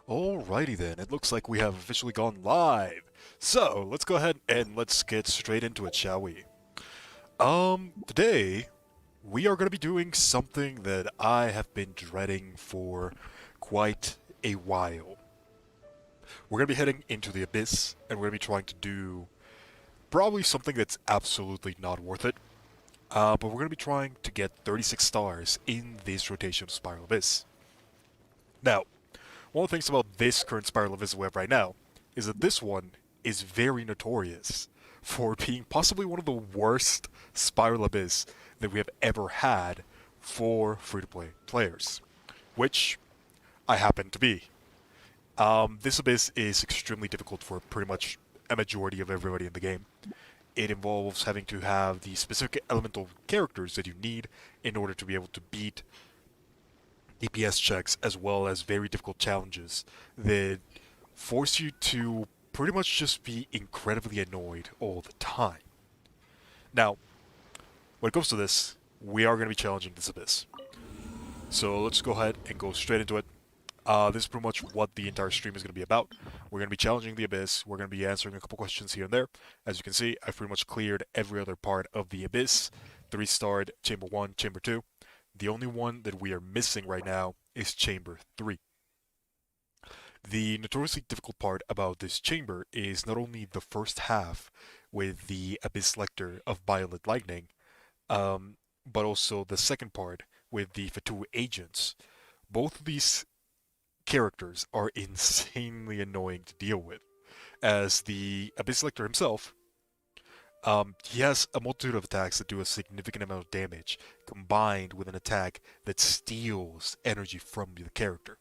Alrighty then, it looks like we have officially gone live. So, let's go ahead and let's get straight into it, shall we? Today, we are going to be doing something that I have been dreading for quite a while. We're going to be heading into the Abyss, and we're going to be trying to do probably something that's absolutely not worth it. But we're going to be trying to get 36 stars in this rotation of Spiral Abyss. Now, one of the things about this current Spiral Abyss we have right now is that this one is very notorious for being possibly one of the worst Spiral Abyss that we have ever had for free-to-play players, which I happen to be. This Abyss is extremely difficult for pretty much a majority of everybody in the game. It involves having to have the specific elemental characters that you need in order to be able to beat DPS checks as well as very difficult challenges that force you to pretty much just be incredibly annoyed all the time. Now, when it comes to this, we are going to be challenging this Abyss. So let's go ahead and go straight into it. This is pretty much what the entire stream is going to be about. We're going to be challenging the Abyss. We're going to be answering a couple questions here and there. As you can see, I've pretty much cleared every other part of the Abyss. 3-starred Chamber 1, Chamber 2. The only one that we are missing right now is Chamber 3. The notoriously difficult part about this chamber is not only the first half with the Abyss Lector of Violet Lightning, but also the second part with the Fatu agents. Both of these characters are insanely annoying to deal with, as the Abyss Lector himself, he has a multitude of attacks that do a significant amount of damage, combined with an attack that steals energy from the character.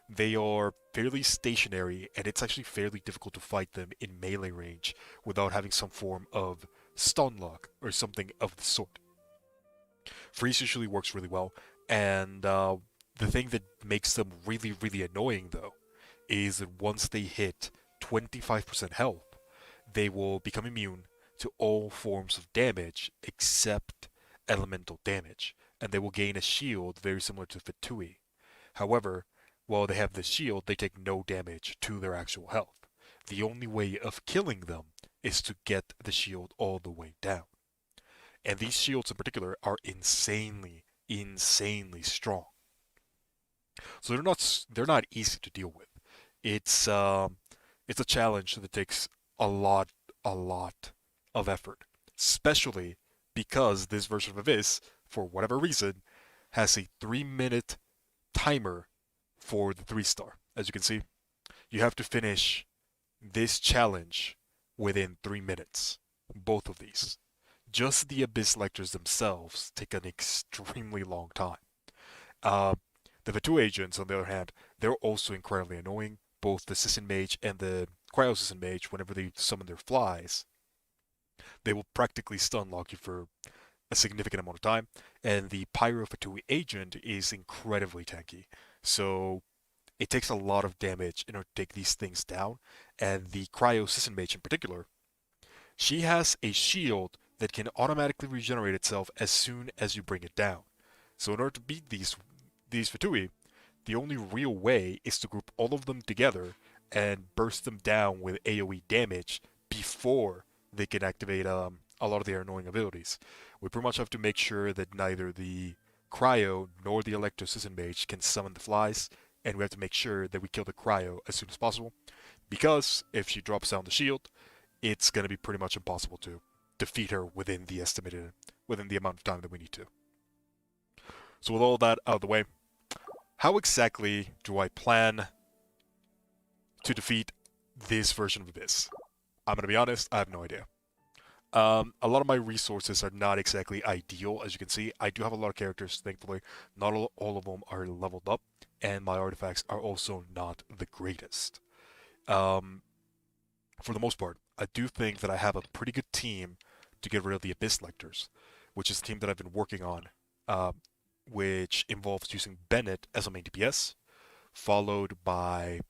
They are fairly stationary, and it's actually fairly difficult to fight them in melee range without having some form of stun lock or something of the sort. Freeze usually works really well, and the thing that makes them really, really annoying, though, is that once they hit 25% health, they will become immune to all forms of damage except elemental damage, and they will gain a shield very similar to Fatui. However, while they have the shield, they take no damage to their actual health. The only way of killing them is to get the shield all the way down. And these shields in particular are insanely, insanely strong. So they're not easy to deal with. It's it's a challenge that takes a lot of effort, especially because this version of Abyss, for whatever reason, has a 3-minute timer for the 3-star. As you can see, you have to finish this challenge within 3 minutes. Both of these. Just the Abyss Lectors themselves take an extremely long time. Uh, the Vatu agents, on the other hand, they're also incredibly annoying. Both the Sisson Mage and the Cryo Sisson Mage, whenever they summon their flies, they will practically stun lock you for a significant amount of time. And the Pyro Fatui agent is incredibly tanky. So it takes a lot of damage in order to take these things down. And the Cryo Sisson Mage in particular, she has a shield that can automatically regenerate itself as soon as you bring it down. So in order to beat these Fatui, the only real way is to group all of them together and burst them down with AoE damage before they can activate a lot of their annoying abilities. We pretty much have to make sure that neither the Cryo nor the Electro Sisson Mage can summon the flies, and we have to make sure that we kill the Cryo as soon as possible, because if she drops down the shield, it's going to be pretty much impossible to defeat her within the amount of time that we need to. So with all that out of the way, how exactly do I plan to defeat this version of Abyss? I'm going to be honest, I have no idea. A lot of my resources are not exactly ideal, as you can see. I do have a lot of characters, thankfully. Not all of them are leveled up, and my artifacts are also not the greatest. Um, for the most part, I do think that I have a pretty good team to get rid of the Abyss Lectors, which is a team that I've been working on, uh, which involves using Bennett as a main DPS, followed by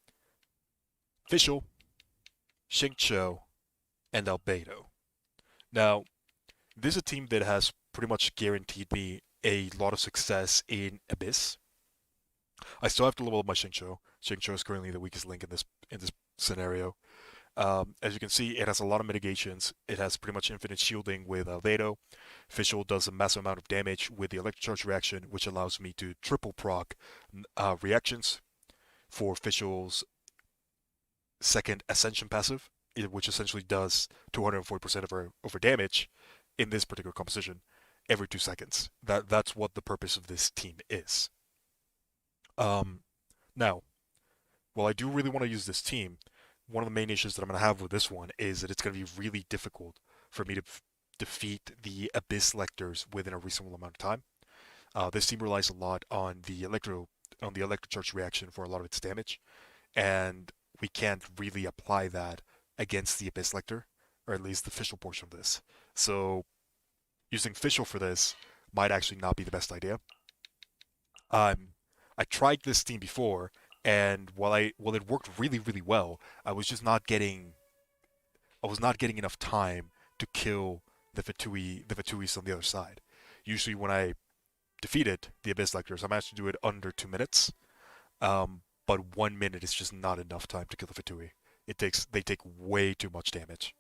Fischl, Xingqiu, and Albedo. Now, this is a team that has pretty much guaranteed me a lot of success in Abyss. I still have to level up my Xingqiu, Xingqiu is currently the weakest link in this scenario. As you can see, it has a lot of mitigations. It has pretty much infinite shielding with Vado. Fischl does a massive amount of damage with the electric charge reaction, which allows me to triple proc reactions for Fischl's second Ascension passive, which essentially does 240% of her damage in this particular composition every 2 seconds. That's what the purpose of this team is. Now, while I do really want to use this team, one of the main issues that I'm going to have with this one is that it's going to be really difficult for me to defeat the Abyss Lectors within a reasonable amount of time. This team relies a lot on the electro charge reaction for a lot of its damage, and we can't really apply that against the Abyss Lector, or at least the Fischl portion of this. So using Fischl for this might actually not be the best idea. I tried this team before, and while it worked really well, I was not getting enough time to kill the Fatuis on the other side. Usually when I defeated the Abyss Lectors, I managed to do it under 2 minutes. But 1 minute is just not enough time to kill the Fatui. They take way too much damage.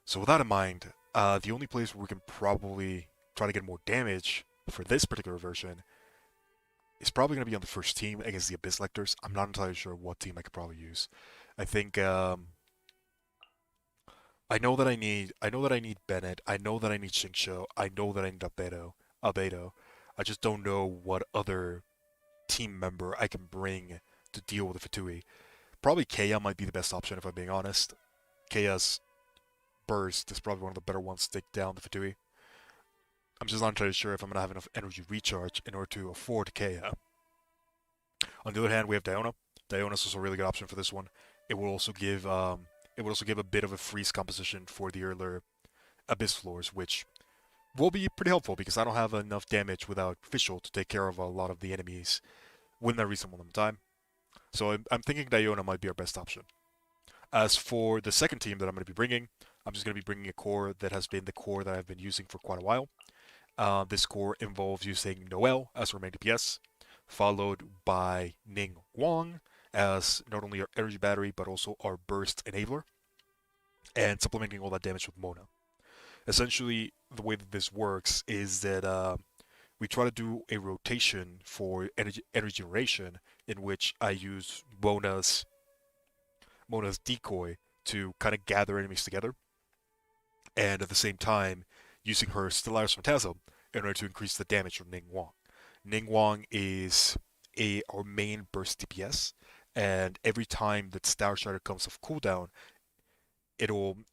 So with that in mind, the only place where we can probably try to get more damage for this particular version is probably going to be on the first team against the Abyss Lectors. I'm not entirely sure what team I could probably use. I think I know that I need Bennett. I know that I need Xingqiu. I know that I need Albedo. I just don't know what other team member I can bring to deal with the Fatui. Probably Kea might be the best option if I'm being honest. Kea's burst is probably one of the better ones to take down the Fatui. I'm just not entirely sure if I'm going to have enough energy recharge in order to afford Kea. On the other hand, we have Diona. Diona is also a really good option for this one. It will also give a bit of a freeze composition for the earlier Abyss floors, which will be pretty helpful because I don't have enough damage without Fischl to take care of a lot of the enemies within a reasonable amount of time. So I'm thinking Diona might be our best option. As for the second team that I'm going to be bringing, I'm just going to be bringing a core that has been the core that I've been using for quite a while. This core involves using Noelle as our main DPS, followed by Ning Wang as not only our energy battery but also our burst enabler, and supplementing all that damage with Mona. Essentially, the way that this works is that we try to do a rotation for energy generation in which I use Mona's decoy to kind of gather enemies together, and at the same time using her Stellaris Phantasm in order to increase the damage from Ning Wang. Ning Wang is our main burst DPS, and every time that Star Shatter comes off cooldown,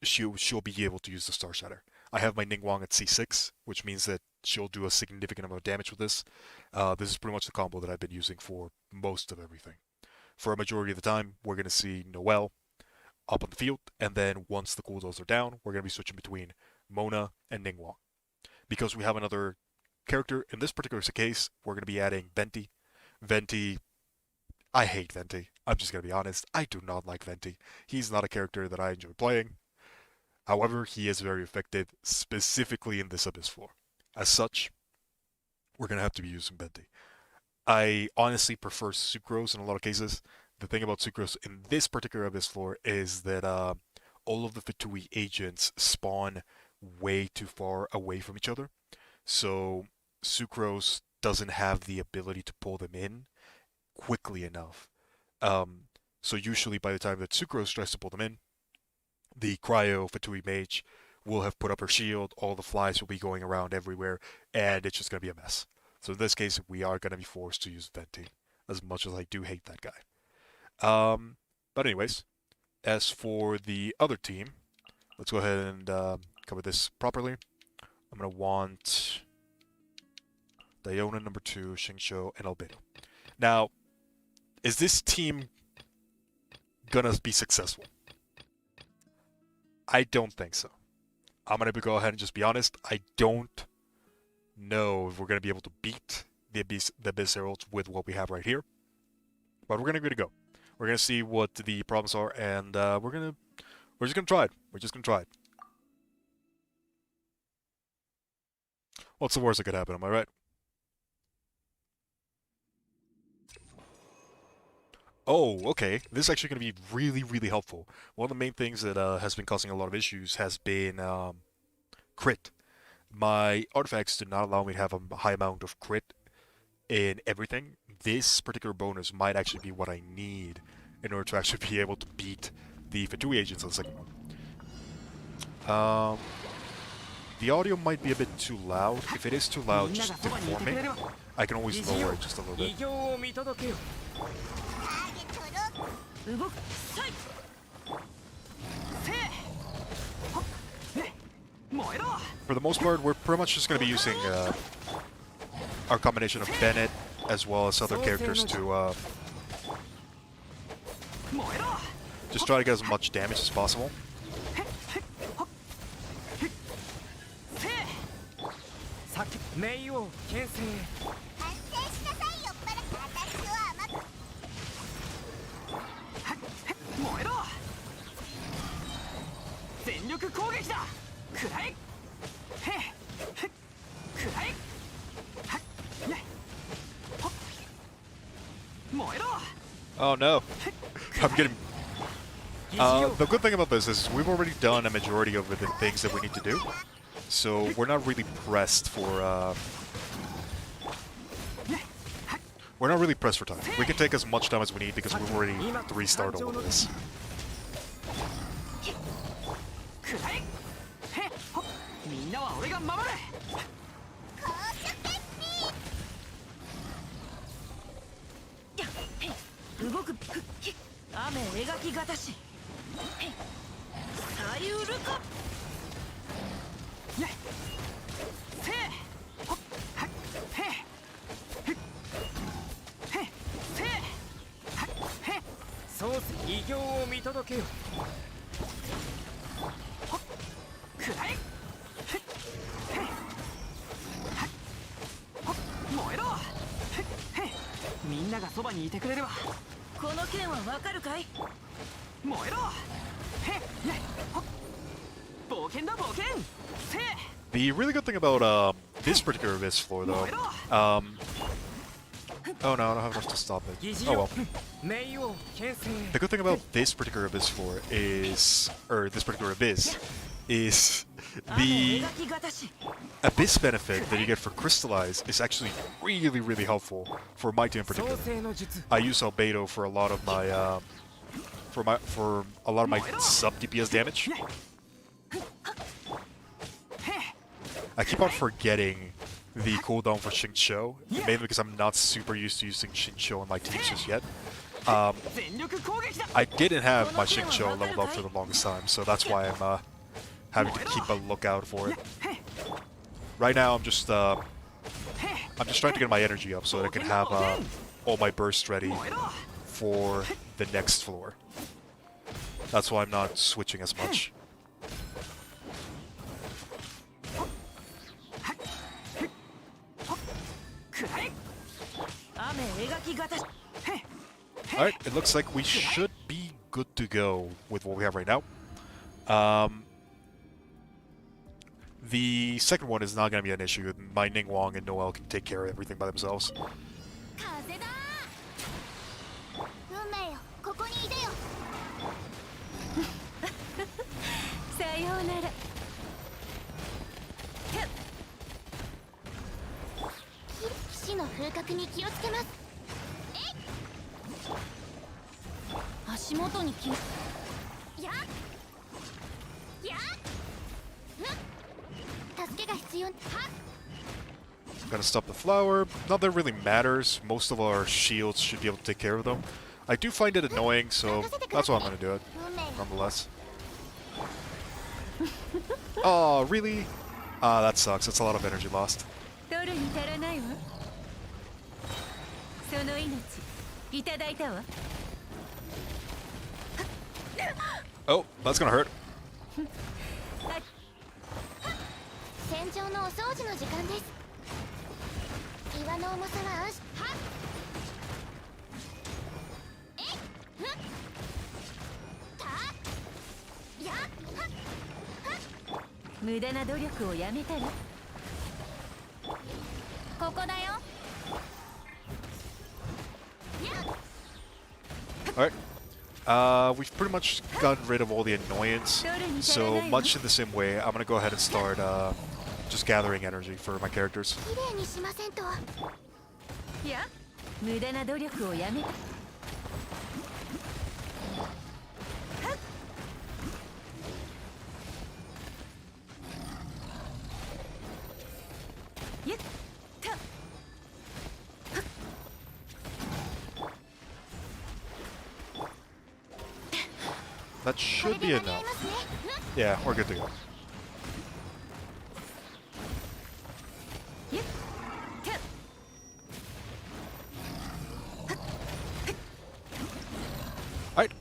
she'll be able to use the Star Shatter. I have my Ning Wang at C6, which means that she'll do a significant amount of damage with this. This is pretty much the combo that I've been using for most of everything. For a majority of the time, we're going to see Noelle up on the field, and then once the cooldowns are down, we're going to be switching between Mona and Ning Wang. Because we have another character, in this particular case, we're going to be adding Venti. Venti, I hate Venti. I'm just going to be honest. I do not like Venti. He's not a character that I enjoy playing. However, he is very effective, specifically in this Abyss floor. As such, we're going to have to be using Venti. I honestly prefer Sucrose in a lot of cases. The thing about Sucrose in this particular Abyss floor is that all of the Fatui agents spawn way too far away from each other. So Sucrose doesn't have the ability to pull them in quickly enough. So usually by the time that Sucrose tries to pull them in, the Cryo Fatui Mage will have put up her shield, all the flies will be going around everywhere, and it's just going to be a mess. So in this case, we are going to be forced to use Venti, as much as I do hate that guy. But anyways, as for the other team, let's go ahead and cover this properly. I'm going to want Diona number 2, Xingqiu, and Albedo. Now, is this team going to be successful? I don't think so. I'm going to go ahead and just be honest. I don't know if we're going to be able to beat the Abyss Heralds with what we have right here. But we're going to give it a go. We're going to see what the problems are, and we're just going to try it. We're just going to try it. What's the worst that could happen, am I right? Oh, okay. This is actually going to be really, really helpful. One of the main things that has been causing a lot of issues has been crit. My artifacts do not allow me to have a high amount of crit in everything. This particular bonus might actually be what I need in order to actually be able to beat the Fatui agents on the second one. The audio might be a bit too loud. If it is too loud, just inform me. I can always lower it just a little bit. For the most part, we're pretty much just going to be using our combination of Bennett as well as other characters to just try to get as much damage as possible. Oh no, I'm getting... the good thing about this is we've already done a majority of the things that we need to do, so we're not really pressed for time. We can take as much time as we need because we've already restarted all of this. The really good thing about this particular Abyss floor, though, oh no, I don't have enough to stop it. Oh well. The good thing about this particular Abyss floor is, or this particular Abyss, is the Abyss benefit that you get for Crystallize is actually really, really helpful for my team in particular. I use Albedo for a lot of my sub DPS damage. I keep on forgetting the cooldown for Xingqiu, mainly because I'm not super used to using Xingqiu on my teams just yet. I didn't have my Xingqiu leveled up for the longest time, so that's why I'm having to keep a lookout for it. Right now, I'm just trying to get my energy up so that I can have all my bursts ready for the next floor. That's why I'm not switching as much. Alright, it looks like we should be good to go with what we have right now. The second one is not going to be an issue. My Ningguang and Noel can take care of everything by themselves. Gonna stop the flower. Not that it really matters. Most of our shields should be able to take care of them. I do find it annoying, so that's why I'm gonna do it, nonetheless. Oh, really? Ah, that sucks. That's a lot of energy lost. Oh, that's gonna hurt. Alright. We've pretty much gotten rid of all the annoyance, so much in the same way, I'm gonna go ahead and start just gathering energy for my characters. That should be enough. Yeah, we're good to go. Alright,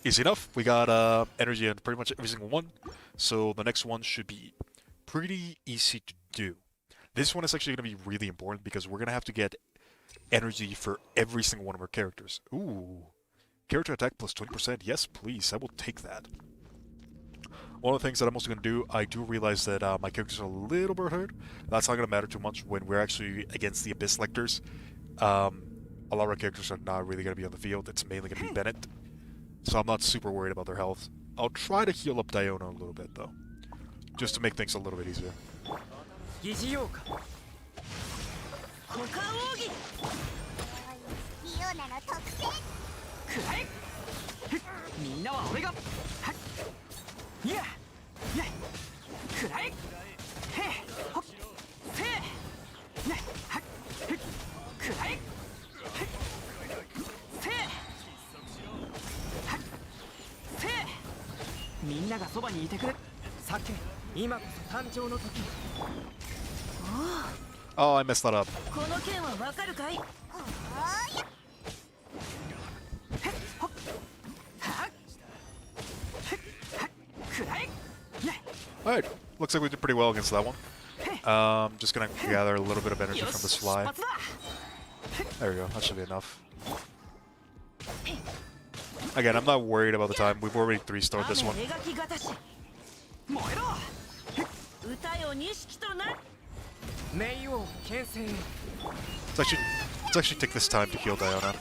easy enough. We got energy on pretty much every single one, so the next one should be pretty easy to do. This one is actually going to be really important because we're going to have to get energy for every single one of our characters. Ooh. Character attack plus 20%. Yes, please. I will take that. One of the things that I'm also going to do, I do realize that my characters are a little bit hurt. That's not going to matter too much when we're actually against the Abyss Lectors. A lot of our characters are not really going to be on the field. It's mainly going to be Bennett. So I'm not super worried about their health. I'll try to heal up Diona a little bit, though. Just to make things a little bit easier. Oh, I messed that up. Alright, looks like we did pretty well against that one. Just gonna gather a little bit of energy from this fly. There we go, that should be enough. Again, I'm not worried about the time. We've already 3-starred this one. Let's actually take this time to heal Diona.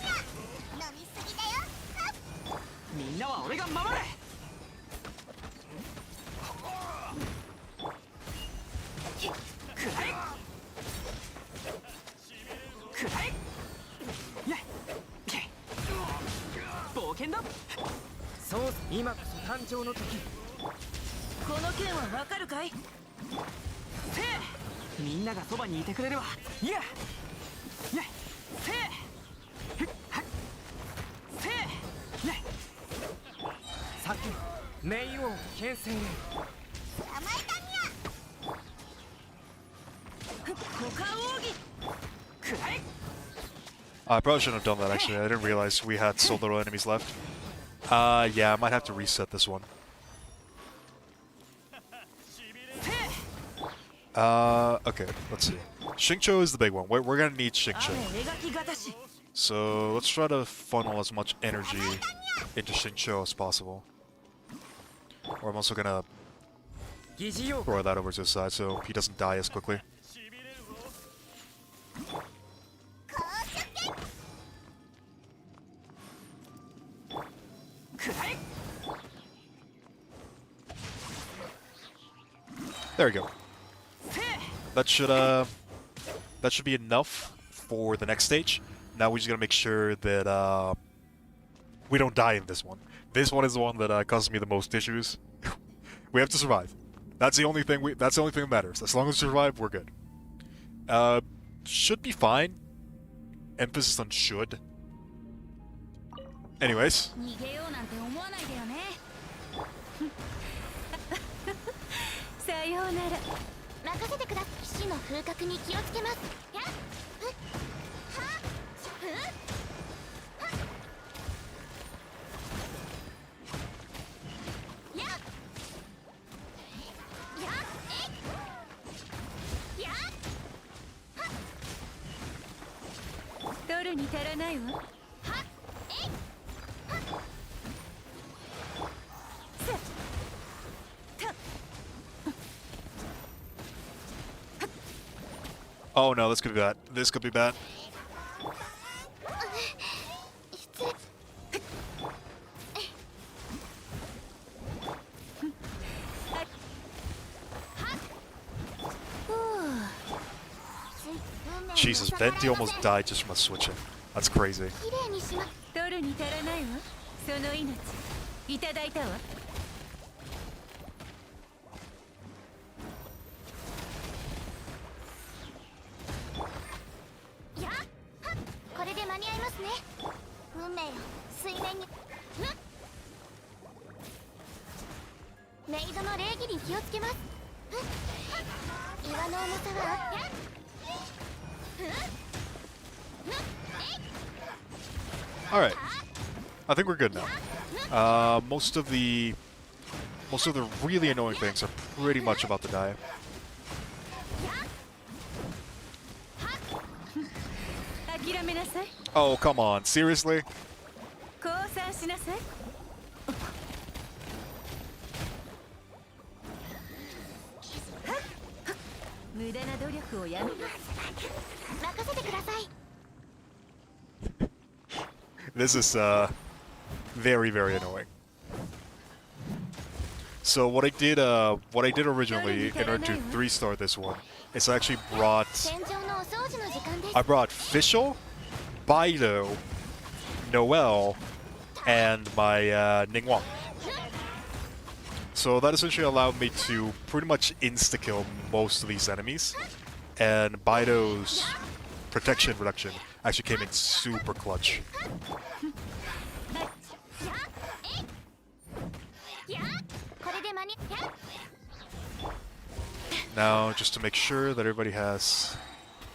I probably shouldn't have done that actually. I didn't realize we had so little enemies left. Yeah, I might have to reset this one. Okay, let's see. Xingqiu is the big one. We're gonna need Xingqiu. So let's try to funnel as much energy into Xingqiu as possible. Or I'm also gonna throw that over to the side so he doesn't die as quickly. There we go. That should be enough for the next stage. Now we just gotta make sure that we don't die in this one. This one is the one that causes me the most issues. We have to survive. That's the only thing. That's the only thing that matters. As long as we survive, we're good. Should be fine. Emphasis on should. Anyways. Oh no, this could be bad. This could be bad. Jesus, Venti almost died just from us switching. That's crazy. 取るに足らないわ。その命いただいたわ。やっこれで間に合いますね。運命よ、水面にメイドの礼儀に気をつけます。岩の重さはAlright. I think we're good now. Most of the really annoying things are pretty much about to die. 諦めなさい。 Oh, come on. Seriously? 降参しなさい。無駄な努力をやめ。任せてください。 This is very, very annoying. So what I did originally in order to 3-star this one is I actually brought 戦場のお掃除の時間です。 I brought Fischl, Baido, Noel, and my Ningguang. So that essentially allowed me to pretty much insta-kill most of these enemies, and Baido's protection reduction actually came in super clutch. Now, just to make sure that everybody has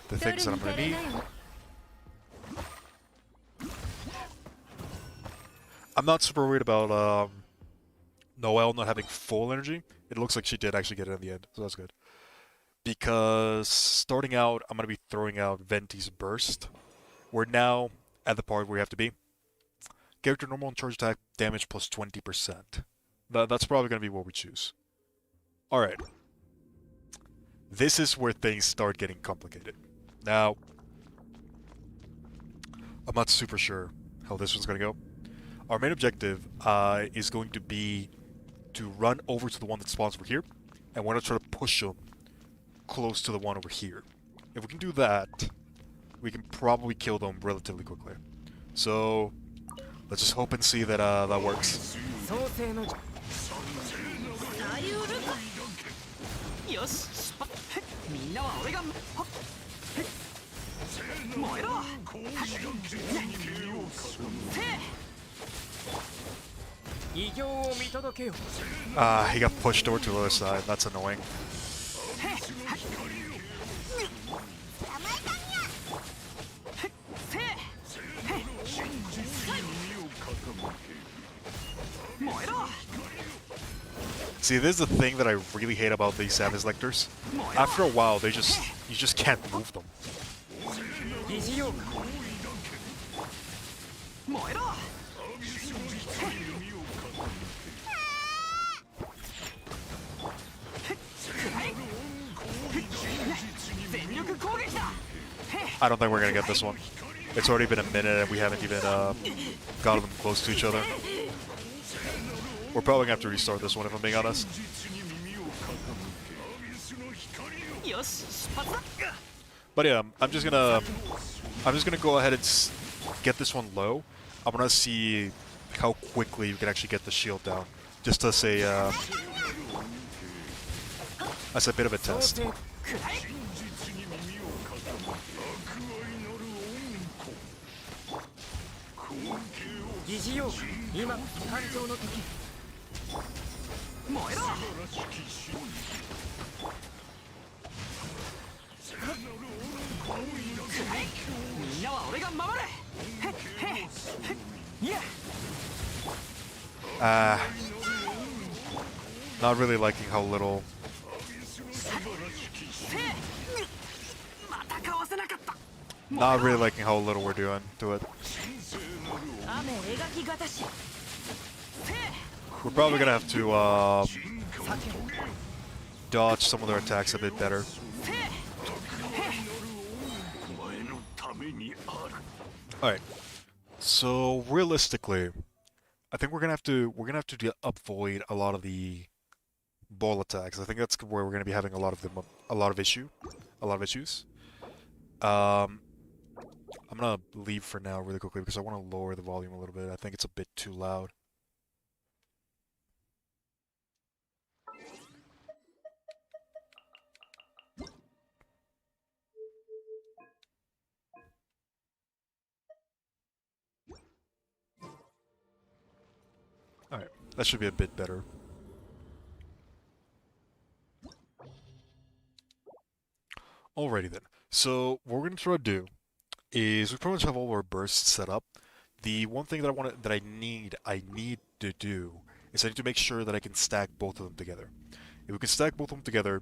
the things that I'm gonna need. I'm not super worried about Noelle not having full energy. It looks like she did actually get it in the end, so that's good. Because starting out, I'm gonna be throwing out Venti's Burst. We're now at the part where we have to be. Character normal and charge attack damage plus 20%. That's probably gonna be what we choose. Alright. This is where things start getting complicated. Now, I'm not super sure how this one's gonna go. Our main objective is going to be to run over to the one that spawns over here, and we're gonna try to push them close to the one over here. If we can do that, we can probably kill them relatively quickly. So, let's just hope and see that that works. よし出発みんなは俺が燃えろ He got pushed over to the other side. That's annoying. See, this is the thing that I really hate about these Savage Lectors. After a while, you just can't move them. I don't think we're gonna get this one. It's already been a minute and we haven't even gotten them close to each other. We're probably gonna have to restart this one if I'm being honest. But yeah, I'm just gonna go ahead and get this one low. I'm gonna see how quickly you can actually get the shield down, just to say as a bit of a test. Not really liking how little. Not really liking how little we're doing to it. We're probably gonna have to dodge some of their attacks a bit better. Alright. So realistically, I think we're gonna have to avoid a lot of the ball attacks. I think that's where we're gonna be having a lot of issues. Um, I'm gonna leave for now really quickly because I want to lower the volume a little bit. I think it's a bit too loud. Alright, that should be a bit better. Alrighty then. So what we're gonna try to do is we pretty much have all our bursts set up. The one thing that I need to do is I need to make sure that I can stack both of them together. If we can stack both of them together,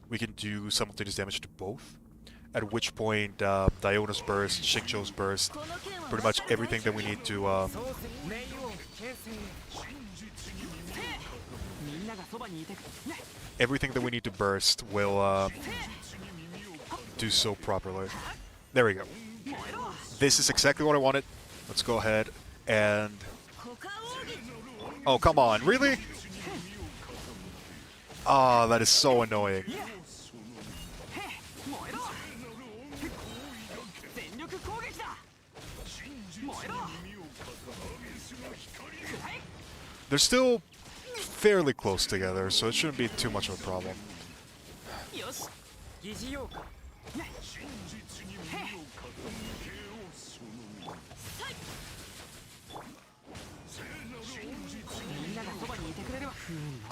we can do simultaneous damage to both. At which point, Diona's burst, Xingqiu's burst, pretty much everything that we need to burst will do so properly. There we go. This is exactly what I wanted. Let's go ahead and... Oh, come on. Really? Ah, that is so annoying. They're still fairly close together, so it shouldn't be too much of a problem.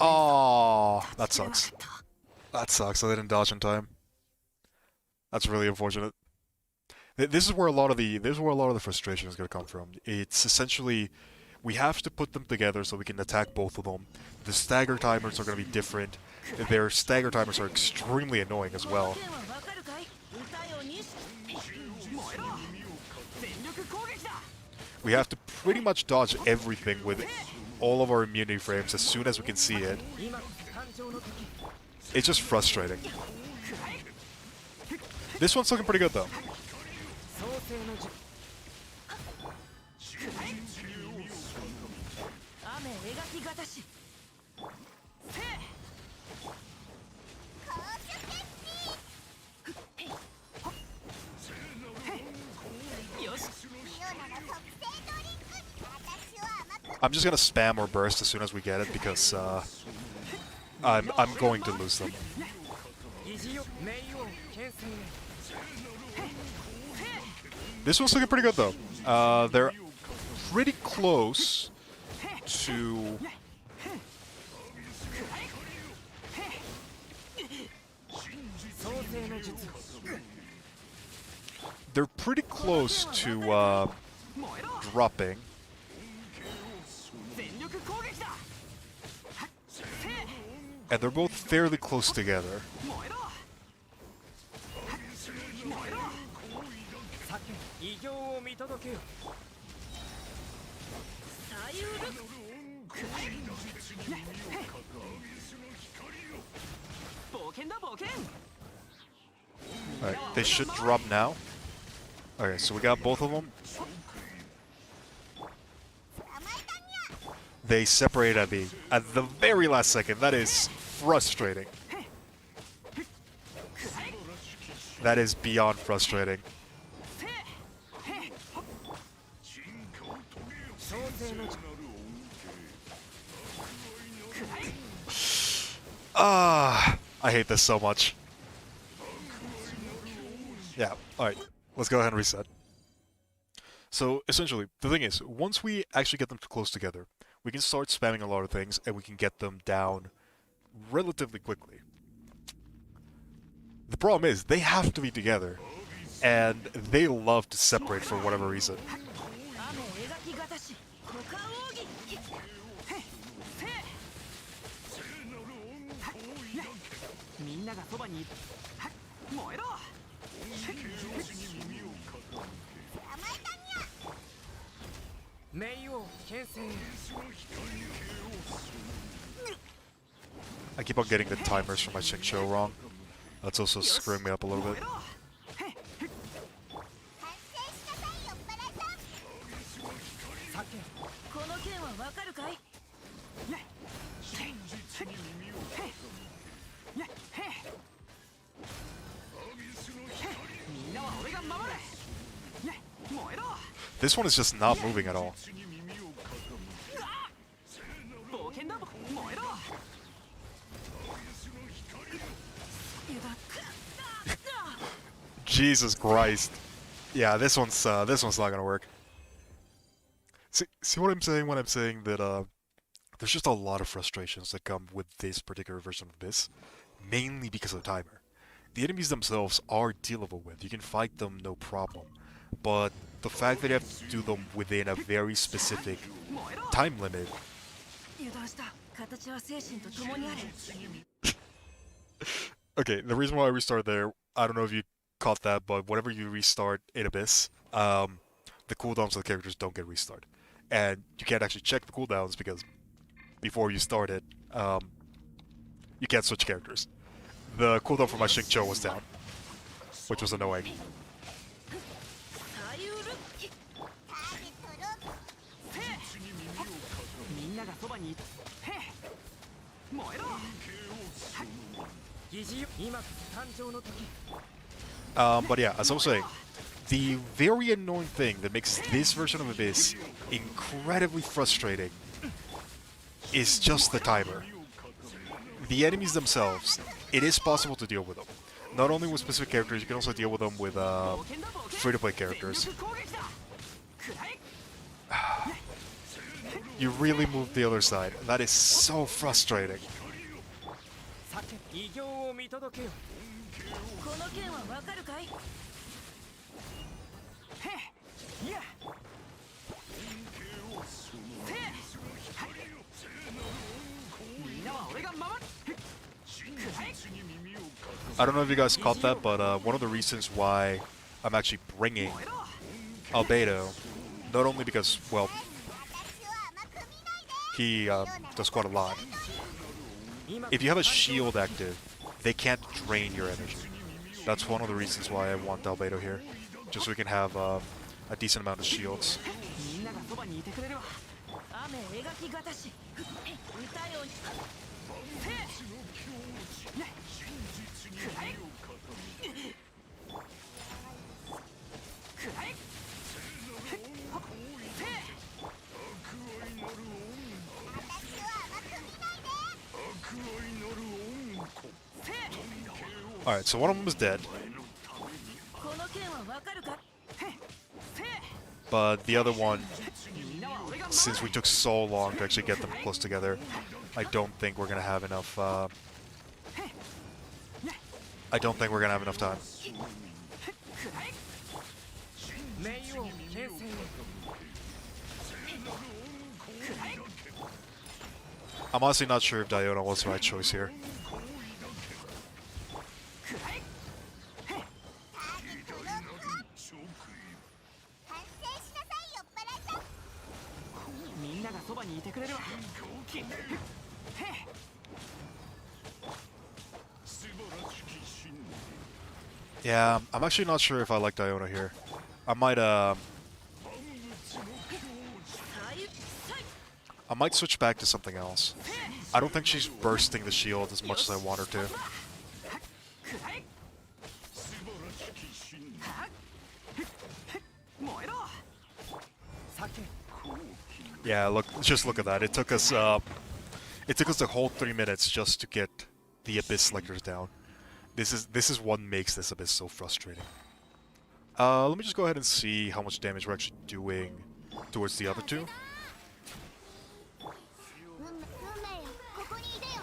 Oh, that sucks. That sucks. I didn't dodge in time. That's really unfortunate. This is where a lot of the frustration is going to come from. It's essentially we have to put them together so we can attack both of them. The stagger timers are going to be different. Their stagger timers are extremely annoying as well. We have to pretty much dodge everything with all of our immunity frames as soon as we can see it. It's just frustrating. This one's looking pretty good though. I'm just gonna spam or burst as soon as we get it because I'm going to lose them. This one's looking pretty good though. They're pretty close to... They're pretty close to dropping. And they're both fairly close together. Alright, they should drop now. Okay, so we got both of them. They separated at the very last second. That is frustrating. That is beyond frustrating. Ah, I hate this so much. Yeah, alright. Let's go ahead and reset. So, essentially, the thing is, once we actually get them close together, we can start spamming a lot of things, and we can get them down relatively quickly. The problem is, they have to be together, and they love to separate for whatever reason. I keep on getting the timers for my Xingqiu wrong. That's also screwing me up a little bit. This one is just not moving at all. 冒険だ燃えろ Jesus Christ. Yeah, this one's not gonna work. See what I'm saying when I'm saying that there's just a lot of frustrations that come with this particular version of Abyss, mainly because of the timer. The enemies themselves are dealable with. You can fight them no problem. But the fact that you have to do them within a very specific time limit. 油断した形は精神と共にあれ Okay, the reason why I restarted there, I don't know if you caught that, but whenever you restart in Abyss, the cooldowns of the characters don't get restarted. And you can't actually check the cooldowns because before you start it, you can't switch characters. The cooldown for my Xingqiu was down, which was annoying. サイウルキみんながそばにへえ燃えろ疑似よ今誕生の時 But yeah, as I was saying, the very annoying thing that makes this version of Abyss incredibly frustrating is just the timer. The enemies themselves, it is possible to deal with them. Not only with specific characters, you can also deal with them with free-to-play characters. You really moved the other side. That is so frustrating. さて偉業を見届けよこの件はわかるかいへえいやせえみんなは俺が守るくらえ I don't know if you guys caught that, but one of the reasons why I'm actually bringing Albedo, not only because, well, he does quite a lot. If you have a shield active, they can't drain your energy. That's one of the reasons why I want Albedo here, just so we can have a decent amount of shields. みんながそばにいてくれるわ雨描きがたし見たようにせえ Alright, so one of them is dead, この件はわかるか but the other one, since we took so long to actually get them close together, I don't think we're gonna have enough. I don't think we're gonna have enough time. 名誉を牽制 I'm honestly not sure if Diona was the right choice here. みんながそばにいてくれるわ Yeah, I'm actually not sure if I like Diona here. I might switch back to something else. I don't think she's bursting the shield as much as I want her to. Yeah, just look at that. It took us the whole 3 minutes just to get the Abyss lectors down. This is what makes this Abyss so frustrating. Let me just go ahead and see how much damage we're actually doing towards the other two. 運命よここにいでよ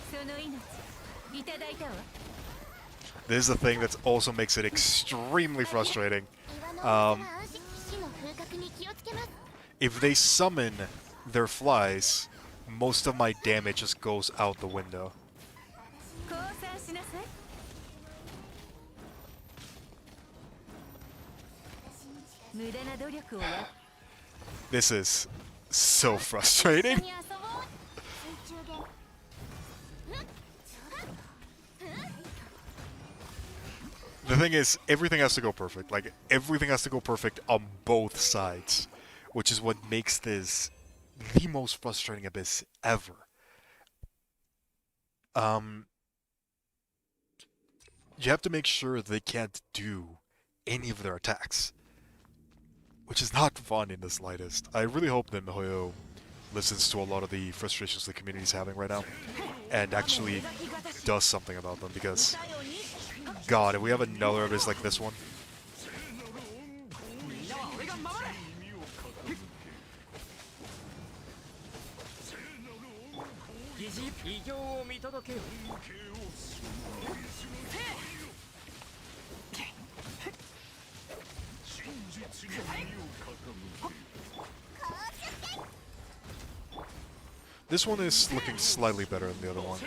その命いただいたわ This is the thing that also makes it extremely frustrating. 岩の重さは安心死の風格に気をつけます If they summon their flies, most of my damage just goes out the window. 降参しなさい 無駄な努力をや This is so frustrating. 一緒に遊ぼう水中弦 The thing is, everything has to go perfect. Like, everything has to go perfect on both sides, which is what makes this the most frustrating Abyss ever. You have to make sure they can't do any of their attacks, which is not fun in the slightest. I really hope that MiHoYo listens to a lot of the frustrations the community is having right now and actually does something about them, because God, if we have another abyss like this one, this one is looking slightly better than the other one.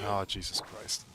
Oh, Jesus Christ.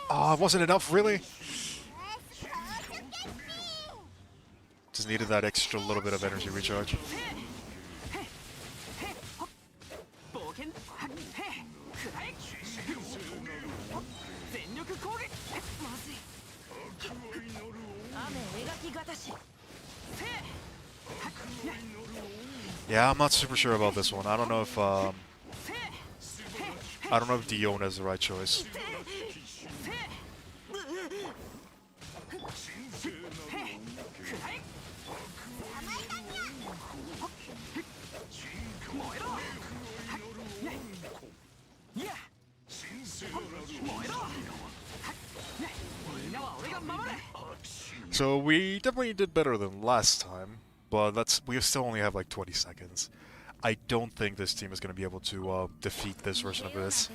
Oh, it wasn't enough, really? Just needed that extra little bit of energy recharge. Yeah, I'm not super sure about this one. I don't know if Diona is the right choice. So we definitely did better than last time, but we still only have like 20 seconds. I don't think this team is going to be able to defeat this version of this.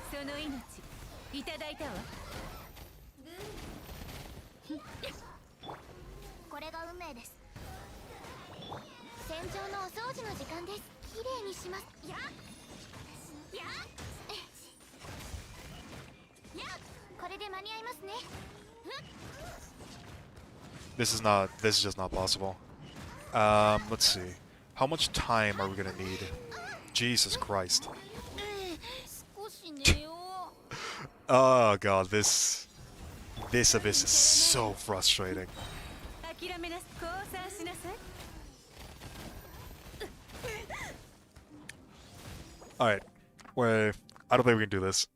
その命いただいたわ。これが運命です。戦場のお掃除の時間です。きれいにします。やっこれで間に合いますね。This is just not possible. Let's see. How much time are we gonna need? Jesus Christ. Oh God, this abyss is so frustrating. 諦めなす。降参しなさい。Alright. Wait, I don't think we can do this.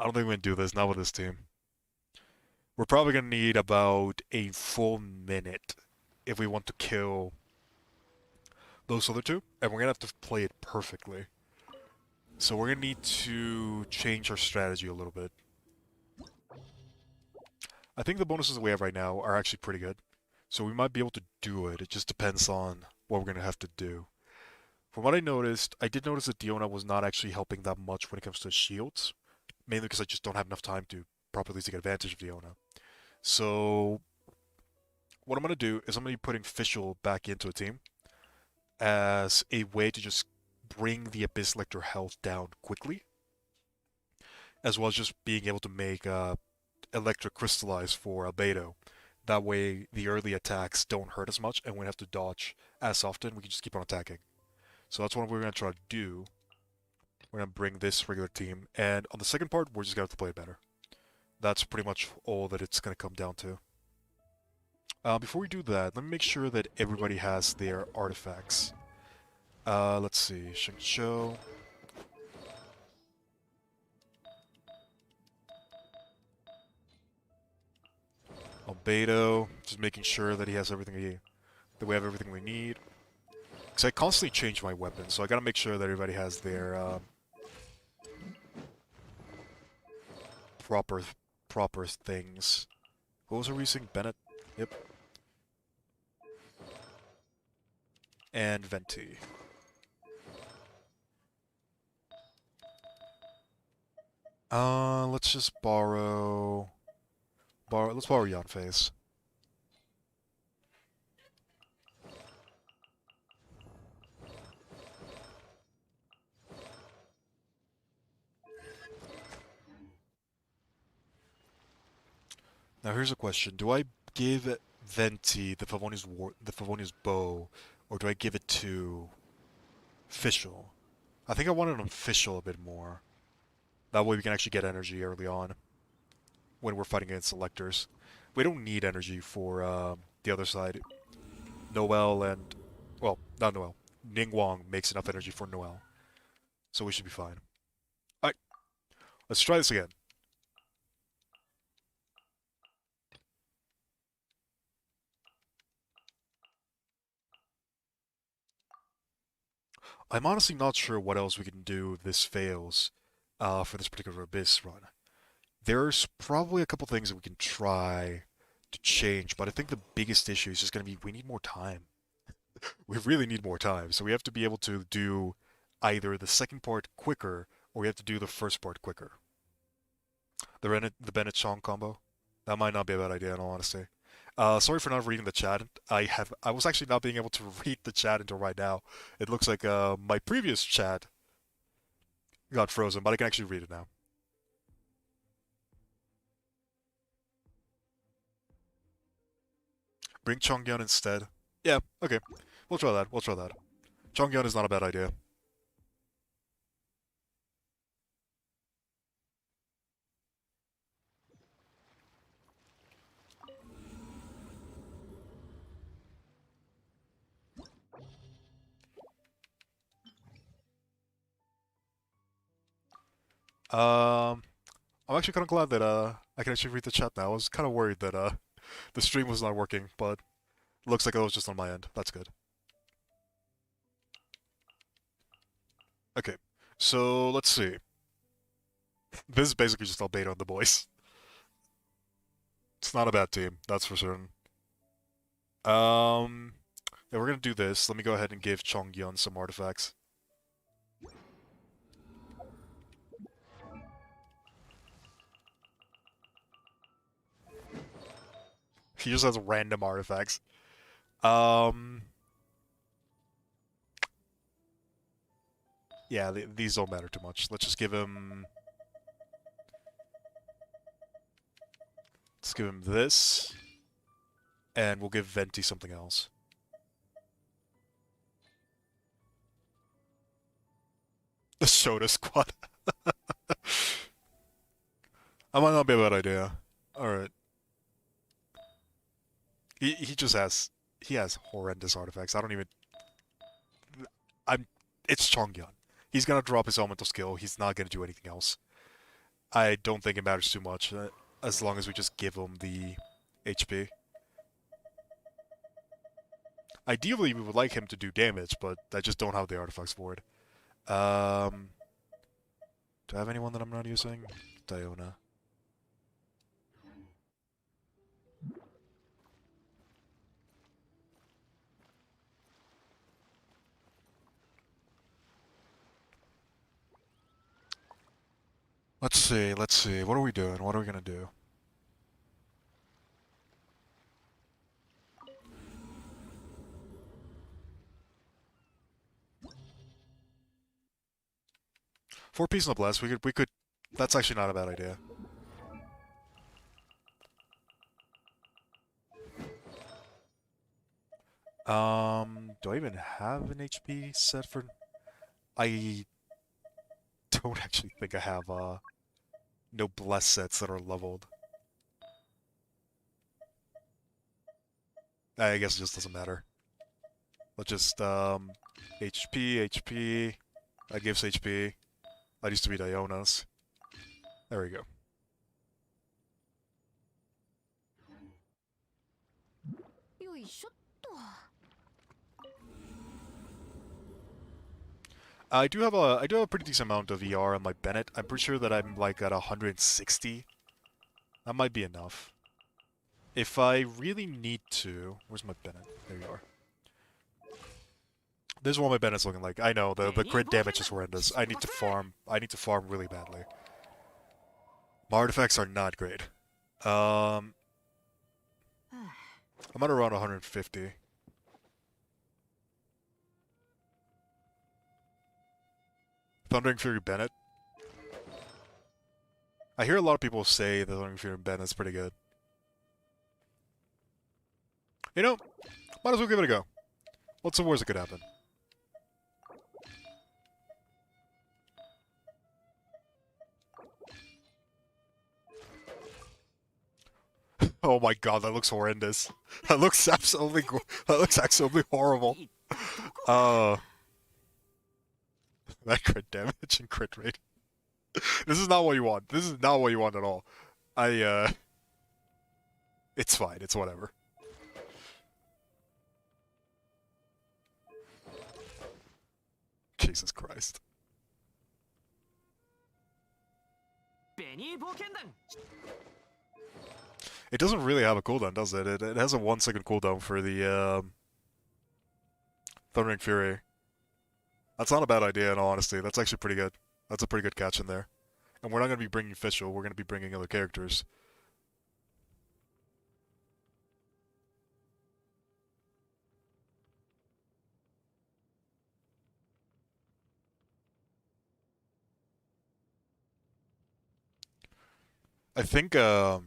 I don't think we can do this, not with this team. We're probably gonna need about a full minute if we want to kill those other two, and we're gonna have to play it perfectly. So we're gonna need to change our strategy a little bit. I think the bonuses that we have right now are actually pretty good. So we might be able to do it. It just depends on what we're gonna have to do. From what I noticed, I did notice that Diona was not actually helping that much when it comes to shields. Mainly because I just don't have enough time to properly take advantage of Diona. So what I'm going to do is I'm going to be putting Fischl back into a team as a way to just bring the Abyss Lector health down quickly, as well as just being able to make Electric Crystallize for Albedo. That way the early attacks don't hurt as much and we don't have to dodge as often. We can just keep on attacking. So that's what we're going to try to do. We're going to bring this regular team, and on the second part, we're just going to have to play it better. That's pretty much all that it's going to come down to. Before we do that, let me make sure that everybody has their artifacts. Let's see, Shengqiu. Albedo, just making sure that he has everything that we have everything we need. Because I constantly change my weapons, so I gotta make sure that everybody has their proper proper things. What was we using? Bennett? Yep. And Venti. Let's just let's borrow Yanfei's. Now here's a question. Do I give Venti the Favonius bow, or do I give it to Fischl? I think I wanted on Fischl a bit more. That way we can actually get energy early on when we're fighting against selectors. We don't need energy for the other side. Noel and... well, not Noel. Ningguang makes enough energy for Noel. So we should be fine. Alright, let's try this again. I'm honestly not sure what else we can do if this fails for this particular Abyss run. There's probably a couple things that we can try to change, but I think the biggest issue is just going to be we need more time. We really need more time, so we have to be able to do either the second part quicker, or we have to do the first part quicker. The Bennett Chong combo? That might not be a bad idea in all honesty. Sorry for not reading the chat. I was actually not being able to read the chat until right now. It looks like my previous chat got frozen, but I can actually read it now. Bring Chongyun instead. Yeah, okay. We'll try that. We'll try that. Chongyun is not a bad idea. I'm actually kind of glad that I can actually read the chat now. I was kind of worried that the stream was not working, but looks like it was just on my end. That's good. Okay, so let's see. This is basically just Albedo and the boys. It's not a bad team, that's for certain. Yeah, we're gonna do this. Let me go ahead and give Chongyun some artifacts. He just has random artifacts. Yeah, these don't matter too much. Let's just give him... let's give him this. And we'll give Venti something else. The Soda Squad. That might not be a bad idea. Alright. He just has... he has horrendous artifacts. I don't even... it's Chongyun. He's gonna drop his elemental skill. He's not gonna do anything else. I don't think it matters too much, as long as we just give him the HP. Ideally, we would like him to do damage, but I just don't have the artifacts for it. Do I have anyone that I'm not using? Diona. Let's see, let's see. What are we doing? What are we gonna do? For Peace and Bless, we could... that's actually not a bad idea. Do I even have an HP set for... I don't actually think I have, no Bless sets that are leveled. I guess it just doesn't matter. Let's just, HP. That gives HP. That used to be Diona's. There we go. いしょっと。 I do have a pretty decent amount of ER on my Bennett. I'm pretty sure that I'm like at 160. That might be enough. If I really need to, where's my Bennett? There you are. This is what my Bennett's looking like. I know the crit damage is horrendous. I need to farm. I need to farm really badly. My artifacts are not great. I'm at around 150. Thundering Fury Bennett. I hear a lot of people say the Thundering Fury Bennett's pretty good. You know, might as well give it a go. What's the worst that could happen? Oh my god, that looks horrendous. That looks absolutely horrible. That crit damage and crit rate. This is not what you want. This is not what you want at all. It's fine. It's whatever. Jesus Christ. It doesn't really have a cooldown, does it? It has a 1-second cooldown for the Thundering Fury. That's not a bad idea, in all honesty. That's actually pretty good. That's a pretty good catch in there. And we're not going to be bringing Fischl, we're going to be bringing other characters. I think, you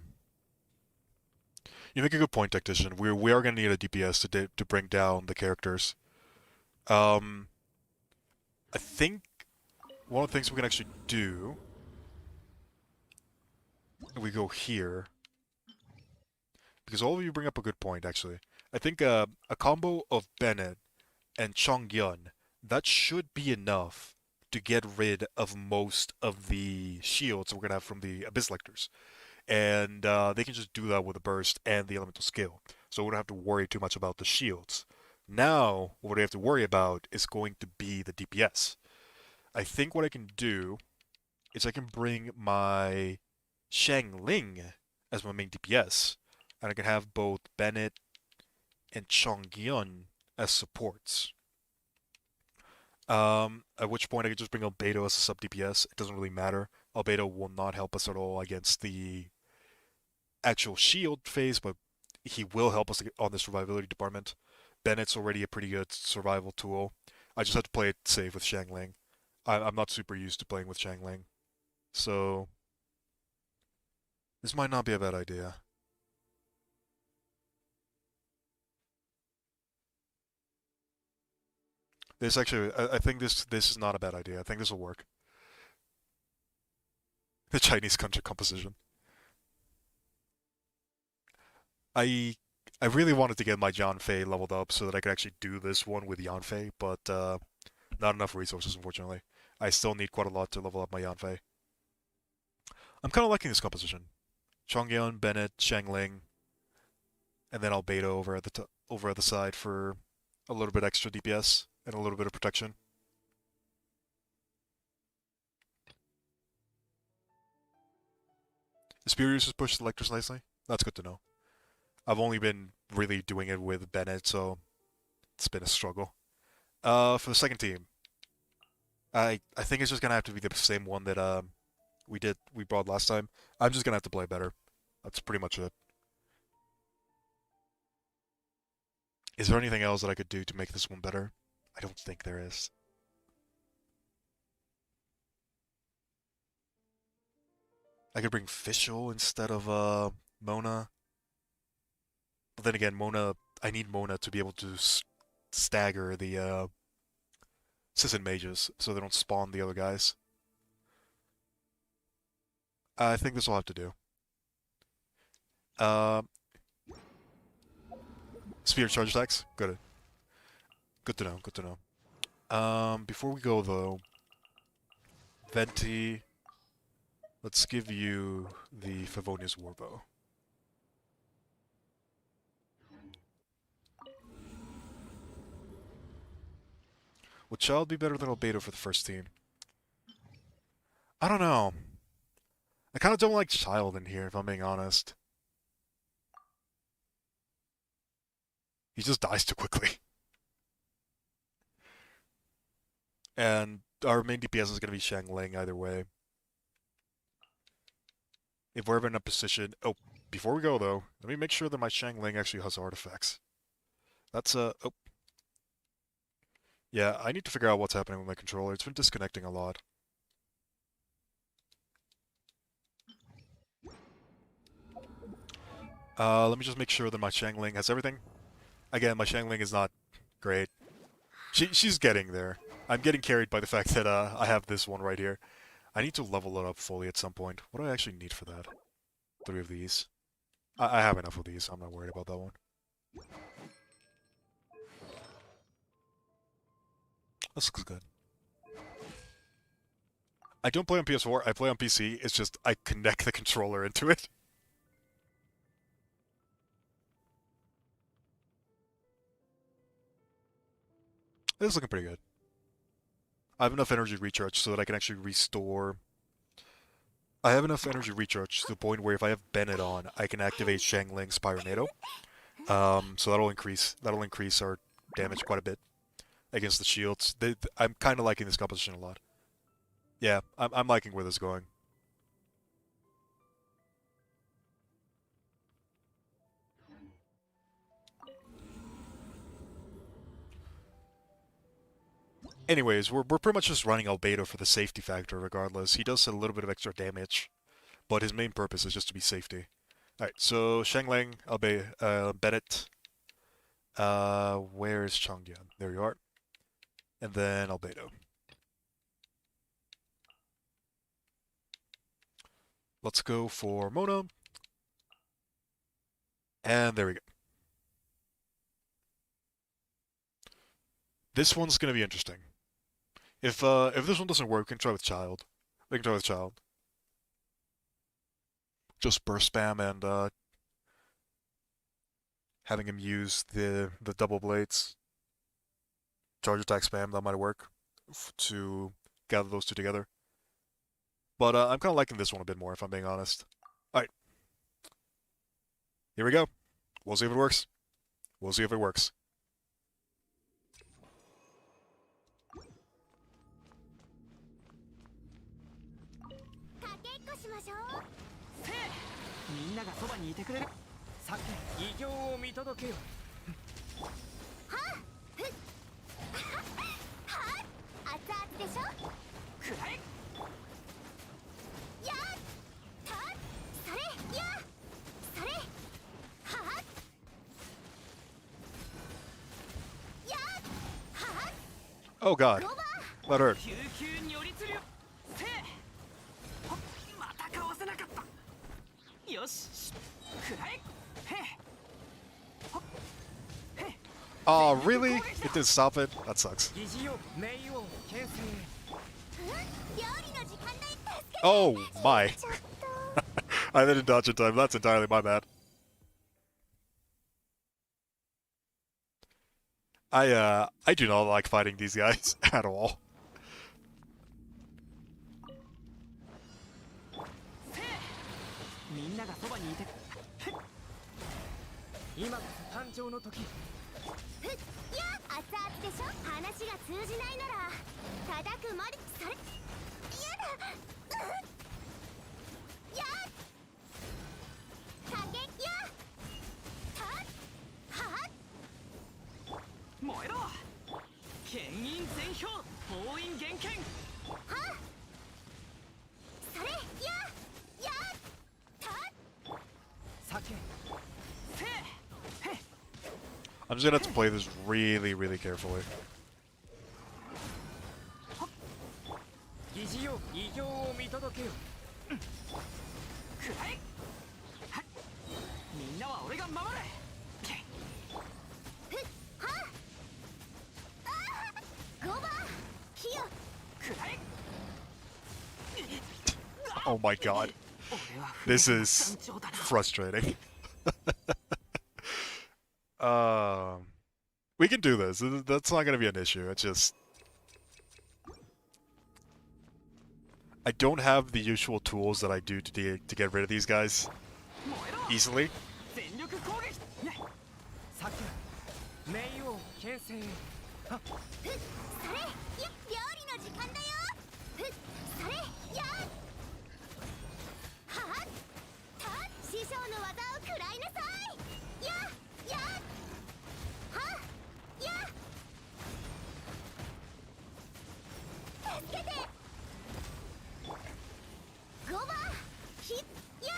make a good point, Tactician. We are going to need a DPS to bring down the characters. I think one of the things we can actually do, we go here, because all of you bring up a good point, actually. I think a combo of Bennett and Chongyun, that should be enough to get rid of most of the shields we're going to have from the Abyss Lectors. And they can just do that with a burst and the elemental skill. So we don't have to worry too much about the shields. Now, what we have to worry about is going to be the DPS. I think what I can do is I can bring my Xiangling as my main DPS, and I can have both Bennett and Chongyun as supports. At which point I could just bring Albedo as a sub DPS. It doesn't really matter. Albedo will not help us at all against the actual shield phase, but he will help us on the survivability department. Bennett's already a pretty good survival tool. I just have to play it safe with Xiangling. I'm not super used to playing with Xiangling. So, this might not be a bad idea. This actually, I think this is not a bad idea. I think this will work. The Chinese country composition. I really wanted to get my Yanfei leveled up so that I could actually do this one with Yanfei, but not enough resources, unfortunately. I still need quite a lot to level up my Yanfei. I'm kind of liking this composition. Chongyun, Bennett, Xiangling, and then Albedo over at the side for a little bit extra DPS and a little bit of protection. Spirius has pushed the Lectors nicely. That's good to know. I've only been really doing it with Bennett, so it's been a struggle. For the second team, I think it's just gonna have to be the same one that we brought last time. I'm just gonna have to play better. That's pretty much it. Is there anything else that I could do to make this one better? I don't think there is. I could bring Fischl instead of Mona. But then again, I need Mona to be able to stagger the Sisson mages so they don't spawn the other guys. I think this will have to do. Spear charge attacks? Good. Good to know, good to know. Before we go though, Venti, let's give you the Favonius Warbow. Would Child be better than Albedo for the first team? I don't know. I kind of don't like Child in here, if I'm being honest. He just dies too quickly. And our main DPS is going to be Shang Ling either way. If we're ever in a position... Oh, before we go though, let me make sure that my Shang Ling actually has artifacts. That's Oh. Yeah, I need to figure out what's happening with my controller. It's been disconnecting a lot. Let me just make sure that my Shang Ling has everything. Again, my Shang Ling is not great. She's getting there. I'm getting carried by the fact that I have this one right here. I need to level it up fully at some point. What do I actually need for that? 3 of these. I have enough of these. I'm not worried about that one. This looks good. I don't play on PS4. I play on PC. It's just I connect the controller into it. This is looking pretty good. I have enough energy recharge so that I can actually restore. I have enough energy recharge to the point where if I have Bennett on, I can activate Shang Ling's Pyronado. So that'll increase our damage quite a bit against the shields. I'm kind of liking this composition a lot. Yeah, I'm liking where this is going. Anyways, we're pretty much just running Albedo for the safety factor regardless. He does a little bit of extra damage, but his main purpose is just to be safety. Alright, so Shangling, Bennett. Where is Changyan? There you are. And then Albedo. Let's go for Mona. And there we go. This one's gonna be interesting. If this one doesn't work, we can try with Child. We can try with Child. Just burst spam and having him use the double blades. Charge attack spam, that might work to gather those two together. But I'm kind of liking this one a bit more, if I'm being honest. Alright. Here we go. We'll see if it works. We'll see if it works. Oh god. That hurt. Oh, really? It didn't stop it? That sucks. Oh, my. I didn't dodge in time. That's entirely my bad. I do not like fighting these guys at all. I'm just gonna have to play this really, really carefully. Oh my god. This is frustrating. We can do this. That's not gonna be an issue. It's just I don't have the usual tools that I do to get rid of these guys 燃えろ easily. 全力攻撃ねさっき名王牽制あそれや料理の時間だよそれやはった師匠の技を食らいなさいやはや助けて5番ひや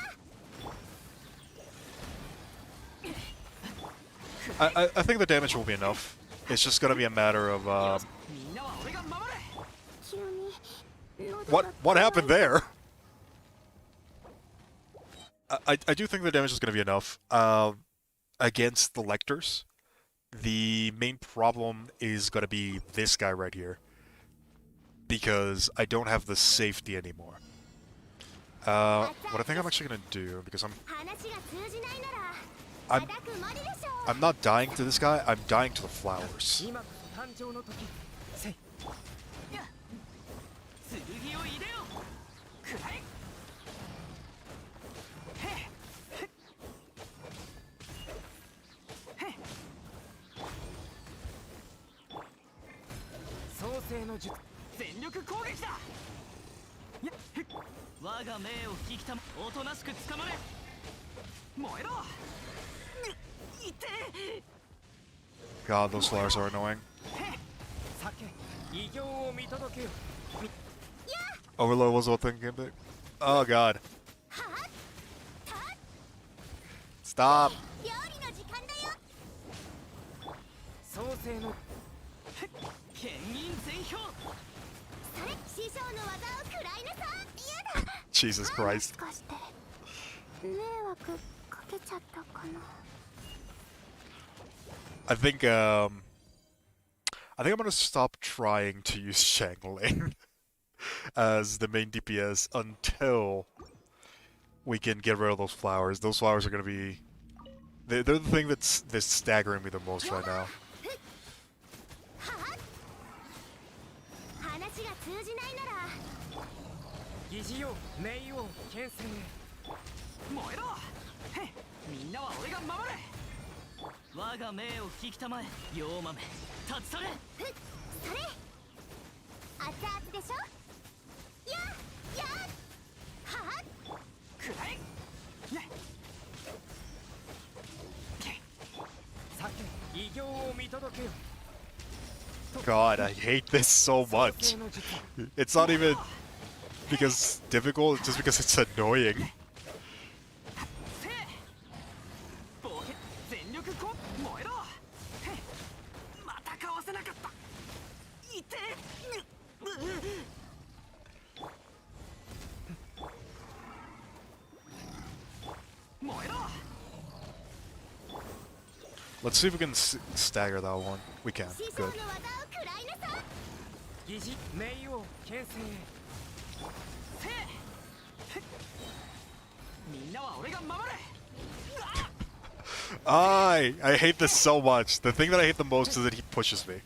I think the damage will be enough. It's just gonna be a matter of みんなは俺が守れ 急に喉が what happened there. I do think the damage is gonna be enough. Against the lectors, the main problem is gonna be this guy right here, because I don't have the safety anymore. What I think I'm actually gonna do, because 話が通じないなら I'm 叩くまででしょ I'm not dying to this guy. I'm dying to the flowers. 今こそ誕生の時せいや剣を入れよくらえへっへっへっ創世の術全力攻撃だやへっ我が命を引きたまおとなしく捕まれ燃えろいて God, those flowers are annoying. 酒異形を見届けよ Overload was what thing big. Oh God. はった Stop. 料理の時間だよ創世の牽引全票それ師匠の技を食らいなさいやだ Jesus Christ. もしかして迷惑かけちゃったかな I think I'm gonna stop trying to use Shangling as the main DPS until we can get rid of those flowers. Those flowers are gonna be they're the thing that's staggering me the most right now. はっ話が通じないなら疑似王冥王牽制燃えろへっみんなは俺が守れ我が命を引きたまえ妖豆立ち去れそれ熱々でしょやはっくらえね酒異形を見届けよ God, I hate this so 創 much. 世の術 It's not even because difficult, it's just because it's annoying. せい冒険全力こ燃えろへっまたかわせなかったいて燃えろ Let's see if we can stagger that one. We can. 師匠の Good. 技を食らいなさい疑似冥王牽制せいへっみんなは俺が守れ I hate this so much. The thing that I hate the most is that he pushes me.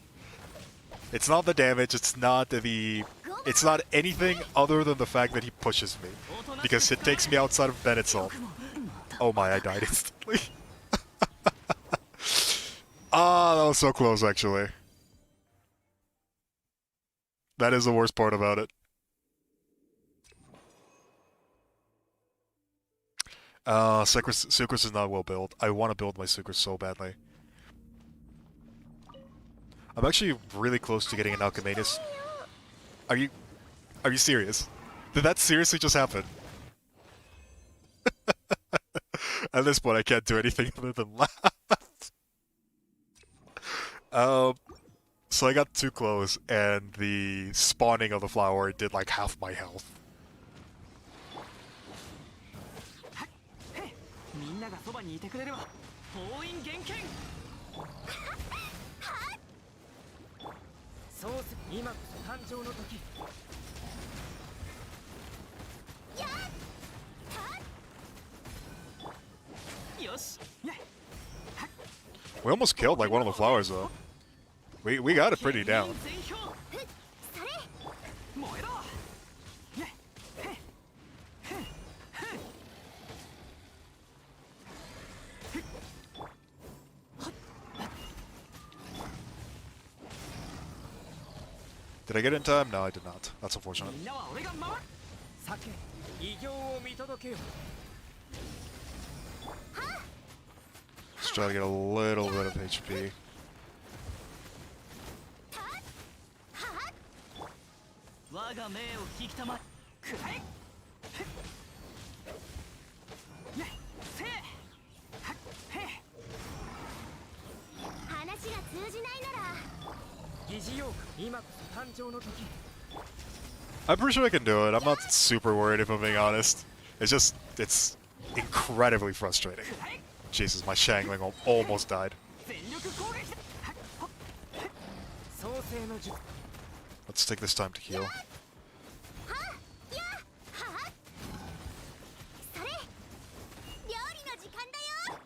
It's not the damage, it's not anything other than the fact that he pushes me. Because it takes me outside of Ben itself. Oh my, I died instantly. Ah, that was so close actually. That is the worst part about it. Sucrose is not well built. I want to build my Sucrose so badly. I'm actually really close to getting an Alchemist. Are you serious? Did that seriously just happen? At this point, I can't do anything other than laugh. So I got too close, and the spawning of the flower did like half my health. みんながそばにいてくれれば封印厳剣そうす今こそ誕生の時 We almost killed like one of the flowers though. We got it pretty down. Did I get it in time? No, I did not. That's unfortunate. みんなは俺が守る。酒偉業を見届けよ。 Just try to get a little bit of HP. 我が命を引きたまえ。くらえ。ね、せい。はっへ。話が通じないなら疑似妖怪今こそ誕生の時。 I'm pretty sure I can do it. I'm not super worried if I'm being honest. It's incredibly frustrating. Jesus, my Shangling almost died. 全力攻撃だ。はっほっへっ創世の術。 Let's take this time to heal. はやはそれ料理の時間だよ。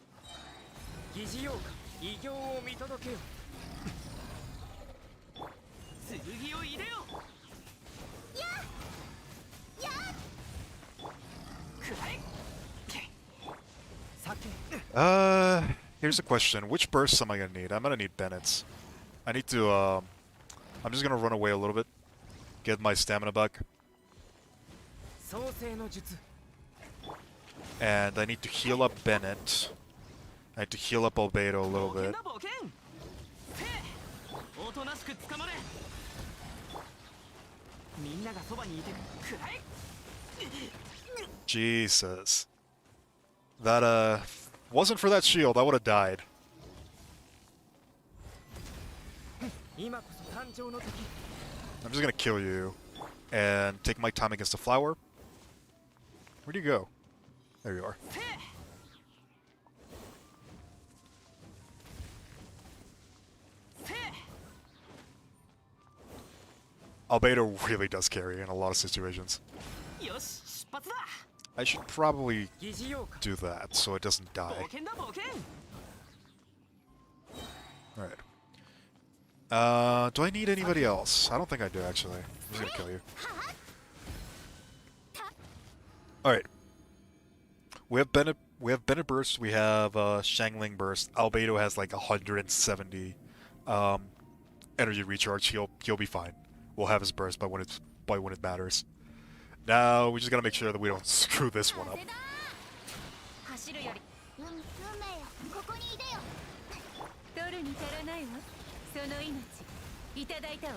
疑似妖怪偉業を見届けよ。剣を入れよ。ややくらえ。酒。 Here's a question. Which bursts am I gonna need? I'm gonna need Bennett's. I need to, I'm just gonna run away a little bit. Get my stamina back. 創世の術。 And I need to heal up Bennett. I need to heal up Albedo a little 冒険 bit. だ冒険。せい。おとなしく捕まれ。みんながそばにいてくらえ。 Jesus. That, wasn't for that shield, I would have died. 今こそ誕生の時。 I'm just gonna kill you. And take my time against the flower. Where'd you go? There you are. せい。せい。 Albedo really does carry in a lot of situations. よし出発だ。 I should probably 疑似妖怪。 do that so it doesn't 冒 die. 険だ冒険。 Alright. Do I need anybody else? I don't think I do, actually. I'm just gonna kill you. Alright. We have Bennett Burst, we have Shangling Burst. Albedo has like 170 energy recharge. He'll be fine. We'll have his burst by when it matters. Now we just gotta make sure that we don't screw this one up. 走るより運命よここにいでよ。取るに足らないわ。その命いただいたわ。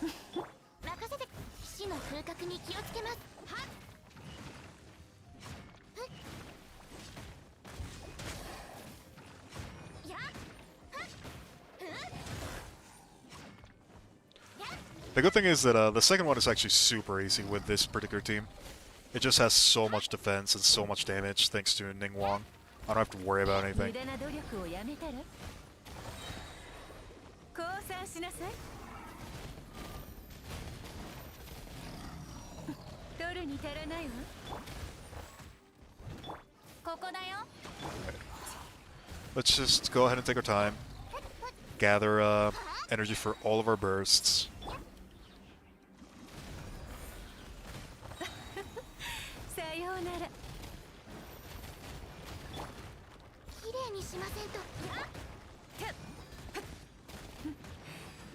任せて。死の風格に気をつけます。はっやっはっふっ The good thing is that the second one is actually super easy with this particular team. It just has so much defense and so much damage thanks to Ning Wang. I don't have to worry about 無 anything. 駄な努力をやめたら。降参しなさい。取るに足らないわ。ここだよ。 Let's just go ahead and take our time. Gather energy for all of our bursts. さようなら。綺麗にしませんと。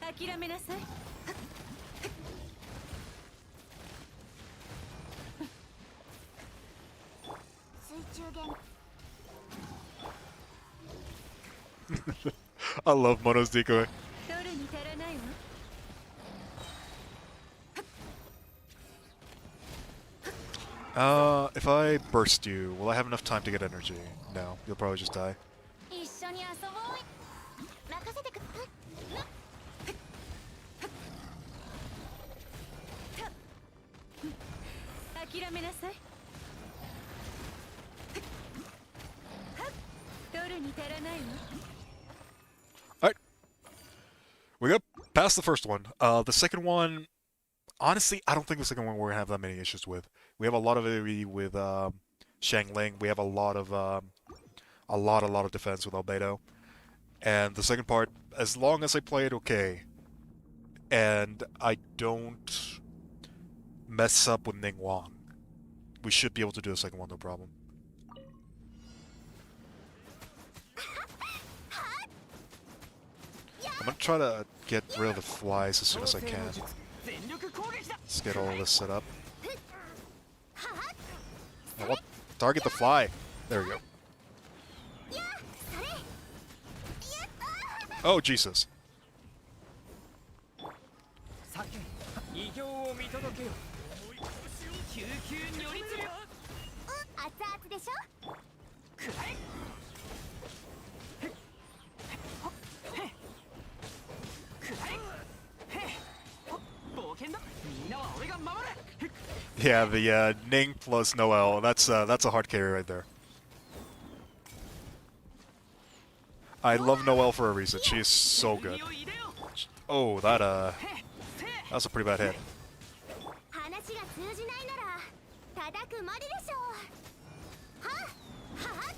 諦めなさい。水中弦 I love Mono's decoy. 取るに足らないわ。If I burst you, will I have enough time to get energy? No, you'll probably just die. 一緒に遊ぼう。任せてく。諦めなさい。取るに足らないわ。 Alright. We got past the first one. The second one, honestly, I don't think the second one we're gonna have that many issues with. We have a lot of AoE with Shangling. We have a lot of defense with Albedo. And the second part, as long as I play it okay, and I don't mess up with Ning Wang, we should be able to do the second one, no problem. gonna try to get rid of the flies as soon as I can. 全力攻撃だ Let's get all this set up. はっ Now, what? Target the fly. There we go. やそれやっ Oh, Jesus. さけ異形を見届けよ救急如律よ熱々でしょくらえくらえ冒険だみんなは俺が守れ Yeah, the Ning plus Noel. That's a hard carry right there. I love Noel for a reason. She is so good. Oh, that's a pretty bad hit. 話が通じないなら叩くまででしょうはっはっ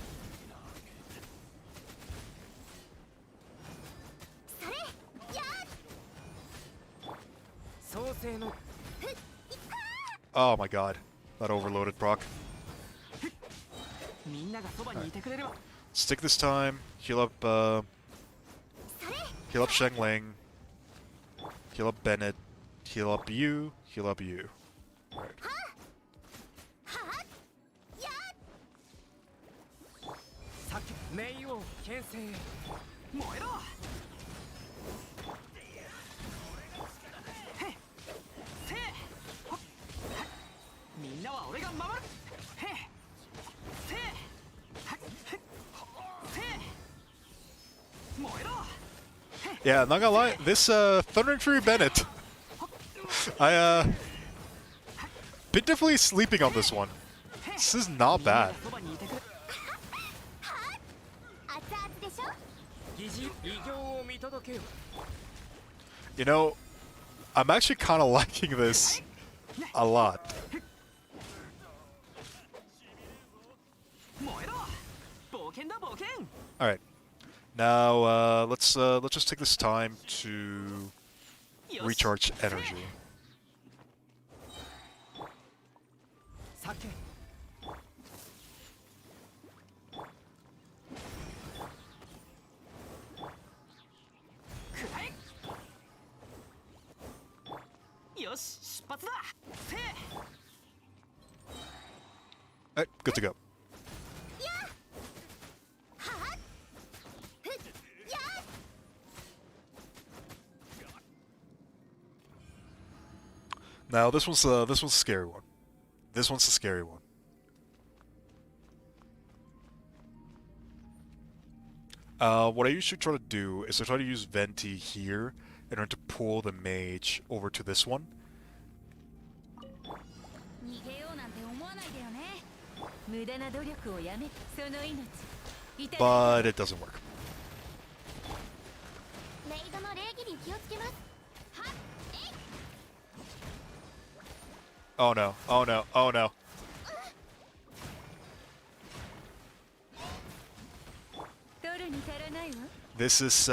それやっ創世の Oh my god. That overloaded proc. みんながそばにいてくれれば Stick this time. Heal up, それ heal up Shengling. Heal up Bennett. Heal up you. Heal up you. Alright. はっやっさけ冥王牽制へ燃えろへっせいほっみんなは俺が守るへっせいはっへっせい燃えろ Yeah, not gonna lie. This Thunder Tree Bennett. Been definitely sleeping on this one. This is not bad. そばにいてくれ熱々でしょ疑似異形を見届けよ You know, I'm actually kind of liking this a lot. 燃えろ冒険だ冒険 All right. Now let's just take this time to よし recharge energy. さけくらえよし出発だせい All right, good to go. はっふっやっ Now this one's a scary one. This one's a scary one. What I usually try to do is I try to use Venti here in order to pull the mage over to this one. 逃げようなんて思わないでよね無駄な努力をやめその命いただ But it doesn't work. メイドの礼儀に気をつけますはっえい Oh no, oh no, oh no. 取るに足らないわ This is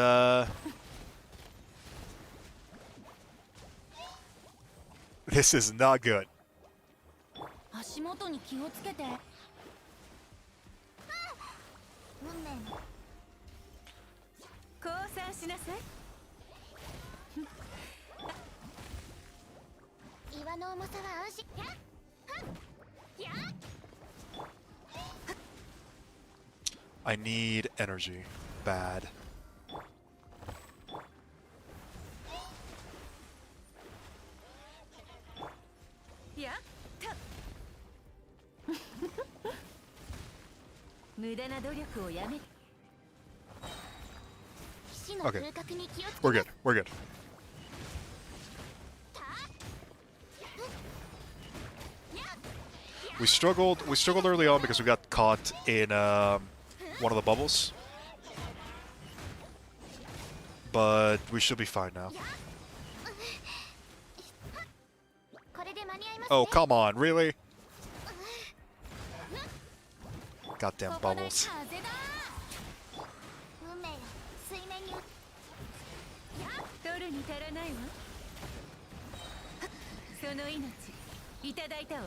this is not good. 足元に気をつけて運命の降参しなさい岩の重さは安心やっはっやっ I need energy. Bad. やった無駄な努力をやめ騎士の Okay. 風格に気をつけ We're て good. We're good. たやっ We struggled early on because we got caught in one of the bubbles. But we should be fine now. これで間に合いますね Oh, come on, really? Goddamn ここで bubbles. 風だ運命よ水面にやっ取るに足らないわその命いただいたわ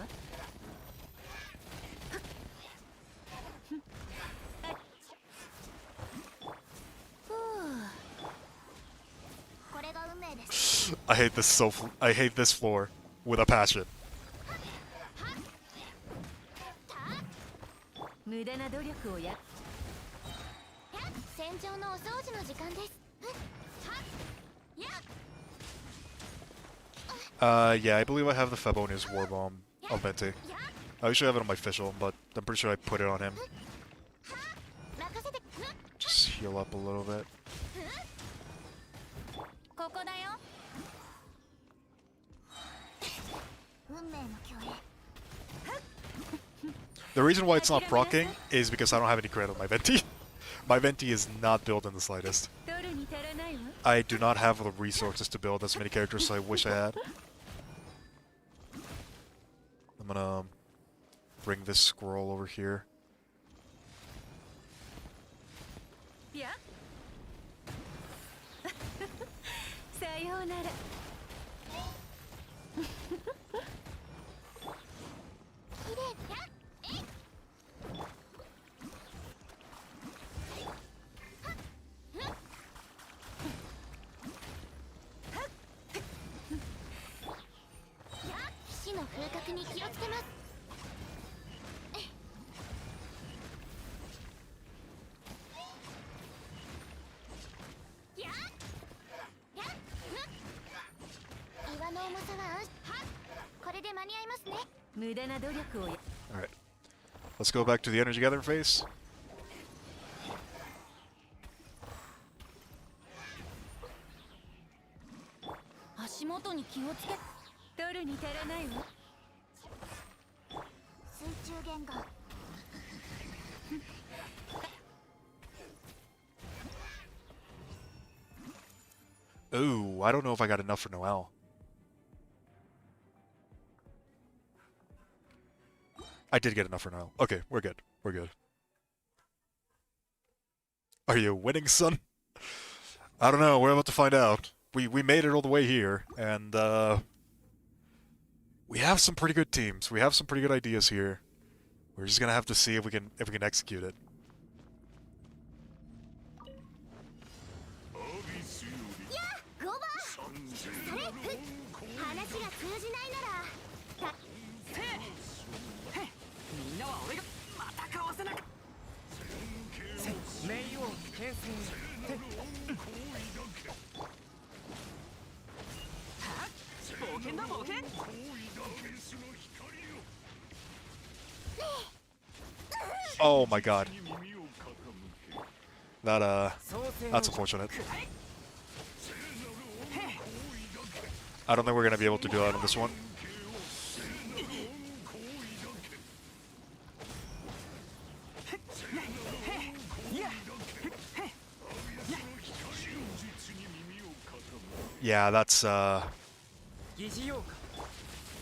ふうです。 I hate this I hate this floor with a passion. 無駄な努力をや戦場のお掃除の時間です。やっ Yeah, I believe I have the Fabonius War Bomb on Venti. I usually have it on my official, but I'm pretty sure I put it on him. 任せて。 Just heal up a little bit. ここだよ。運命の共演。 The reason why it's not proccing is because I don't have any credit on my Venti. My Venti is not built in the slightest. 取るに足らないわ I do not have the resources to build as many characters as I wish I had. I'm gonna bring this scroll over here. いやさようなら綺麗や。騎士の風格に気をつけます。岩の重さはこれで間に合いますね。無駄な努力をや Alright. Let's go back to the energy gathering phase. 足元に気をつけ取るに足らないわ 水中言語。 Ooh, I don't know if I got enough for Noel. I did get enough for Noel. Okay, we're good. We're good. Are you winning, son? I don't know. We're about to find out. We made it all the way here, and we have some pretty good teams. We have some pretty good ideas here. We're just gonna have to see if we can execute it. ゴバそれ話が通じないなら。みんなは俺がまたかわせなか名王牽制冒険だ冒険 Oh my god. That's unfortunate. I don't think we're gonna be able to do that on this one. Yeah, that's 疑似用か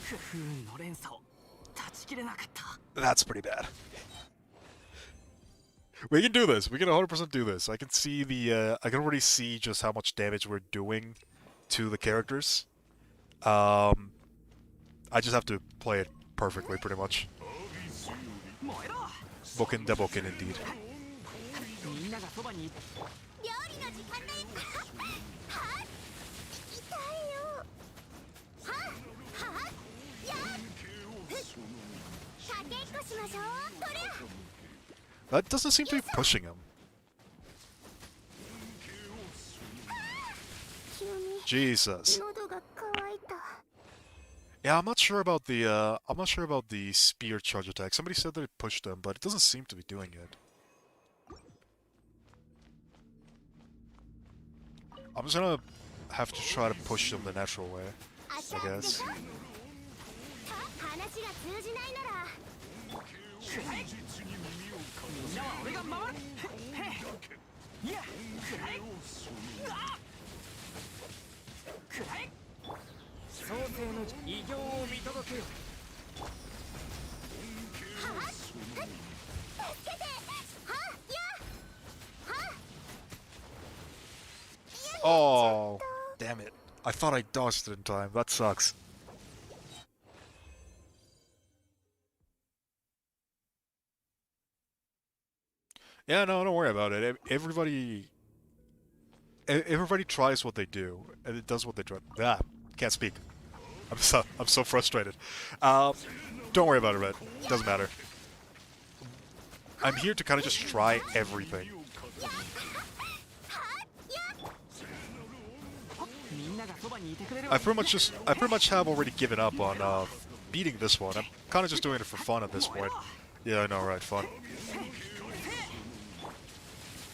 不運の連鎖を断ち切れなかった that's pretty bad. We can do this. We can 100% do this. I can see the I can already see just how much damage we're doing to the characters. I just have to play it perfectly, pretty much. 燃えろ Boken de boken, indeed. みんながそばに料理の時間だよ。は痛いよ。やかけっこしましょう。こりゃ That doesn't seem to be pushing him. 急に Jesus. 喉が渇いた。 Yeah, I'm not sure about the spear charge attack. Somebody said that it pushed them, but it doesn't seem to be doing it. I'm just gonna have to try to push them the natural way, あし I ゃで guess. しょ。話が通じないなら。みんなは俺が守るいやくらえくらえ創世の偉業を見届けよ Oh, damn it. I thought I dodged it in time. That sucks. Yeah, no, don't worry about it. Everybody everybody tries what they do, and it does what they try. Ah, can't speak. I'm so frustrated. Don't worry about it, Red. Doesn't matter. I'm here to kind of just try everything. I pretty much have already given up on beating this one. I'm kind of just doing it for fun at this point. Yeah, I know, right? Fun.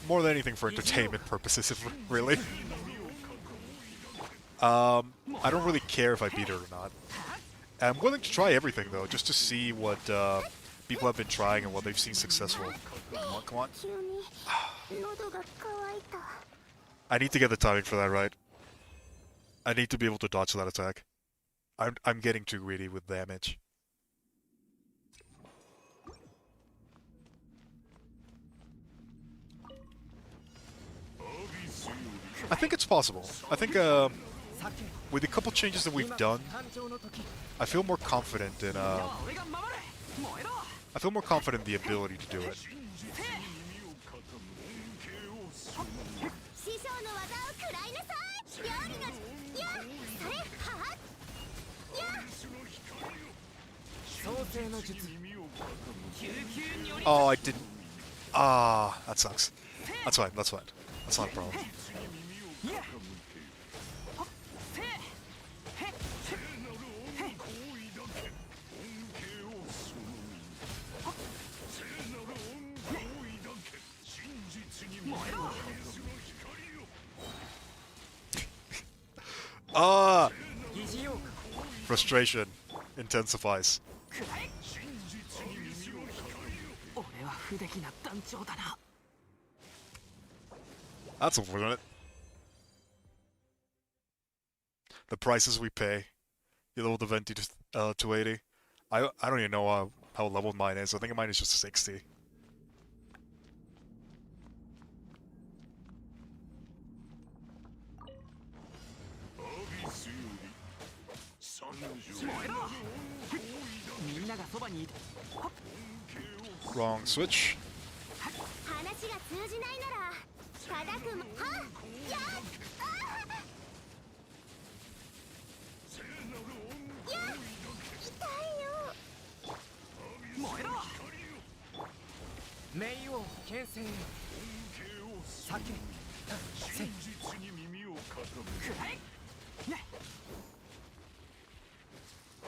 More than anything for entertainment purposes, really. I don't really care if I beat it or not. I'm willing to try everything though, just to see what people have been trying and what they've seen successful. Come on, come on. I need to get the timing for that right. I need to be able to dodge that attack. I'm getting too greedy with damage. I think it's possible. I think with a couple changes that we've done, I feel more confident in I feel more confident in the ability to do it. Oh, I didn't. Ah, that sucks. That's fine. That's fine. That's not a problem. Ah! Frustration intensifies. That's unfortunate. The prices we pay. You leveled the Venti to 280. I don't even know how leveled mine is. I think mine is just 60. Wrong switch.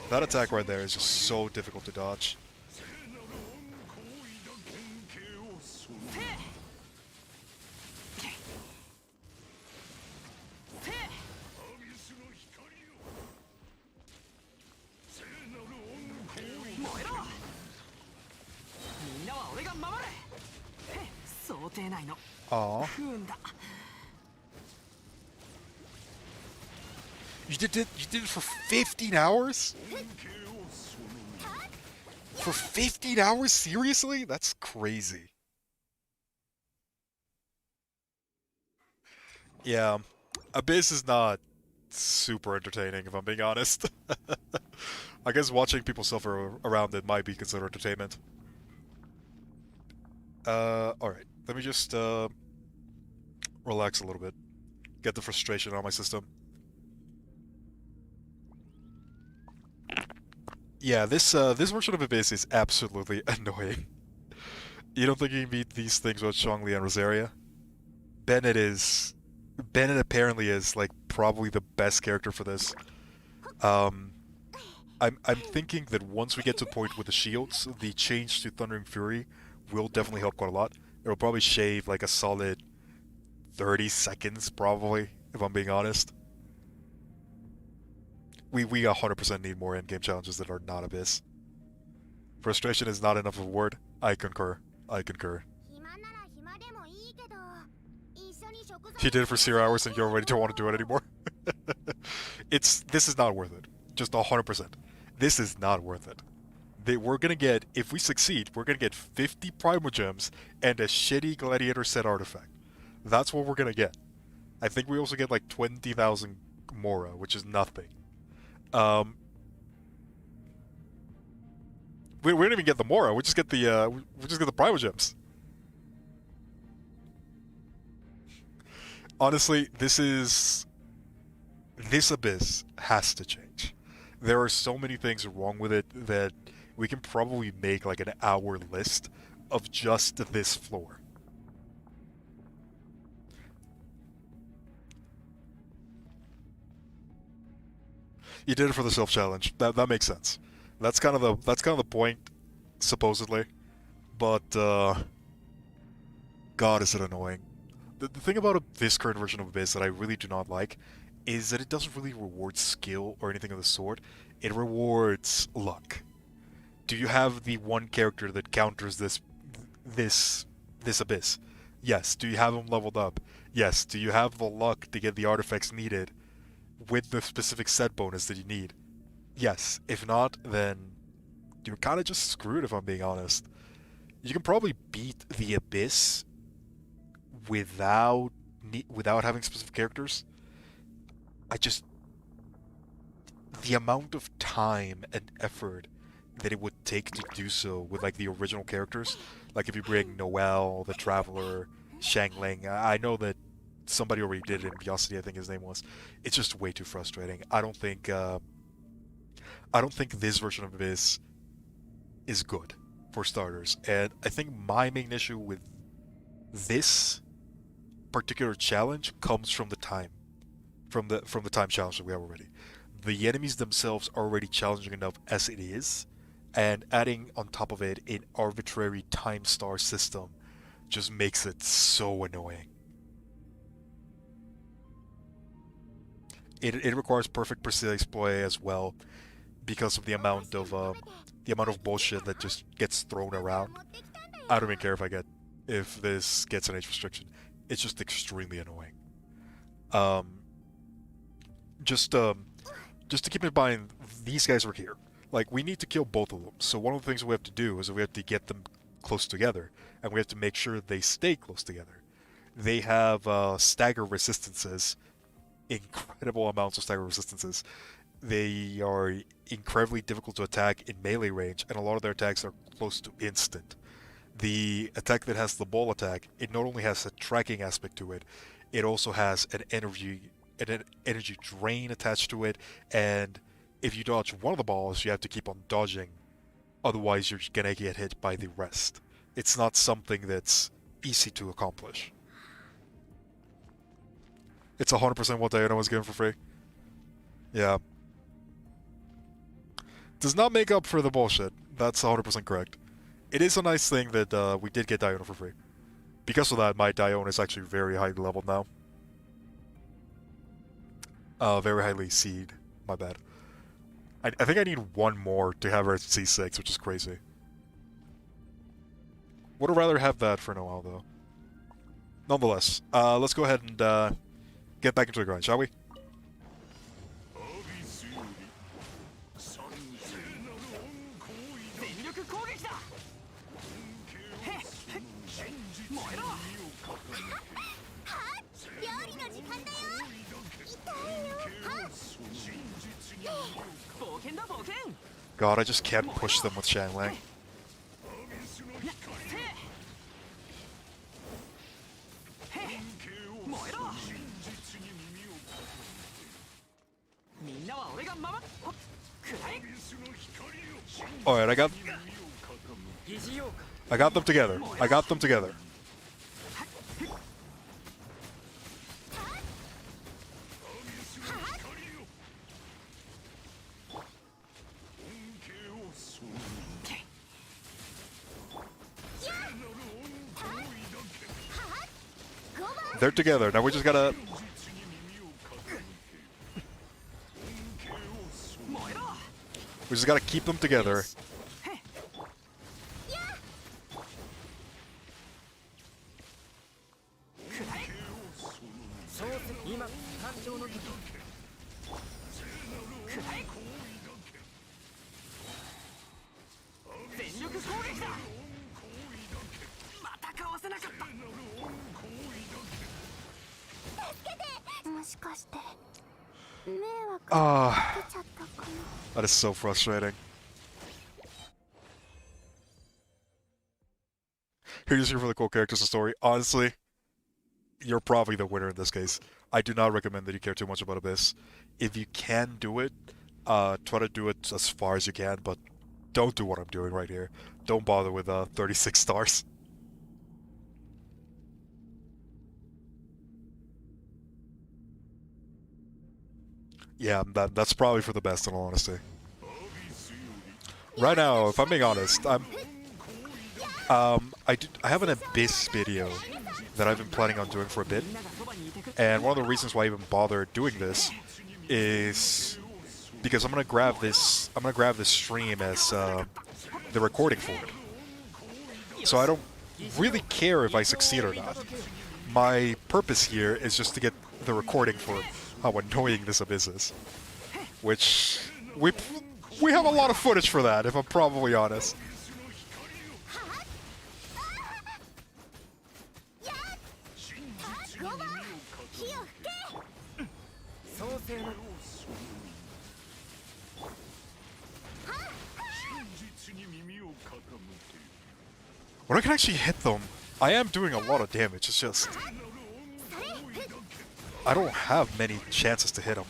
That attack right there is just so difficult to dodge. Aww. You did it for 15 hours? For 15 hours? Seriously? That's crazy. Yeah. Abyss is not super entertaining, if I'm being honest. I guess watching people suffer around it might be considered entertainment. Alright. Let me just, relax a little bit. Get the frustration out of my system. Yeah, this version of Abyss is absolutely annoying. You don't think you can beat these things with Zhongli and Rosaria? Bennett apparently is, like, probably the best character for this. I'm thinking that once we get to the point with the shields, the change to Thundering Fury will definitely help quite a lot. It'll probably shave, like, a solid 30 seconds, probably, if I'm being honest. We 100% need more endgame challenges that are not Abyss. Frustration is not enough of a word. I concur. I concur. You did it for 0 hours and you already don't want to do it anymore? This is not worth it. Just 100%. This is not worth it. We're gonna get, if we succeed, we're gonna get 50 Primogems and a shitty Gladiator set artifact. That's what we're gonna get. I think we also get like 20,000 Mora, which is nothing. We don't even get the Mora. We just get the Primogems. Honestly, this abyss has to change. There are so many things wrong with it that we can probably make like an hour list of just this floor. You did it for the self challenge. That makes sense. That's kind of the point, supposedly. But God, is it annoying. The thing about this current version of Abyss that I really do not like is that it doesn't really reward skill or anything of the sort. It rewards luck. Do you have the one character that counters this this abyss? Yes. Do you have him leveled up? Yes. Do you have the luck to get the artifacts needed with the specific set bonus that you need? Yes. If not, then you're kind of just screwed if I'm being honest. You can probably beat the abyss without having specific characters. I just the amount of time and effort that it would take to do so with like the original characters, like if you bring Noel, the Traveler, Shangling. I know that somebody already did it in Biosity, I think his name was. It's just way too frustrating. I don't think this version of this is good for starters, and I think my main issue with this particular challenge comes from the time, from the time challenge that we have already. The enemies themselves are already challenging enough as it is, and adding on top of it an arbitrary time star system just makes it so annoying. It requires perfect precise play as well because of the amount of bullshit that just gets thrown around. I don't even care if this gets an age restriction. It's just extremely annoying. Um, just um, just to keep in mind, these guys are here. Like, we need to kill both of them. So one of the things we have to do is we have to get them close together, and we have to make sure they stay close together. They have stagger resistances, incredible amounts of stagger resistances. They are incredibly difficult to attack in melee range, and a lot of their attacks are close to instant. The attack that has the ball attack, it not only has a tracking aspect to it, it also has an energy drain attached to it, and if you dodge one of the balls, you have to keep on dodging, otherwise you're gonna get hit by the rest. It's not something that's easy to accomplish. It's 100% what Diana was given for free. Yeah. Does not make up for the bullshit. That's 100% correct. It is a nice thing that we did get Diona for free. Because of that, my Diona is actually very highly leveled now. Very highly seed. My bad. I think I need one more to have her at C6, which is crazy. Would have rather have that for a while, though. Nonetheless, let's go ahead and get back into the grind, shall we? 料理の時間だよ。痛いよ。はっ。冒険だ冒険。 God, I just can't push them with Shanglang. Alright, I got them together. I got them together. They're together. Now we just gotta... We just gotta keep them together. That is so frustrating. Here's here for the cool characters and story. Honestly, you're probably the winner in this case. I do not recommend that you care too much about Abyss. If you can do it, try to do it as far as you can, but don't do what I'm doing right here. Don't bother with 36 stars. Yeah, that's probably for the best in all honesty. Right now, if I'm being honest, I have an Abyss video that I've been planning on doing for a bit, and one of the reasons why I even bother doing this is because I'm gonna grab this stream as the recording for it. So I don't really care if I succeed or not. My purpose here is just to get the recording for how annoying this Abyss is, which we have a lot of footage for that, if I'm probably honest. When I can actually hit them, I am doing a lot of damage. It's just I don't have many chances to hit them.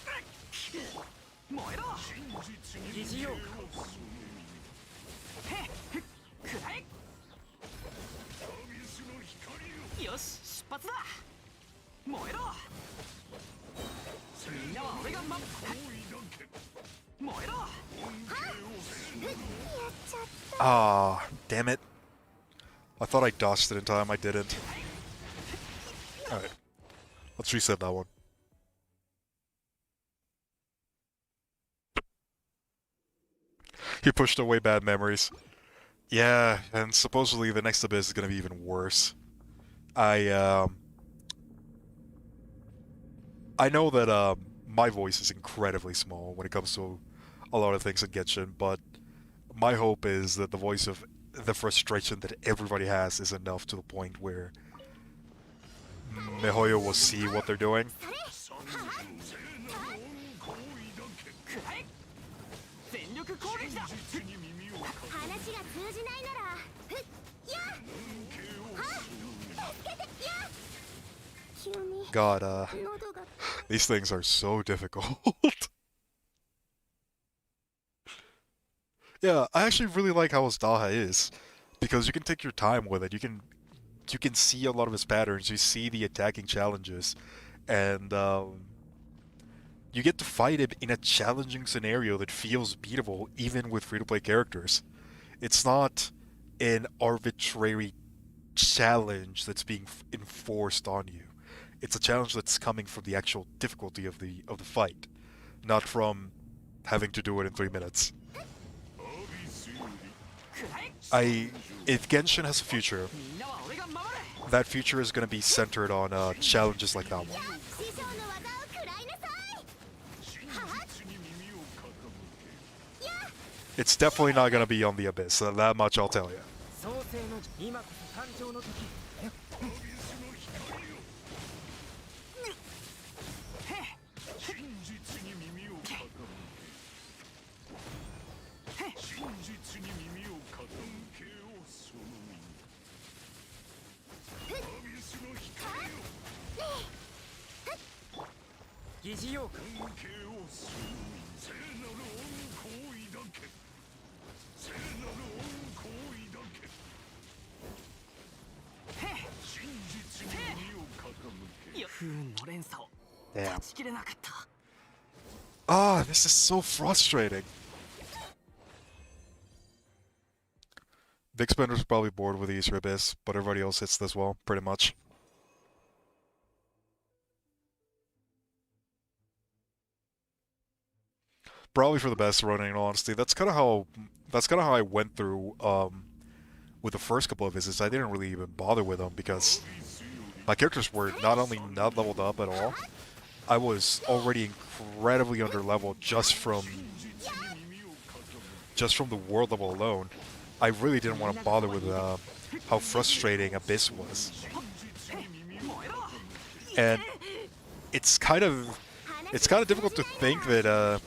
Ah, damn it. I thought I dodged it in time, I didn't. Alright. Let's reset that one. You pushed away bad memories. Yeah, and supposedly the next Abyss is gonna be even worse. I know that my voice is incredibly small when it comes to a lot of things in Genshin, but my hope is that the voice of the frustration that everybody has is enough to the point where Mihoyo will see what they're doing. God, these things are so difficult. Yeah, I actually really like how his Daha is, because you can take your time with it. You can see a lot of his patterns. You see the attacking challenges, and you get to fight him in a challenging scenario that feels beatable, even with free-to-play characters. It's not an arbitrary challenge that's being enforced on you. It's a challenge that's coming from the actual difficulty of the fight, not from having to do it in 3 minutes. If Genshin has a future, that future is going to be centered on challenges like that one. It's definitely not going to be on the Abyss, that much I'll tell you. Damn. Ah, this is so frustrating. Big Spender's probably bored with the Easter Abyss, but everybody else hits this well, pretty much. Probably for the best, running in all honesty. That's kind of how I went through with the first couple of visits. I didn't really even bother with them because my characters were not only not leveled up at all, I was already incredibly underleveled just from the world level alone. I really didn't want to bother with how frustrating Abyss was. And it's kind of difficult to think that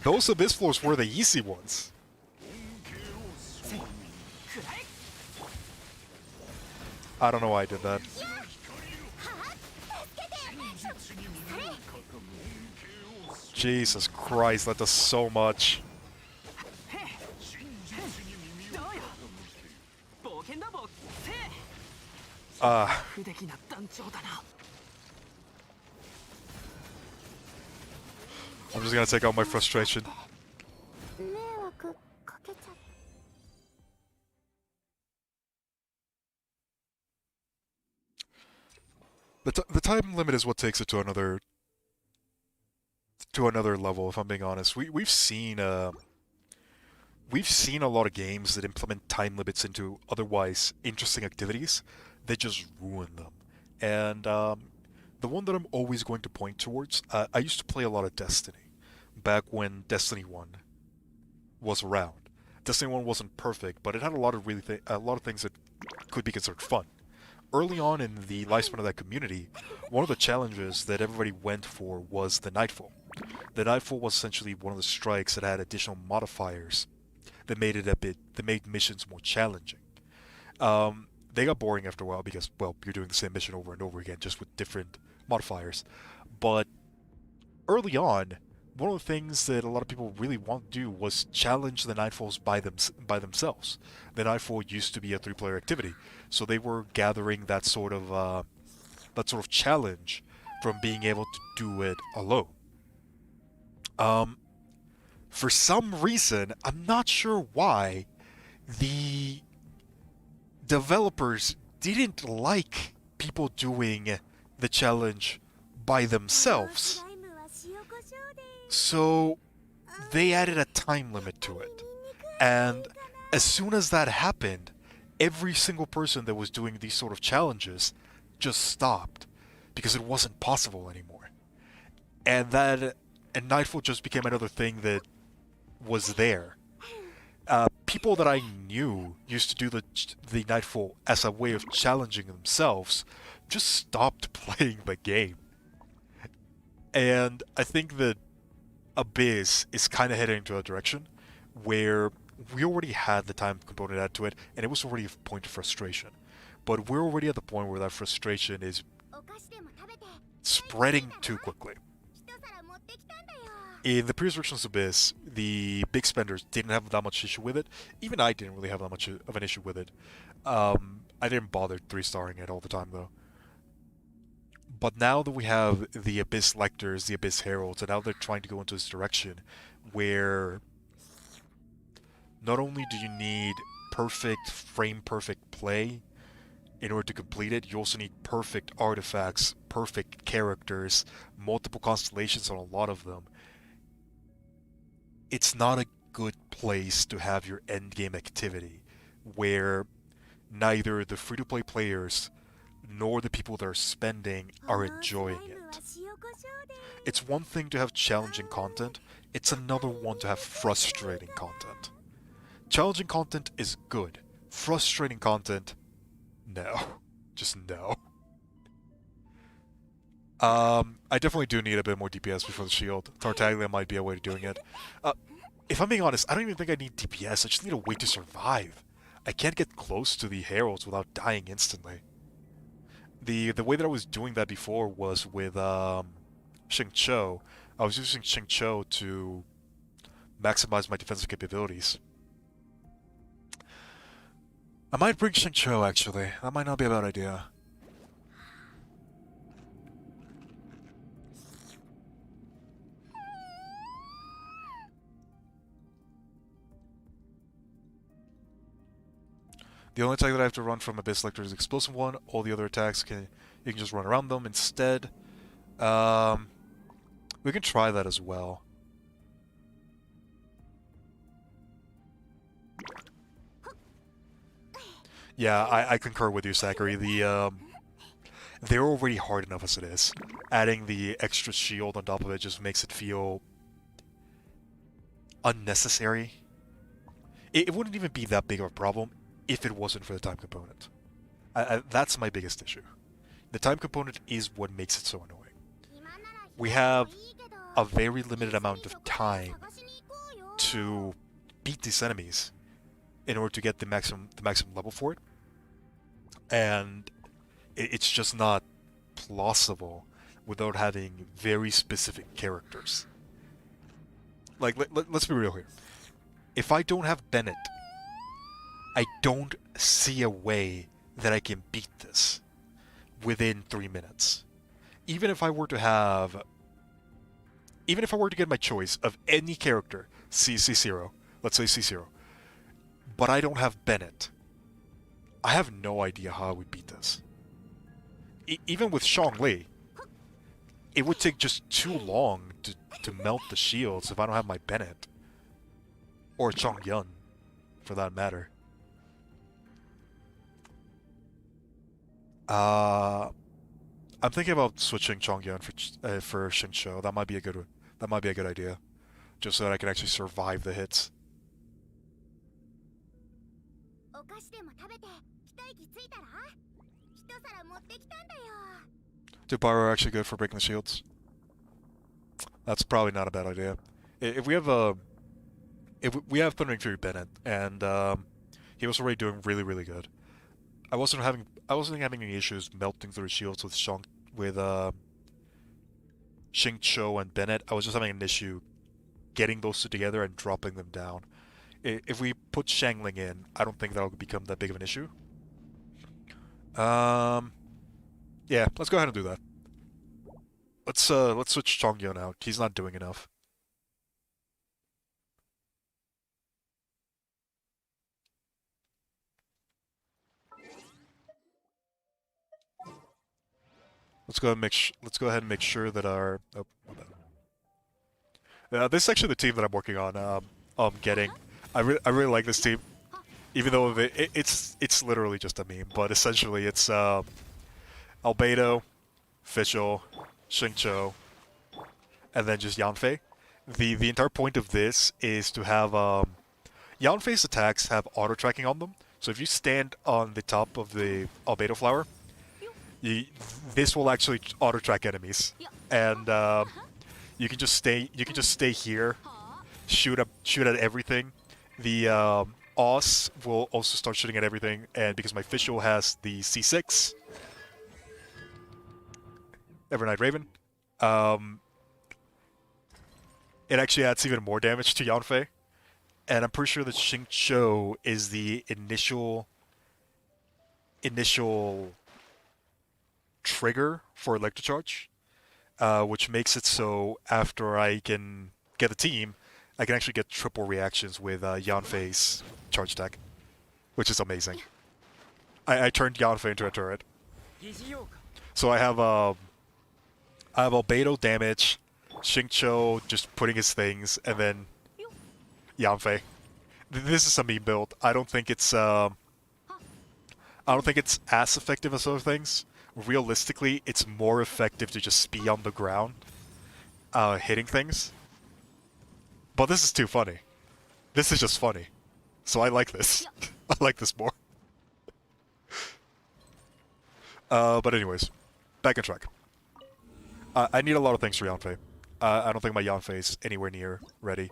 those Abyss floors were the easy ones. I don't know why I did that. Jesus Christ, that does so much. どうよ冒険だ冒せ Ah, 不出来な団長だな I'm just gonna take out my frustration. 迷惑かけちゃった。 The time limit is what takes it to another level. If I'm being honest, we've seen a lot of games that implement time limits into otherwise interesting activities. They just ruin them. And the one that I'm always going to point towards, I used to play a lot of Destiny back when Destiny 1 was around. Destiny 1 wasn't perfect, but it had a lot of a lot of things that could be considered fun. Early on in the lifespan of that community, one of the challenges that everybody went for was the Nightfall. The Nightfall was essentially one of the strikes that had additional modifiers that made missions more challenging. They got boring after a while because, well, you're doing the same mission over and over again, just with different modifiers. But early on, one of the things that a lot of people really want to do was challenge the Nightfalls by themselves. The Nightfall used to be a 3-player activity, so they were gathering that sort of challenge from being able to do it alone. For some reason, I'm not sure why, the developers didn't like people doing the challenge by themselves. So they added a time limit to it. And as soon as that happened, every single person that was doing these sort of challenges just stopped because it wasn't possible anymore. And Nightfall just became another thing that was there. People that I knew used to do the Nightfall as a way of challenging themselves just stopped playing the game. And I think that Abyss is kind of heading into a direction where we already had the time component added to it, and it was already a point of frustration. But we're already at the point where that frustration is spreading too quickly. In the previous versions of Abyss, the big spenders didn't have that much issue with it. Even I didn't really have that much of an issue with it. I didn't bother 3-starring it all the time, though. But now that we have the Abyss Lectors, the Abyss Heralds, and now they're trying to go into this direction where not only do you need frame-perfect play in order to complete it, you also need perfect artifacts, perfect characters, multiple constellations on a lot of them. It's not a good place to have your endgame activity, where neither the free-to-play players nor the people that are spending are enjoying it. It's one thing to have challenging content, it's another one to have frustrating content. Challenging content is good. Frustrating content, no. Just no. I definitely do need a bit more DPS before the shield. Tartaglia might be a way to doing it. If I'm being honest, I don't even think I need DPS, I just need a way to survive. I can't get close to the heralds without dying instantly. The way that I was doing that before was with Xingqiu. I was using Xingqiu to maximize my defensive capabilities. I might bring Xingqiu, actually. That might not be a bad idea. The only attack that I have to run from Abyss Lector is the Explosive one. All the other attacks, you can just run around them instead. We can try that as well. Yeah, I concur with you, Zachary. They're already hard enough as it is. Adding the extra shield on top of it just makes it feel unnecessary. It wouldn't even be that big of a problem if it wasn't for the time component. That's my biggest issue. The time component is what makes it so annoying. We have a very limited amount of time to beat these enemies in order to get the maximum level for it. And it's just not plausible without having very specific characters. Like, let's be real here. If I don't have Bennett, I don't see a way that I can beat this within 3 minutes. Even if I were to get my choice of any character, C0, let's say C0, but I don't have Bennett, I have no idea how I would beat this. Even with Zhongli, it would take just too long to melt the shields if I don't have my Bennett. Or Chongyun, for that matter. I'm thinking about switching Chongyun for Xingqiu. That might be a good idea, just so that I can actually survive the hits. お菓子でも食べて一息ついたら一皿持ってきたんだよ Do Pyro actually good for breaking the shields? That's probably not a bad idea. If we have Thundering Fury Bennett, and he was already doing really good. I wasn't having any issues melting through shields with Xingqiu and Bennett. I was just having an issue getting those two together and dropping them down. If we put Shangling in, I don't think that'll become that big of an issue. Yeah, let's go ahead and do that. Let's switch Chongyun out. He's not doing enough. Let's go ahead and make sure that our my bad. This is actually the team that I'm working on. Getting. I really like this team, even though it's literally just a meme. But essentially, it's Albedo, Fischl, Xingqiu, and then just Yanfei. The entire point of this is to have Yanfei's attacks have auto tracking on them. So if you stand on the top of the Albedo flower, this will actually auto track enemies, and you can just stay here, shoot at everything. The Oz will also start shooting at everything, and because my Fischl has the C6, Evernight Raven, it actually adds even more damage to Yanfei, and I'm pretty sure that Xingqiu is the initial trigger for Lector Charge, which makes it so after I can get the team, I can actually get triple reactions with Yanfei's charge attack, which is amazing. I turned Yanfei into a turret. So I have Albedo damage, Xingqiu just putting his things, and then Yanfei. This is a meme build. I don't think it's as effective as other things. Realistically, it's more effective to just be on the ground, hitting things. But this is too funny. This is just funny. So I like this. I like this more. But anyways, back on track. I need a lot of things for Yanfei. I don't think my Yanfei is anywhere near ready.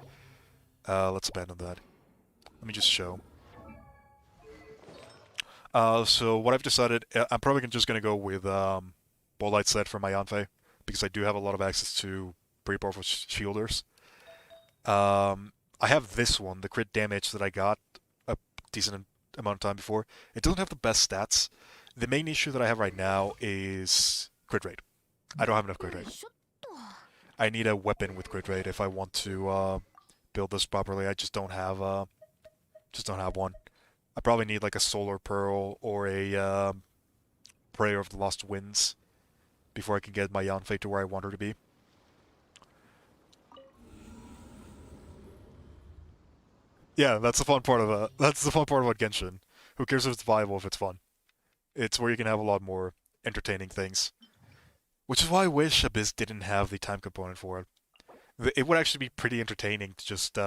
Let's abandon that. Let me just show. So what I've decided, I'm probably just going to go with Bolite set for my Yanfei, because I do have a lot of access to pretty powerful shielders. I have this one, the crit damage that I got a decent amount of time before. It doesn't have the best stats. The main issue that I have right now is crit rate. I don't have enough crit rate. I need a weapon with crit rate if I want to build this properly. I just don't have one. I probably need like a Solar Pearl or a Prayer of the Lost Winds before I can get my Yanfei to where I want her to be. Yeah, that's the fun part about Genshin. Who cares if it's viable if it's fun? It's where you can have a lot more entertaining things. Which is why I wish Abyss didn't have the time component for it. It would actually be pretty entertaining to just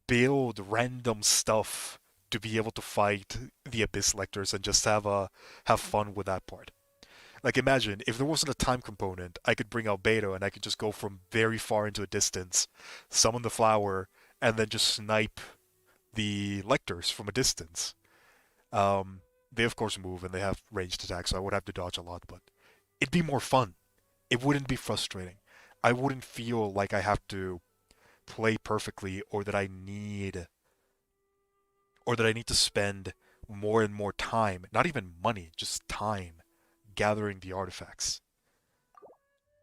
build random stuff to be able to fight the Abyss Lectors and just have fun with that part. Like imagine, if there wasn't a time component, I could bring Albedo and I could just go from very far into a distance, summon the flower, and then just snipe the Lectors from a distance. They of course move and they have ranged attacks, so I would have to dodge a lot, but it'd be more fun. It wouldn't be frustrating. I wouldn't feel like I have to play perfectly or that I need to spend more and more time, not even money, just time gathering the artifacts.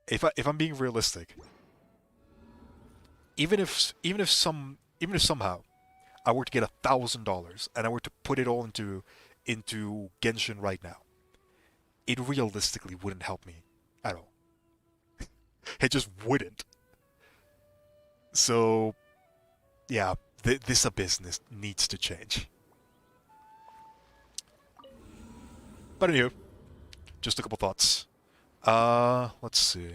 If I'm being realistic, even if somehow I were to get $1,000 and I were to put it all into Genshin right now, it realistically wouldn't help me at all. It just wouldn't. So yeah, this abyss needs to change. But anywho, just a couple thoughts. Let's see.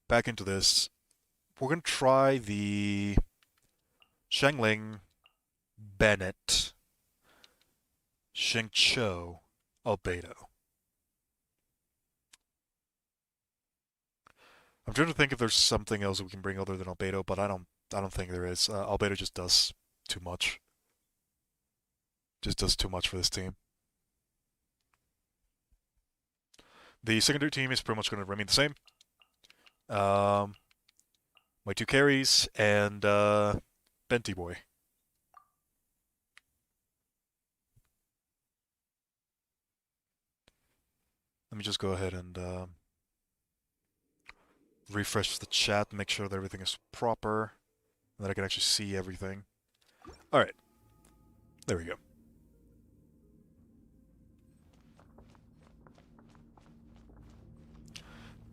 Back into this. We're gonna try the Shengling Bennett Shengcho Albedo. I'm trying to think if there's something else we can bring other than Albedo, but I don't think there is. Albedo just does too much. Just does too much for this team. The secondary team is pretty much going to remain the same. My two carries and Benty Boy. Let me just go ahead and refresh the chat, make sure that everything is proper, and that I can actually see everything. Alright. There we go.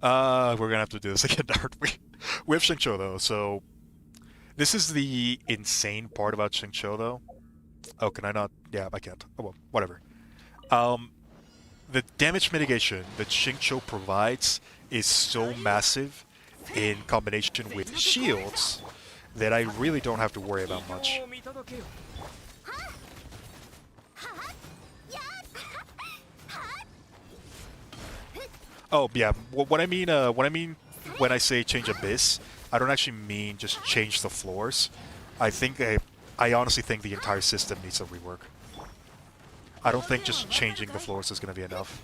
We're gonna have to do this again, aren't we? We have Shengcho though, so this is the insane part about Shengcho though. Oh, can I not? Yeah, I can't. Oh well, whatever. The damage mitigation that Shengcho provides is so massive in combination with shields that I really don't have to worry about much. Oh yeah, what I mean when I say change abyss, I don't actually mean just change the floors. I honestly think the entire system needs a rework. I don't think just changing the floors is going to be enough.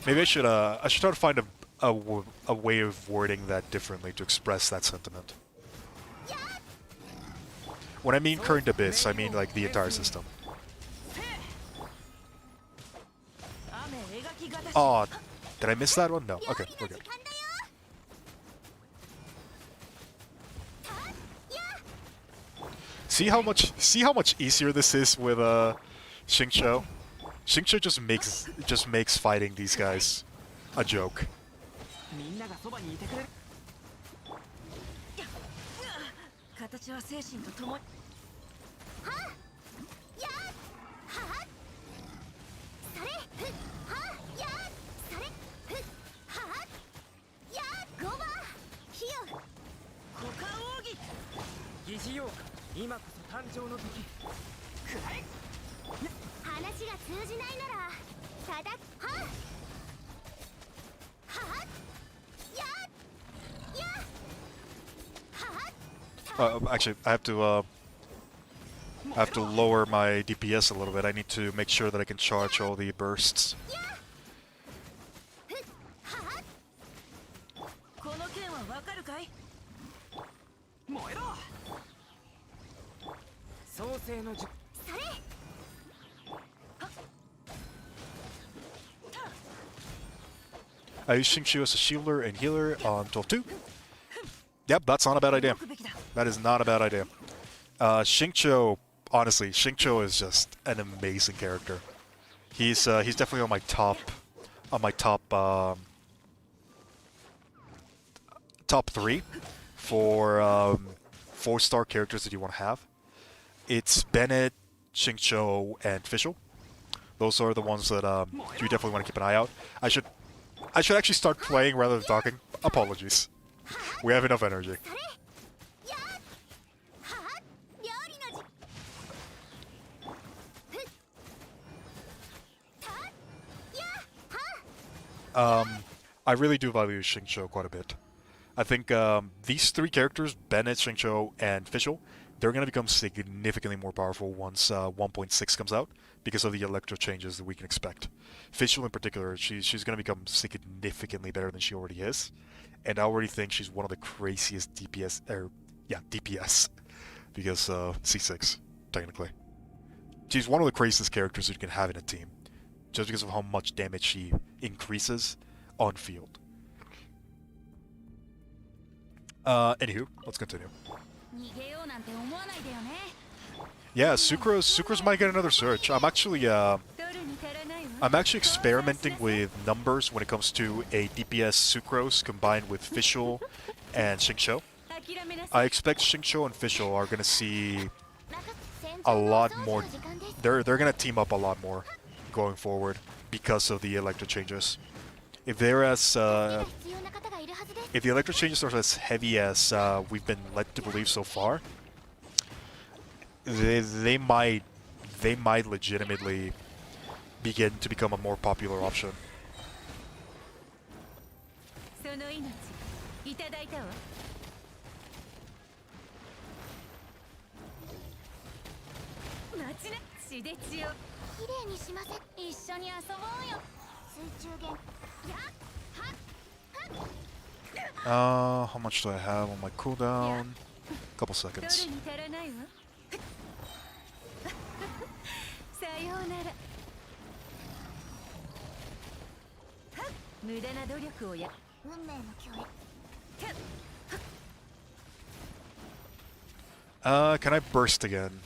Maybe I should try to find a way of wording that differently to express that sentiment. When I mean current abyss, I mean like the entire system. Oh, did I miss that one? No. Okay, we're good. See how much easier this is with Xingqiu? Xingqiu just makes fighting these guys a joke. Actually, I have to lower my DPS a little bit. I need to make sure that I can charge all the bursts. I use Xingqiu as a shielder and healer on 12-2. Yep, that's not a bad idea. That is not a bad idea. Xingqiu, honestly, Xingqiu is just an amazing character. He's definitely on my top top 3 for 4-star characters that you want to have. It's Bennett, Xingqiu, and Fischl. Those are the ones that you definitely want to keep an eye out. I should actually start playing rather than talking. Apologies. We have enough energy. I really do value Xingqiu quite a bit. I think these 3 characters, Bennett, Xingqiu, and Fischl, they're going to become significantly more powerful once 1.6 comes out because of the electro changes that we can expect. Fischl in particular, she's going to become significantly better than she already is, and I already think she's one of the craziest DPS, because C6 technically. She's one of the craziest characters you can have in a team, just because of how much damage she increases on field. Anywho, let's continue. Yeah, Sucrose might get another search. I'm actually experimenting with numbers when it comes to a DPS Sucrose combined with Fischl and Xingqiu. I expect Xingqiu and Fischl are gonna see a lot more. They're gonna team up a lot more going forward because of the electro changes. If the electro changes are as heavy as we've been led to believe so far, they might legitimately begin to become a more popular option. How much do I have on my cooldown? Couple seconds. Can I burst again?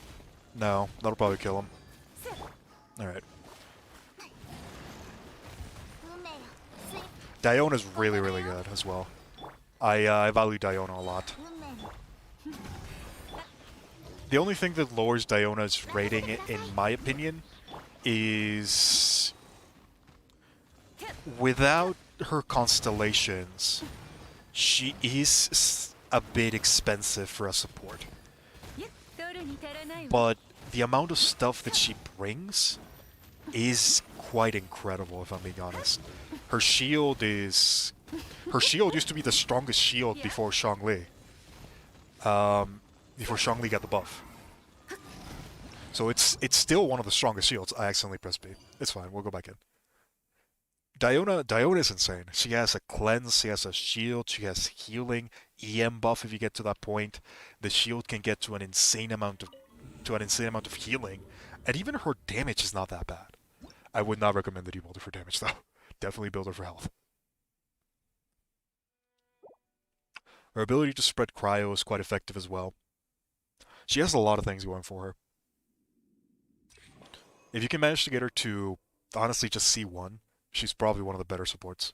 No, that'll probably kill him. Alright. Diona's really, really good as well. I value Diona a lot. The only thing that lowers Diona's rating, in my opinion, is without her constellations, she is a bit expensive for a support. But the amount of stuff that she brings is quite incredible, if I'm being honest. Her shield used to be the strongest shield before Zhongli. Before Zhongli got the buff. So it's still one of the strongest shields. I accidentally pressed B. It's fine, we'll go back in. Diona is insane. She has a cleanse, she has a shield, she has healing, EM buff if you get to that point. The shield can get to an insane amount of healing, and even her damage is not that bad. I would not recommend that you build her for damage though. Definitely build her for health. Her ability to spread cryo is quite effective as well. She has a lot of things going for her. If you can manage to get her to honestly just C1, she's probably one of the better supports.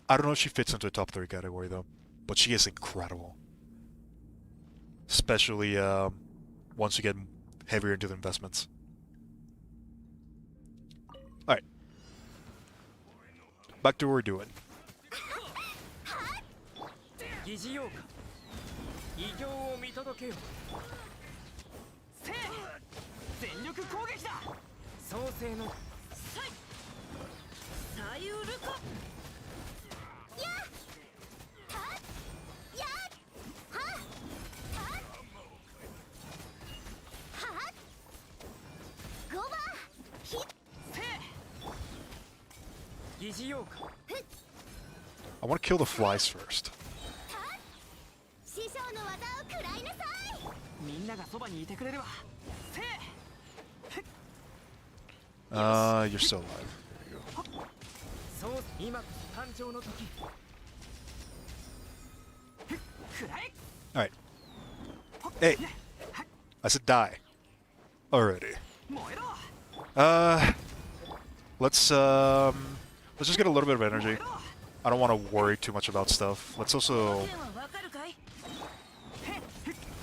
I don't know if she fits into a top 3 category though, but she is incredible. Especially once you get heavier into the investments. Alright. Back to what we're doing. I want to kill the flies first. You're still alive. There you go. Alright. Hey! I said die. Already. Let's just get a little bit of energy. I don't want to worry too much about stuff. Let's also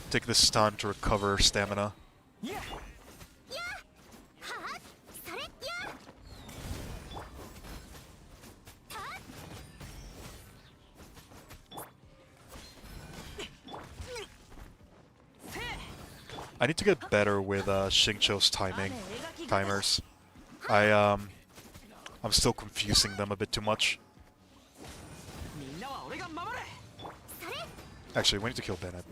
take this time to recover stamina. I need to get better with Xingqiu's timers. I'm still confusing them a bit too much. Actually, we need to kill Bennett.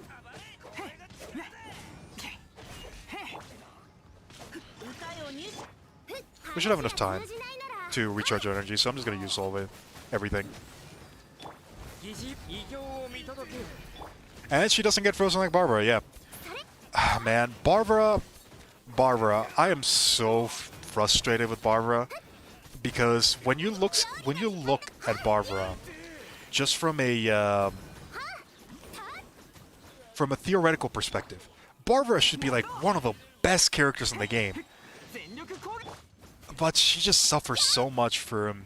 We should have enough time to recharge our energy, so I'm just gonna use all of it. Everything. 疑似異形を見届ける And she doesn't get frozen like Barbara, yeah. Ah, man, Barbara, I am so frustrated with Barbara because when you look at Barbara, just from a theoretical perspective, Barbara should be like one of the best characters in the game, 全力攻撃 but she just suffers so much from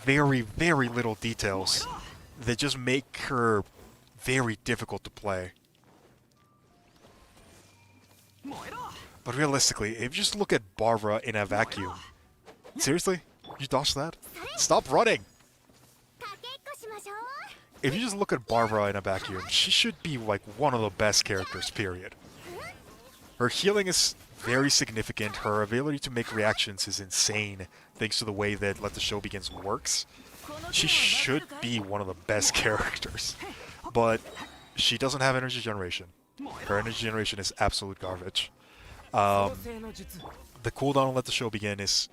very, very little details that just make her very difficult to play. 燃えろ But realistically, if you just look at Barbara in a vacuum, seriously? You dodged that? Stop running! かけっこしましょう If you just look at Barbara in a vacuum, she should be like one of the best characters, period. Her healing is very significant, her ability to make reactions is insane, thanks to the way that Let the Show Begins works. She should be one of the best characters. But she doesn't have energy generation. Her energy generation is absolute garbage. 創世の術 The cooldown on Let the Show Begin is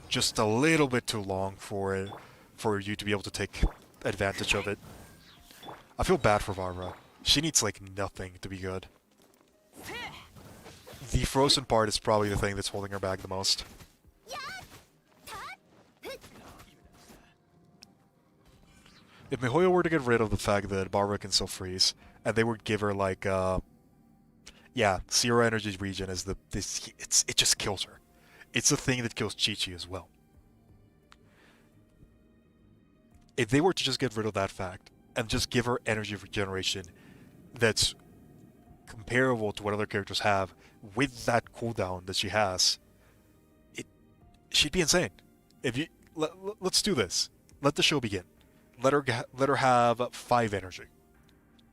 just a little bit too long for you to be able to take advantage of it. I feel bad for Barbara. She needs like nothing to be good. The frozen part is probably the thing that's holding her back the most. If Mihoyo were to get rid of the fact that Barbara can still freeze, and they would give her like yeah, zero energy regen is it just kills her. It's the thing that kills Chi-Chi as well. If they were to just get rid of that fact and just give her energy regeneration that's comparable to what other characters have with that cooldown that she has, she'd be insane. If you let's do this. Let the show begin. Let her have 5 energy.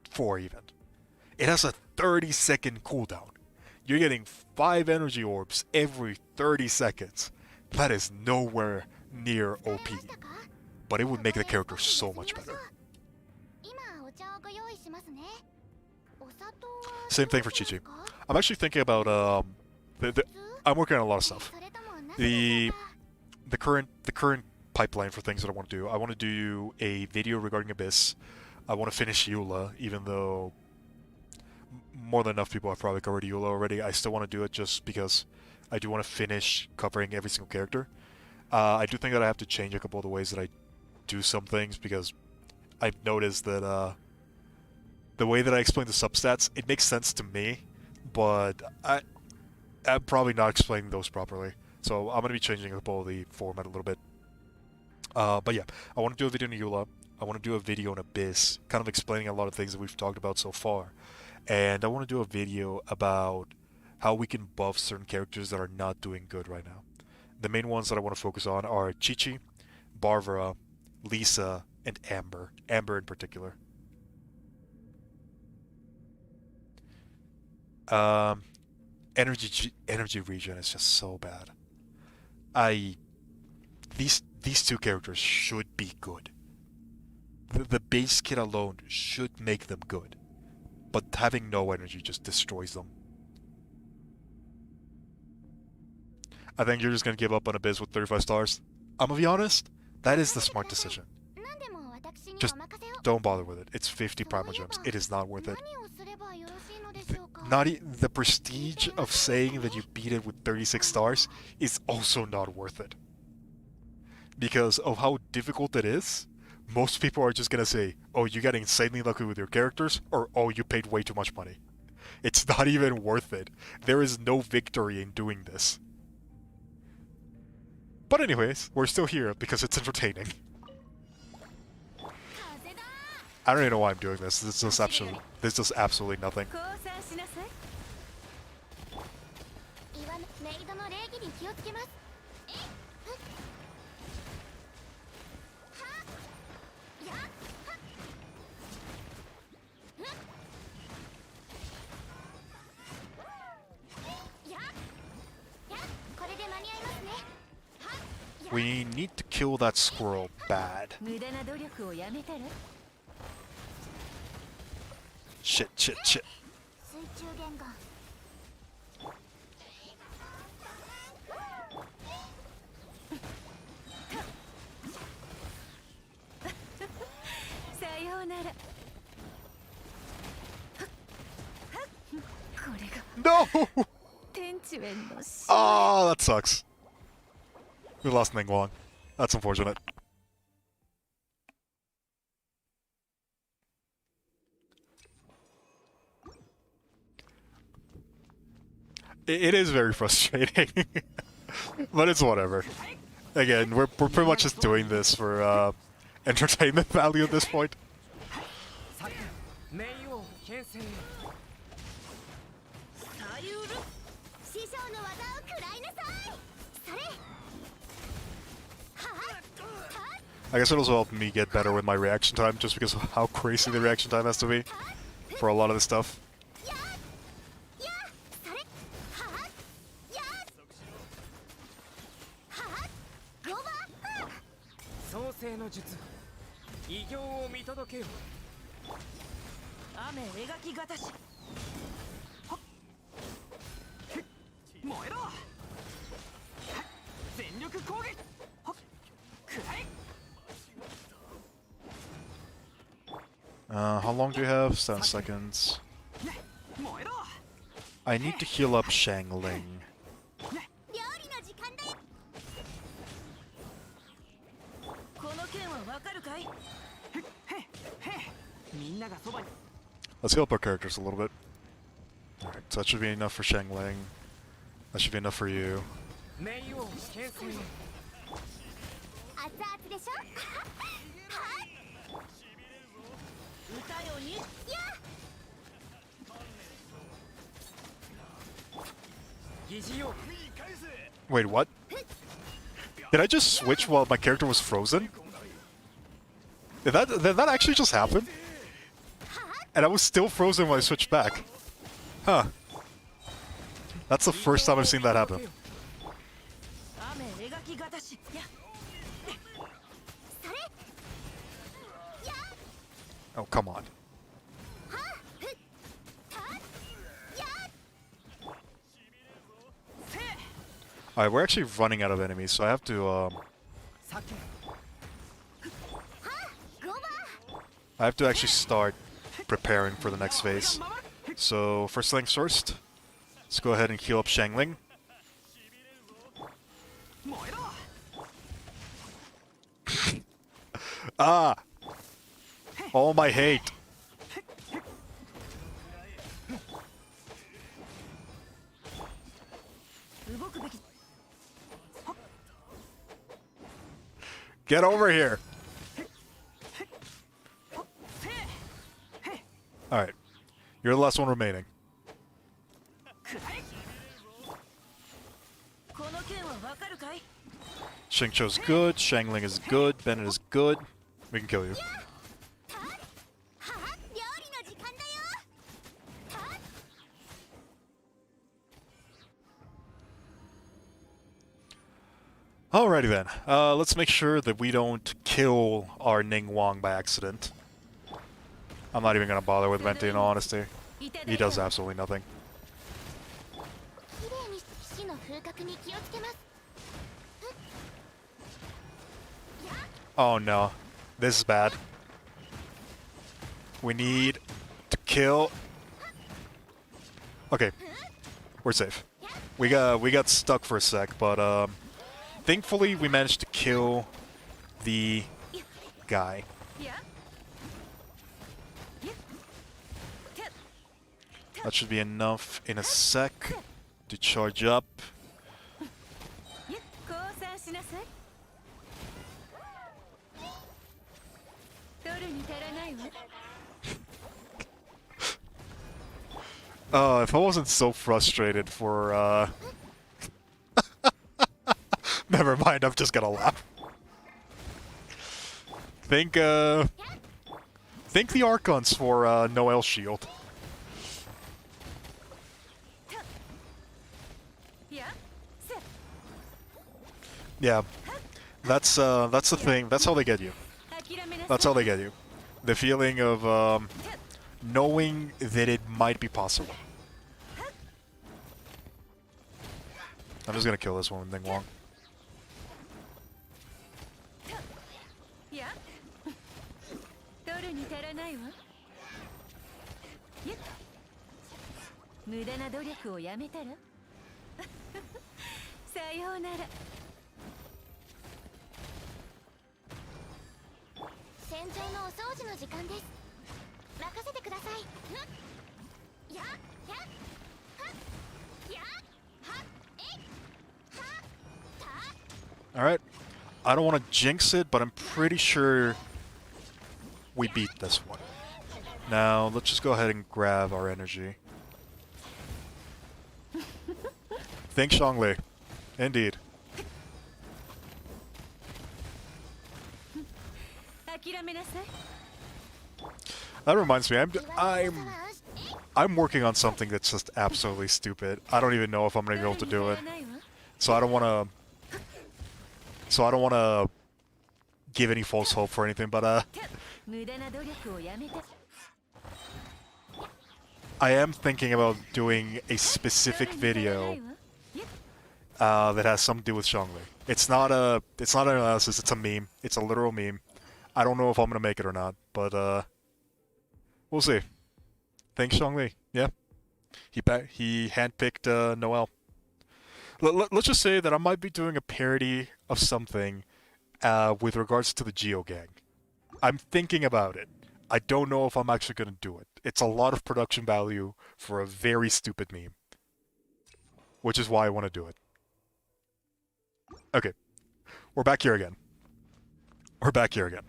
4 even. It has a 30-second cooldown. You're getting 5 energy orbs every 30 seconds. That is nowhere near OP. But it would make the character so much better. 今お茶をご用意しますねお砂糖は Same thing for Chi-Chi. I'm actually thinking about I'm working on a lot of stuff. それとも何 The current pipeline for things that I want to do. I want to do a video regarding Abyss. I want to finish Eula, even though more than enough people have probably covered Eula already. I still want to do it just because I do want to finish covering every single character. I do think that I have to change a couple of the ways that I do some things because I've noticed that the way that I explain the substats, it makes sense to me, but I'm probably not explaining those properly. So I'm going to be changing a couple of the format a little bit. But yeah, I want to do a video on Eula. I want to do a video on Abyss, kind of explaining a lot of things that we've talked about so far. And I want to do a video about how we can buff certain characters that are not doing good right now. The main ones that I want to focus on are Chi-Chi, Barbara, Lisa, and Amber. Amber in particular. Energy regen is just so bad. These 2 characters should be good. The base kit alone should make them good. But having no energy just destroys them. I think you're just gonna give up on Abyss with 35 stars. I'm gonna be honest, that is the smart decision. 何でも私に Just お任せを don't bother with it. It's 50 Primal Gems. It is not worth it. 何をすればよろしいのでしょうか The prestige of saying that you beat it with 36 stars is also not worth it. Because of how difficult it is, most people are just gonna say, oh, you got insanely lucky with your characters, or oh, you paid way too much money. It's not even worth it. There is no victory in doing this. But anyways, we're still here because it's entertaining. I don't even know why I'm doing this. This does absolutely nothing. 降参しなさい言わぬメイドの礼儀に気をつけますえっふっはっやっはっふっやっやっこれで間に合いますねはっやっ We need to kill that squirrel bad. 無駄な努力をやめたら Shit. 水中言語ならこれが No! 天地縁の使命 Oh, that sucks. We lost Ningguang. That's unfortunate. It is very frustrating. But it's whatever. Again, we're pretty much just doing this for entertainment value at this point. 名王牽制さゆる師匠の技を食らいなさいそれはっ I guess it'll also help me get better with my reaction time, just because of how crazy the reaction time has to be for a lot of this stuff. ややそれはっやはっロバ創世の術偉業を見届けよ雨描きがたしはっ燃えろはっ全力攻撃はっくらい How long do you have? 7 seconds. 燃えろ I need to heal up Shangling. 料理の時間だよこの件はわかるかいみんながそばに Let's heal up our characters a little bit. Alright, so that should be enough for Shangling. That should be enough for you. 名王牽制熱々でしょはっ歌よにや 疑似よ Wait, what? Did I just switch while my character was frozen? Did that actually just happen? And I was still frozen when I switched back. Huh. That's the first time I've seen that happen. 雨描きがたしやそれや Oh, come on. はっふったや Alright, we're actually running out of enemies, so I have to, さけ ロバ I have to actually start preparing for the next phase. So, first things first, let's go ahead and heal up Shangling. 燃えろ Ah! All my hate! Get over here! Alright. You're the last one remaining. くらい この件はわかるかい Xingqiu's good, Shangling is good, Bennett is good. We can kill you. はっ料理の時間だよはっ Alrighty then. Let's make sure that we don't kill our Ningguang by accident. I'm not even gonna bother with Venti in all honesty. He does absolutely nothing. きれいに死の風格に気をつけます Oh no. This is bad. We need to kill... Okay. We're safe. We got stuck for a sec, but thankfully we managed to kill the guy. や That should be enough in a sec to charge up. 降参しなさい取るに足らないわ If I wasn't so frustrated for, Never mind, I'm just gonna laugh. Thank the Archons for, Noel's shield. やせ Yeah. That's the thing. That's how they get you. 諦めなさい That's how they get you. The feeling of, knowing that it might be possible. I'm just gonna kill this one with Ningguang. や取るるに足らないわ。ゆっ無駄な努力をやめたらさようなら。戦場のお掃除の時間です。任せてください。ややはやはえはた。 Alright. I don't want to jinx it, but I'm pretty sure we beat this one. Now, let's just go ahead and grab our energy. Think Zhongli. Indeed. 諦めなさい。 That reminds me, I'm working on something that's just absolutely stupid. I don't even know if I'm gonna be able to do it. So I don't wanna give any false hope for anything, but無駄な努力をやめた。 I am thinking about doing a specific video that has something to do with Zhongli. It's not an analysis, it's a meme. It's a literal meme. I don't know if I'm gonna make it or not, but we'll see. Thanks, Zhongli. Yeah, he handpicked Noel. Let's just say that I might be doing a parody of something with regards to the Geo Gang. I'm thinking about it. I don't know if I'm actually gonna do it. It's a lot of production value for a very stupid meme, which is why I want to do it. Okay, we're back here again. We're back here again.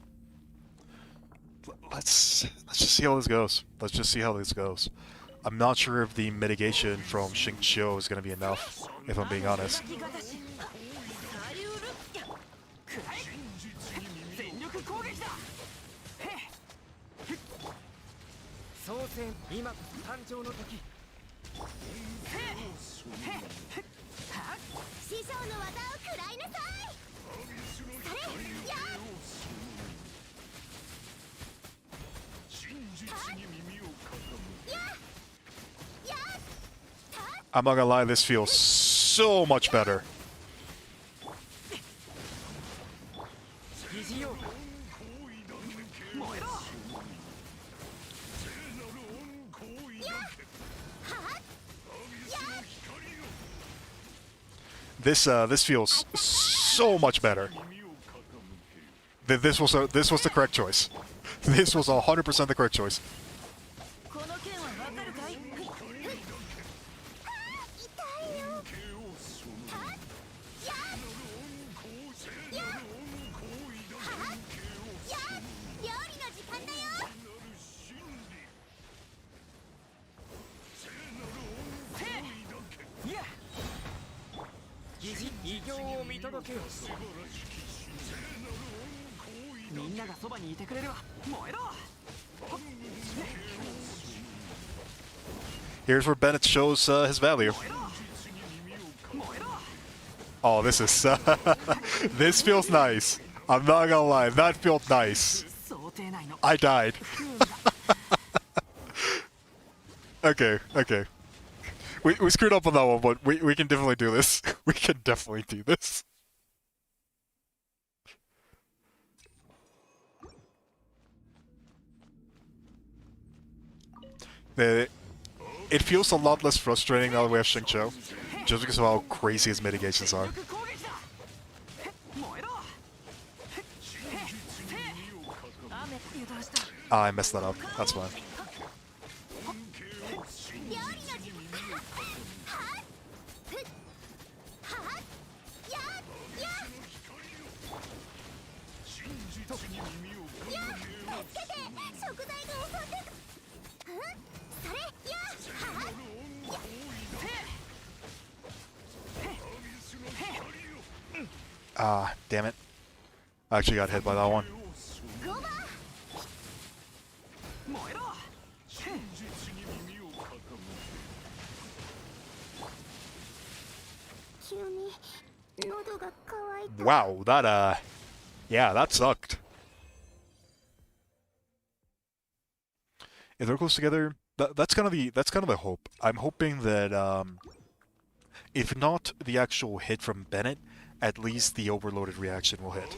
Let's just see how this goes. Let's just see how this goes. I'm not sure if the mitigation from Xingqiu is going to be enough, if I'm being honest. 師匠の技を食らいなさい。それやI'm not gonna lie, this feels so much better. This feels so much better. This was the correct choice. This was 100% the correct choice. この件はわかるかい？ 偉業を見届けよ。みんながそばにいてくれるわ。燃えろ。 Here's where Bennett shows his value. Oh, this is this feels nice. I'm not gonna lie, that felt nice. I died. Okay. We screwed up on that one, but we can definitely do this. We can definitely do this. It feels a lot less frustrating now that we have Xingqiu, just because of how crazy his mitigations are. Ah, I messed that up. That's fine. Ah, damn it. I actually got hit by that one. Wow, that yeah, that sucked. If they're close together, that's kind of the hope. I'm hoping that if not the actual hit from Bennett, at least the overloaded reaction will hit.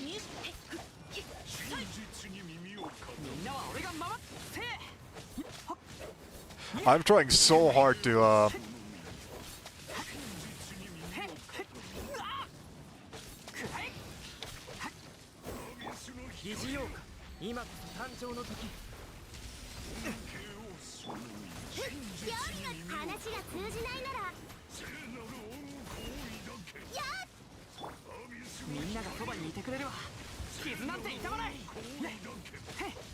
にみんなは俺が守せ I'm trying so hard to, 疑似ようか今こそ誕生の時料理の話が通じないならみんながそばにいてくれるわ傷なんて痛まないへっ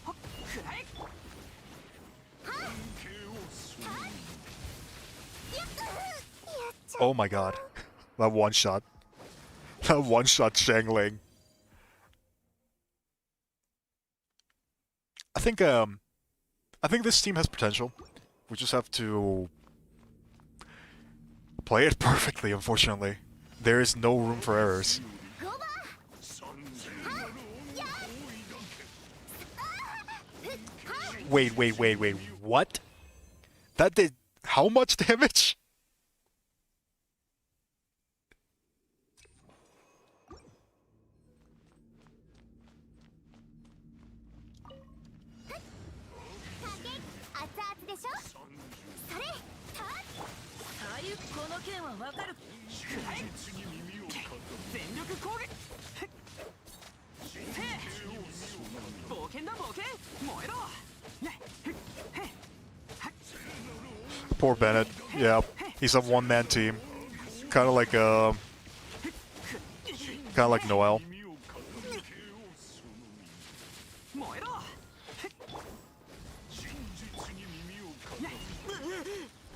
ほっくらえ oh my god. That one shot. That one shot Shangling. I think this team has potential. We just have to play it perfectly, unfortunately. There is no room for errors. Wait, what? That did how much damage? Poor Bennett. Yeah, he's a one-man team. Kind of like Noel.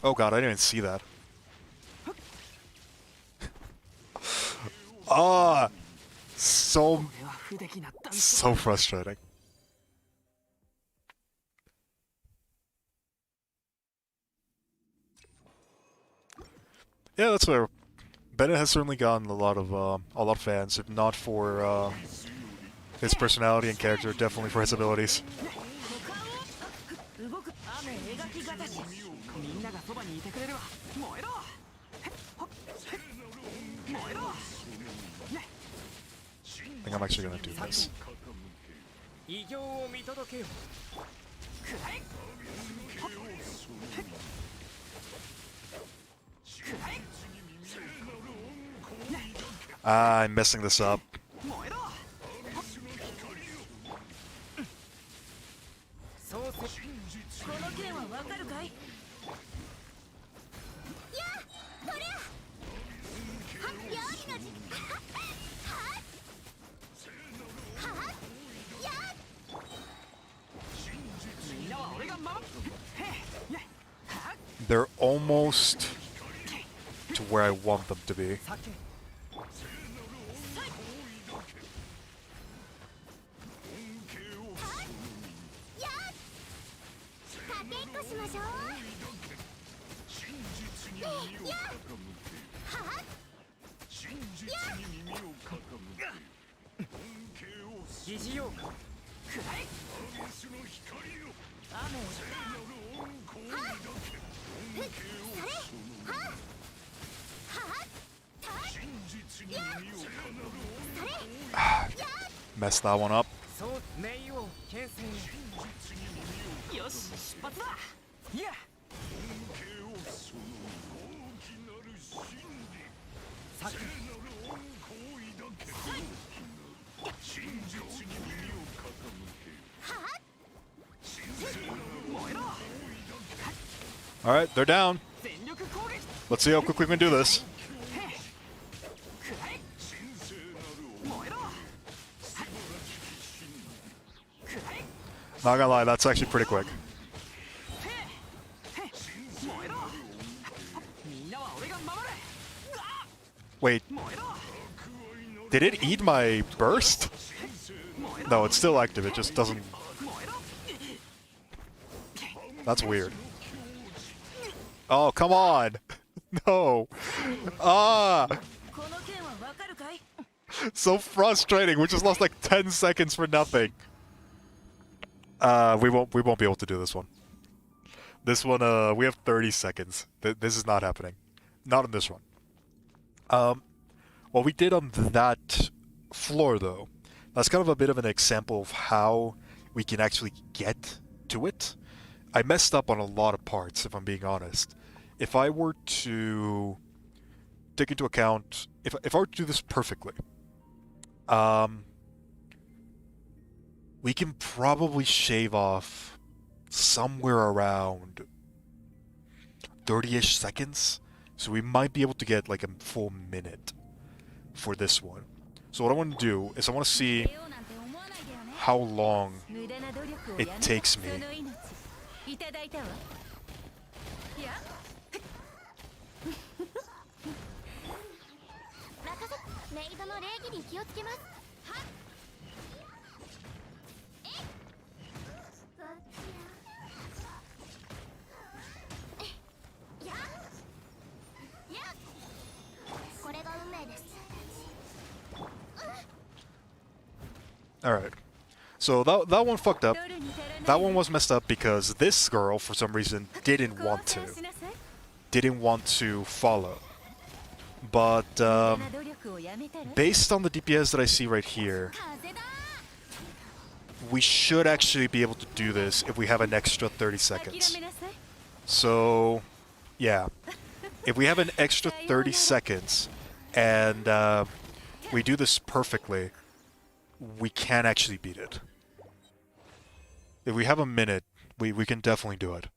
Oh god, I didn't even see that. Ah, so frustrating. Yeah, that's where Bennett has certainly gotten a lot of fans, if not for his personality and character, definitely for his abilities. I think I'm actually gonna do this. Ah, I'm messing this up. They're almost to where I want them to be. Messed that one up. Alright, they're down. Let's see how quick we can do this. Not gonna lie, that's actually pretty quick. Wait. Did it eat my burst? No, it's still active, it just doesn't... That's weird. Oh, come on! No! Ah! So frustrating, we just lost like 10 seconds for nothing. We won't be able to do this one. This one, we have 30 seconds. This is not happening. Not on this one. What we did on that floor, though, That's kind of a bit of an example of how we can actually get to it. I messed up on a lot of parts, if I'm being honest. If I were to take into account, if I were to do this perfectly, we can probably shave off somewhere around 30-ish seconds. So we might be able to get like a full minute for this one. So what I want to do is I want to see how long it takes me. いただいたわ。いや。任せ。メイドの礼儀に気をつけます。はっ。え。こっちや。や。や。これが運命です。Alright. So that one fucked up. That one was messed up because this girl, for some reason, didn't want to follow. But based on the DPS that I see right here, we should actually be able to do this if we have an extra 30 seconds. So, yeah. If we have an extra 30 seconds and we do this perfectly, we can actually beat it. If we have a minute, we can definitely do it.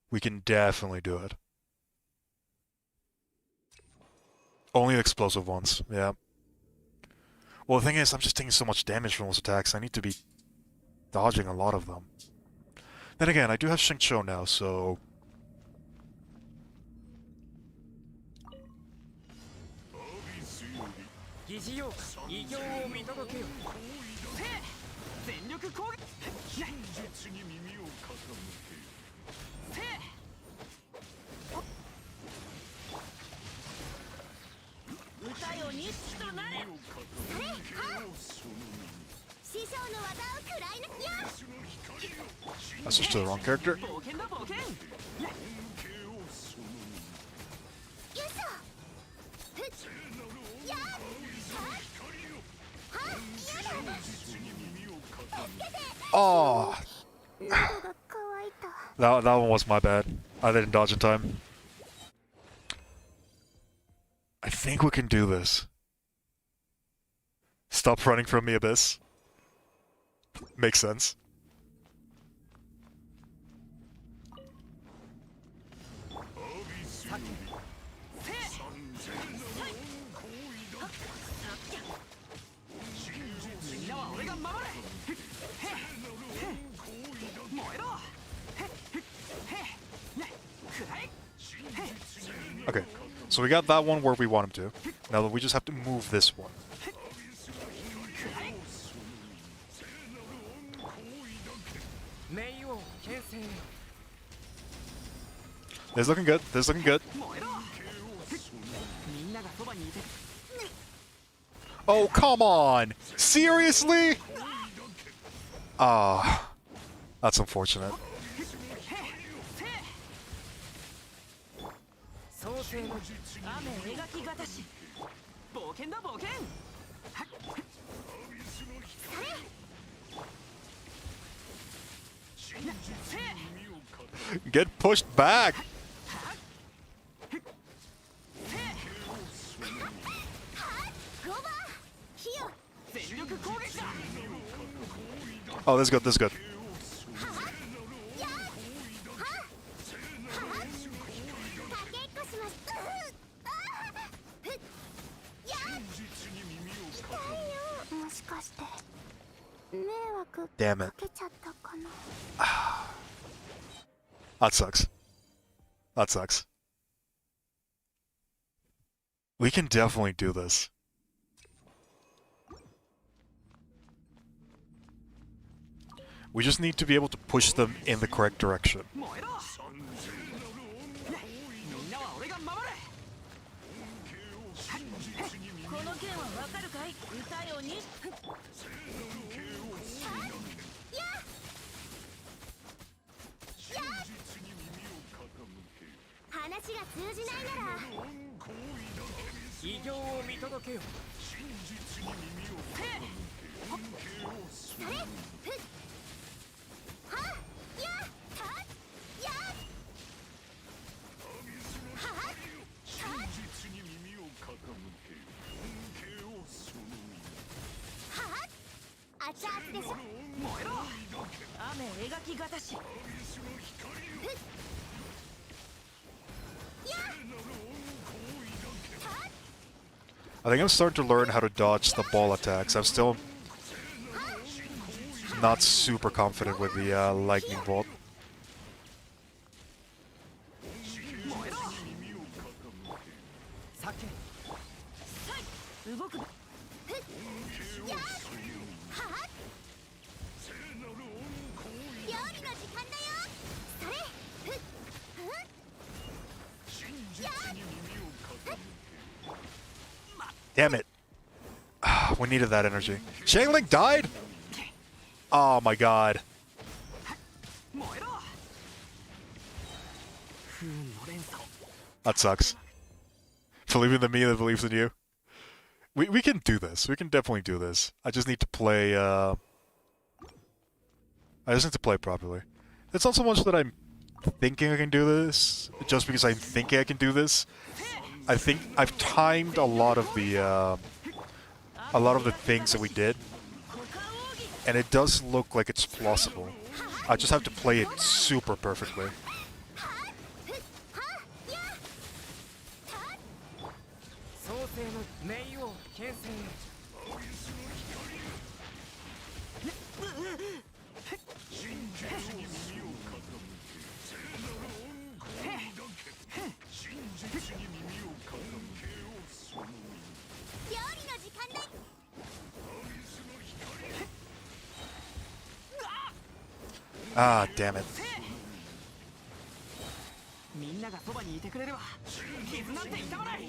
We can definitely do it. Only explosive ones, yeah. Well, the thing is, I'm just taking so much damage from those attacks, I need to be dodging a lot of them. Then again, I do have Shengcho now, so... I switched to the wrong character. Oh! that one was my bad. I didn't dodge in time. I think we can do this. Stop running from me, Abyss. Makes sense. Okay, so we got that one where we want him to. Now we just have to move this one. This is looking good. This is looking good. Oh, come on! Seriously? Ah, that's unfortunate. Get pushed back! Oh, this is good, this is good. Damn it. That sucks. That sucks. We can definitely do this. We just need to be able to push them in the correct direction. それふっはっやたっやはっはっ熱々でしょ燃えろ雨描きがたし I think I'm starting to learn how to dodge the ball attacks. I'm still not super confident with the lightning bolt. 燃えろ酒さい動くやはっ料理の時間だよそれふっやっ Damn it. We needed that energy. Shangling died? Oh my god. 燃えろ不運の連鎖 That sucks. Believe in the me that believes in you. We can do this. We can definitely do this. I just need to play, I just need to play properly. It's not so much that I'm thinking I can do this, just because I'm thinking I can do this. I think I've timed a lot of the things that we did, and it does look like it's plausible. I just have to play it super perfectly. 創世の冥王剣戦料理の時間だ Ah, damn it. みんながそばにいてくれれば傷なんて痛まないく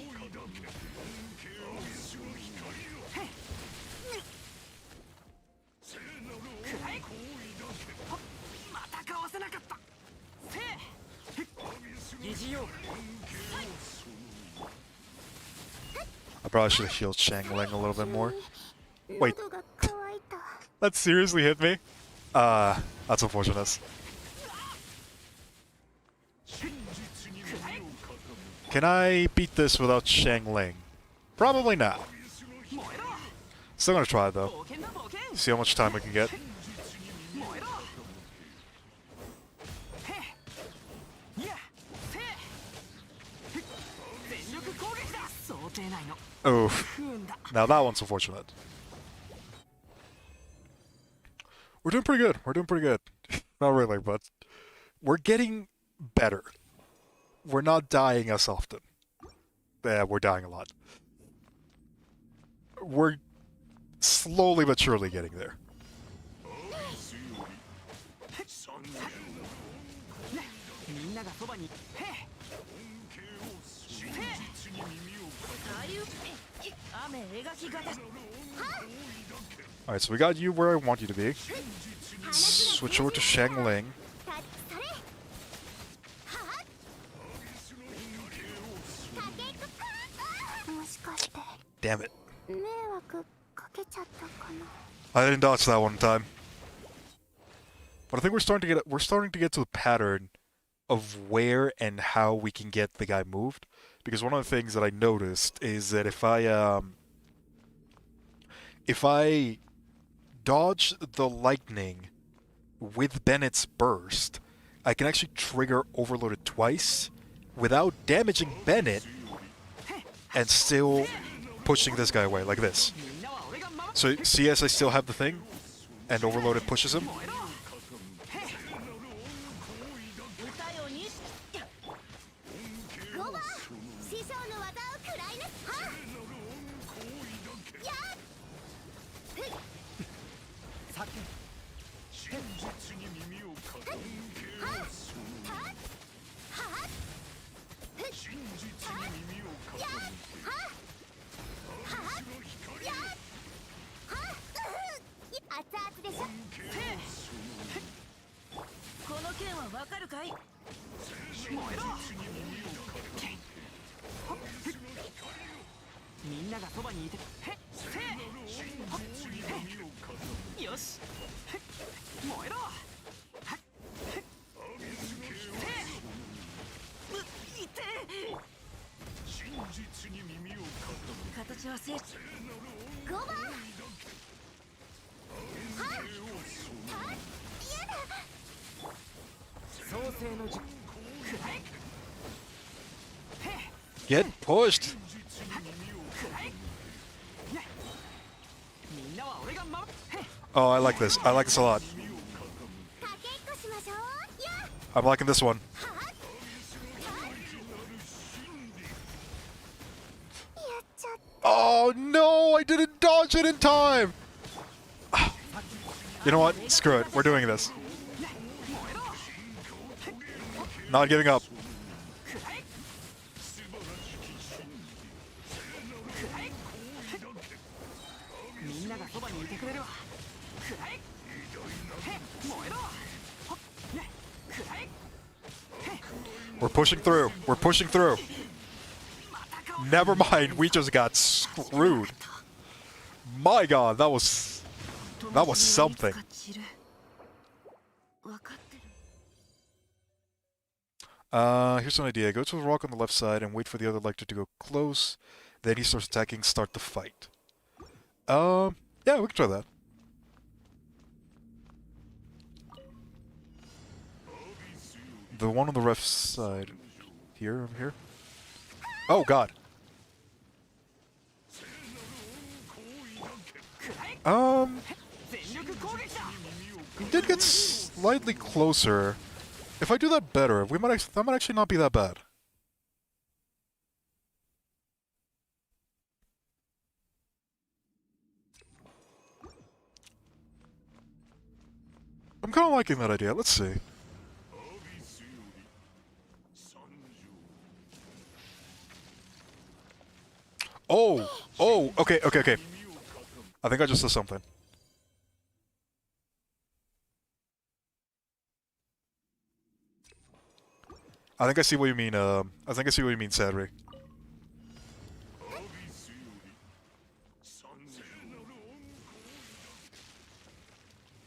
らえまたかわせなかったせい疑似用 I probably should have healed Shangling a little bit more. Wait, 喉が渇いた that seriously hit me? That's unfortunate. Can I beat this without Shangling? Probably not. 燃えろ Still gonna try though. 冒険だ冒険 See how much time we can get. 燃えろへいやせい全力攻撃だ想定内の Oof. 不運だ Now that one's unfortunate. We're doing pretty good. We're doing pretty good. Not really, but we're getting better. We're not dying as often. Yeah, we're dying a lot. We're slowly but surely getting there. みんながそばにへ雨描きがたし Alright, so we got you where I want you to be. Switch over to Shangling. たそれはっかけっこかもしかして Damn it. 迷惑かけちゃったかな I didn't dodge that one in time. But I think we're starting to get to the pattern of where and how we can get the guy moved. Because one of the things that I noticed is that if I dodge the lightning with Bennett's burst, I can actually trigger Overloaded twice without damaging Bennett and still pushing this guy away like this. みんなは俺が守る So see as I still have the thing and Overloaded pushes him? 燃えろ歌よにし5番師匠の技を食らいなはっやっふっさてはっはっはっふっはっやっはっはっやっはっ熱々でしょこの件はわかるかい燃えろみんながそばにいてへせいよし燃えろいて形は正5番はっ創世の術くらえ Get pushed! みんなは俺が守る Oh, I like this. I like this a lot. かけっこしましょうや I'm liking this one. っやっちゃった Oh no! I didn't dodge it in time! You know what? Screw it. We're doing this. Not giving up. みんながそばにいてくれるわくらえ燃えろほっねくらえ We're pushing through. We're pushing through. Never mind. We just got screwed. My god, that was something. 分かってる Here's an idea. Go to the rock on the left side and wait for the other lector to go close. Then he starts attacking. Start the fight. Yeah, we can try that. The one on the left side. Here, over here. Oh god. He did get slightly closer. If I do that better, that might actually not be that bad. I'm kind of liking that idea. Let's see. Oh! Oh! Okay, okay, okay. I think I just saw something. I think I see what you mean, I think I see what you mean, Sadri.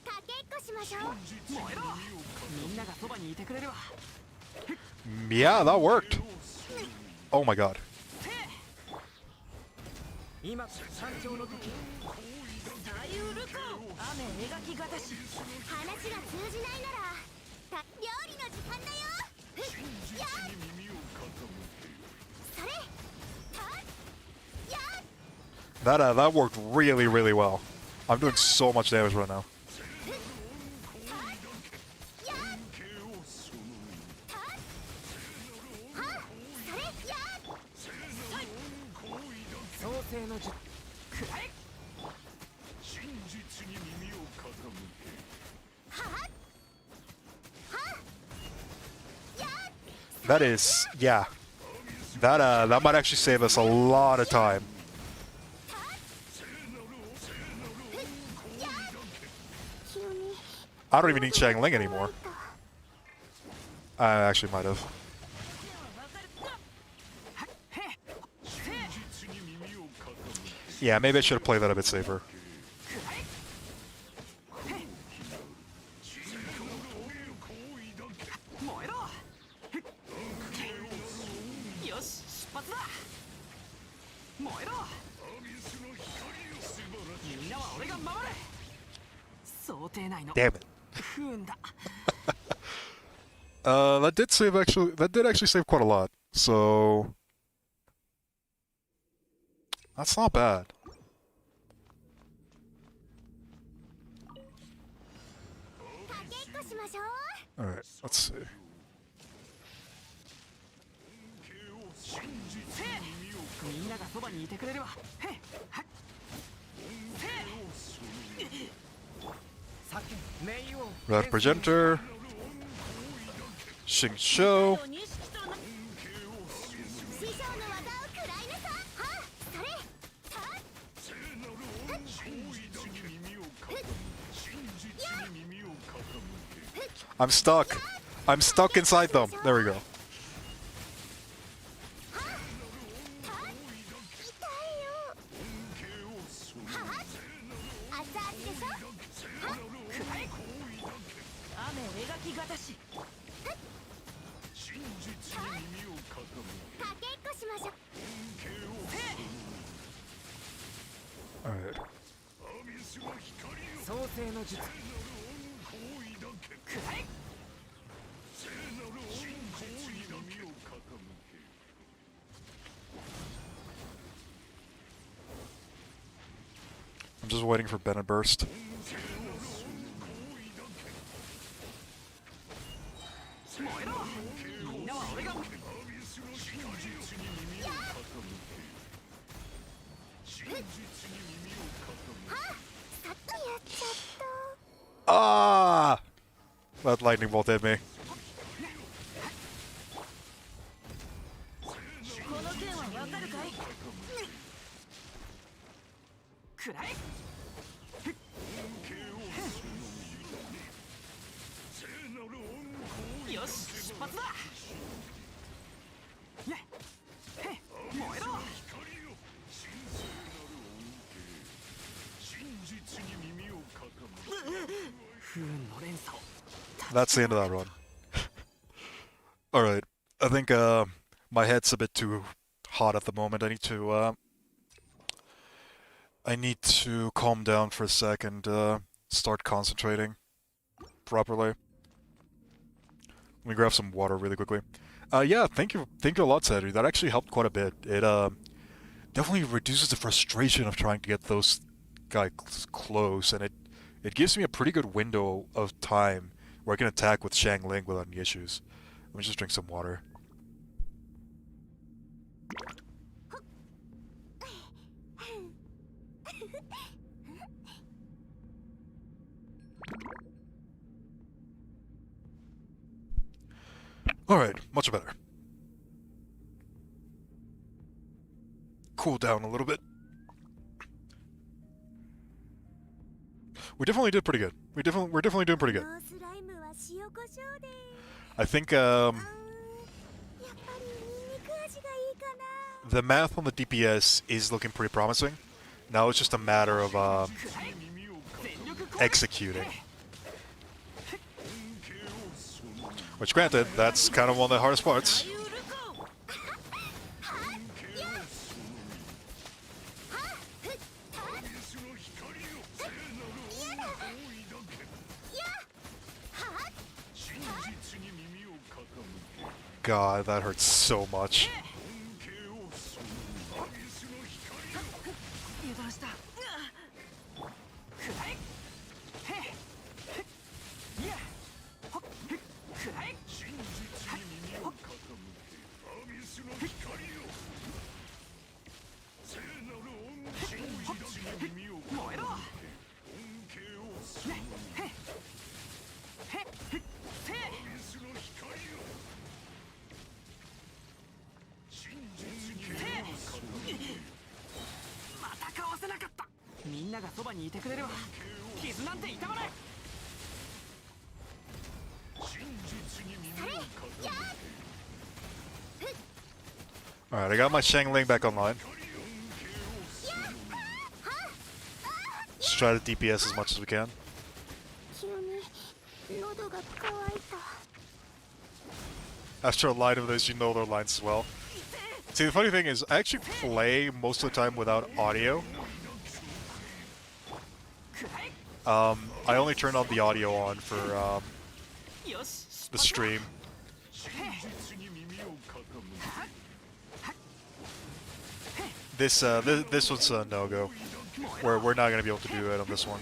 かけっこしましょう 燃えろみんながそばにいてくれるわ Yeah, that worked. Oh my god. 今山頂の時左右ルカ雨描きがたし話が通じないなら料理の時間だよふっやっそれはっやっ That worked really, really well. I'm doing so much damage right now. やっはっはっそれやっ創世の術くらえ That is, yeah. That might actually save us a lot of time. I don't even need Changling anymore. I actually might have. Yeah, maybe I should have played that a bit safer. 燃えろよし出発だ燃えろみんなは俺が守れ想定内の Damn it. 不運だ That did actually save quite a lot. So that's not bad. Alright, let's see. みんながそばにいてくれるわへっはっへっさっき名誉を Red Presenter. Xing Shou. 師匠の技を食らいなさはっそれはっ I'm stuck. I'm stuck inside them. There we go. 痛いよはっ熱々でしょ Alright. 創世の術くらえ I'm just waiting for Bennett Burst. 燃えろみんなは俺が Ah! That lightning bolt hit me. この件はわかるかい？くらえ よし出発だやっへっ燃えろ不運の連鎖を That's the end of that run. Alright. I think my head's a bit too hot at the moment. I need to calm down for a second, start concentrating properly. Let me grab some water really quickly. Yeah, thank you a lot, Cedric. That actually helped quite a bit. It definitely reduces the frustration of trying to get those guys close, and it gives me a pretty good window of time where I can attack with Shang Ling without any issues. Let me just drink some water. Alright, much better. Cool down a little bit. We definitely did pretty good. We're definitely doing pretty good. I think the math on the DPS is looking pretty promising. Now it's just a matter of executing. Which, granted, that's kind of one of the hardest parts. God, that hurts so much. 油断したくらえへっいやほっくらえほっ燃えろへっへっへっせまたかわせなかったみんながそばにいてくれれば傷なんて痛まない Alright, I got my Shang Ling back online. Just try to DPS as much as we can. After a line of those, you know their lines as well. See, the funny thing is, I actually play most of the time without audio. I only turn on the audio on for the stream. This one's a no-go. We're not gonna be able to do it on this one.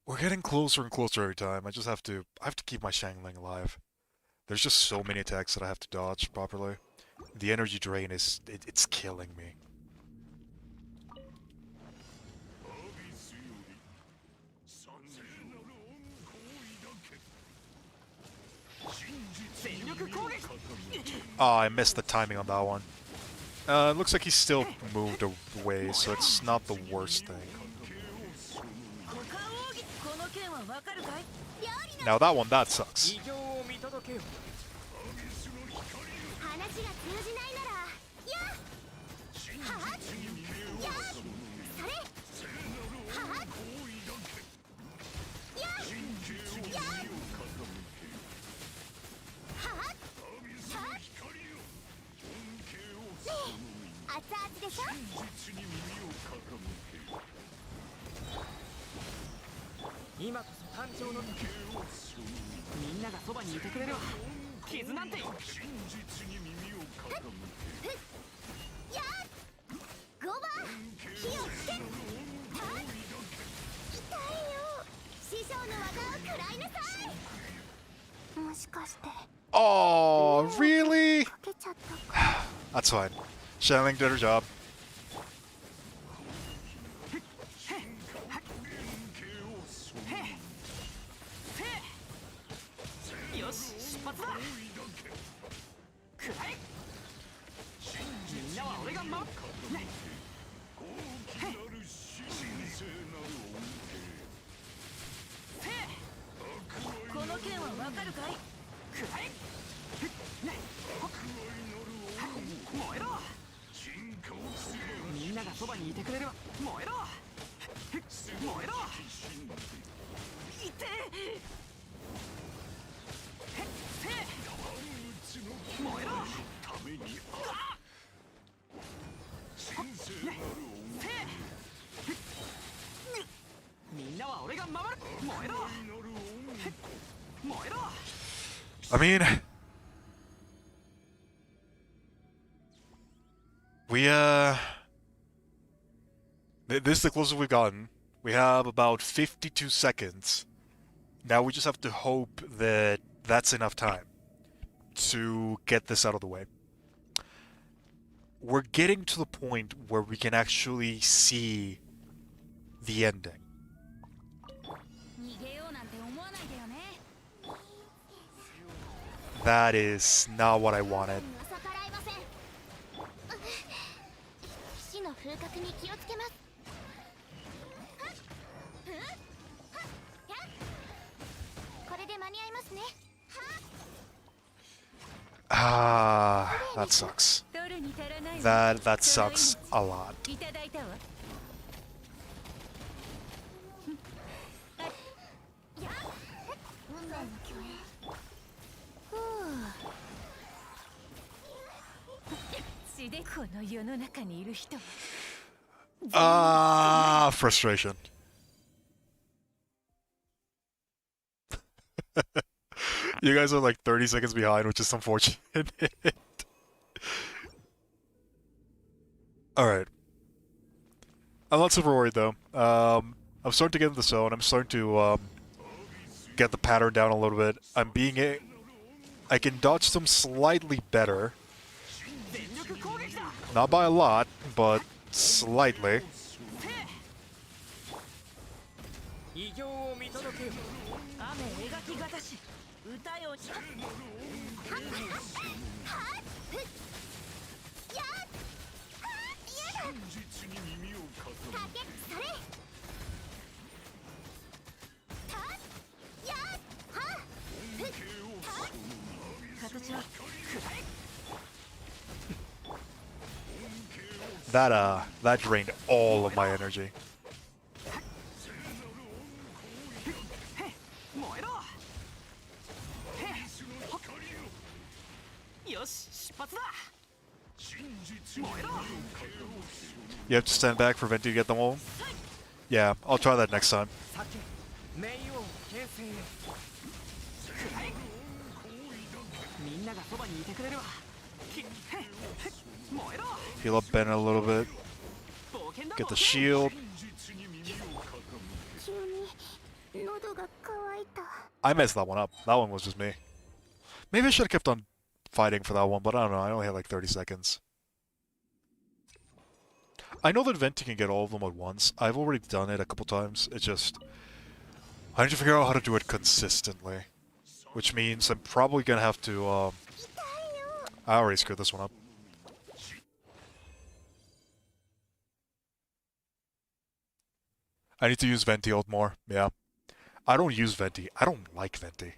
We're getting closer and closer every time. I have to keep my Shang Ling alive. There's just so many attacks that I have to dodge properly. The energy drain it's killing me. Oh, I missed the timing on that one. It looks like he still moved away, so it's not the worst thing. Now that one, that sucks. 今こそ誕生の時みんながそばにいてくれるわ傷なんてやっ5番火をつけはっ痛いよ師匠の技を食らいなさいもしかして Oh, really? かけちゃったか That's fine. Shelling did her job. よし出発だくらえみんなは俺が守るこの件はわかるかい？くらえ燃えろみんながそばにいてくれるわ燃えろ燃えろいて燃えろみんなは俺が守る燃えろ燃えろ I mean, we, this is the closest we've gotten. We have about 52 seconds. Now we just have to hope that that's enough time to get this out of the way. We're getting to the point where we can actually see the ending. 逃げようなんて思わないでよね。 That is not what I wanted. 逆らいません死の風格に気をつけますはっふんはっやっこれで間に合いますね Ah, that sucks. 取るに足らないわ。 That sucks a lot. いただいたわ。やっ運命の共演血でこの世の中にいる人は Ah, frustration. You guys are like 30 seconds behind, which is unfortunate. Alright. I'm not super worried though. I'm starting to get in the zone. I'm starting to get the pattern down a little bit. I can dodge them slightly better. Not by a lot, but slightly. 異形を見届けよ雨描きがたし歌よしやっやだ竹それたやは形は That drained all of my energy. 燃えろよし出発だ燃えろ You have to stand back for Venti to get them all? Yeah, I'll try that next time. 酒名誉牽制へくらえみんながそばにいてくれるわ燃えろ Heal up Ben a little bit. 冒険だ Get the shield. 急に喉が渇いた I messed that one up. That one was just me. Maybe I should have kept on fighting for that one, but I don't know. I only had like 30 seconds. I know that Venti can get all of them at once. I've already done it a couple times. It's just... I need to figure out how to do it consistently. Which means I'm probably gonna have to, I already screwed this one up. I need to use Venti ult more, yeah. I don't use Venti. I don't like Venti.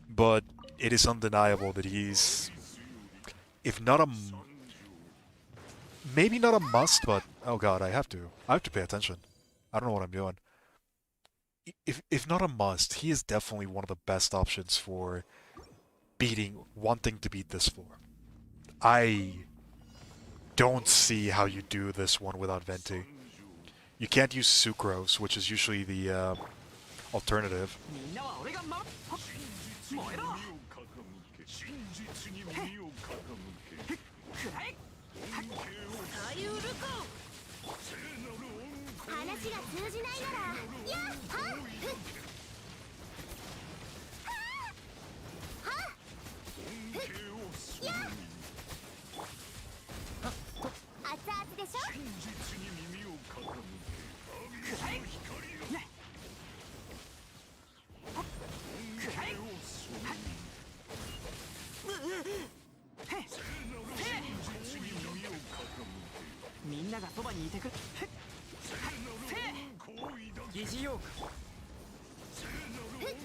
But it is undeniable that he's... If not a... Maybe not a must, but... Oh god, I have to. I have to pay attention. I don't know what I'm doing. If not a must, he is definitely one of the best options for wanting to beat this floor. I don't see how you do this one without Venti. You can't use sucrose, which is usually the alternative. みんなは俺が守る燃えろくらえ左右ルコ話が通じないならやっはっふっはっはっふっやっ熱々でしょくらえねくらえへっへっみんながそばにいてくれ疑似用かそれやっ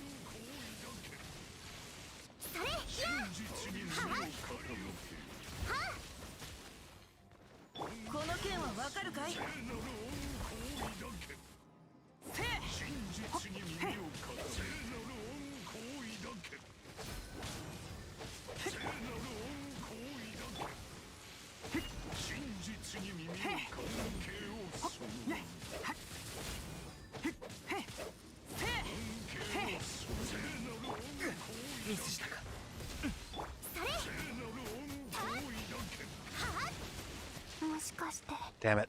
はっはこの件はわかるかい？ミスしたかそれもしかして Damn it.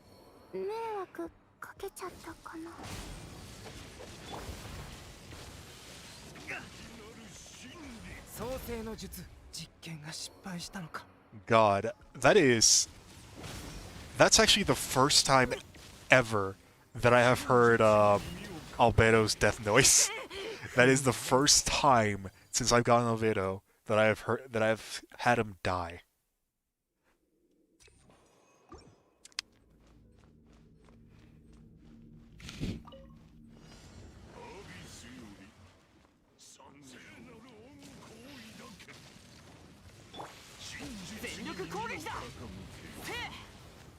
迷惑かけちゃったかな。創世の術実験が失敗したのか God, that's actually the first time ever that I have heard Albedo's death noise. That is the first time since I've gotten Albedo that I've had him die.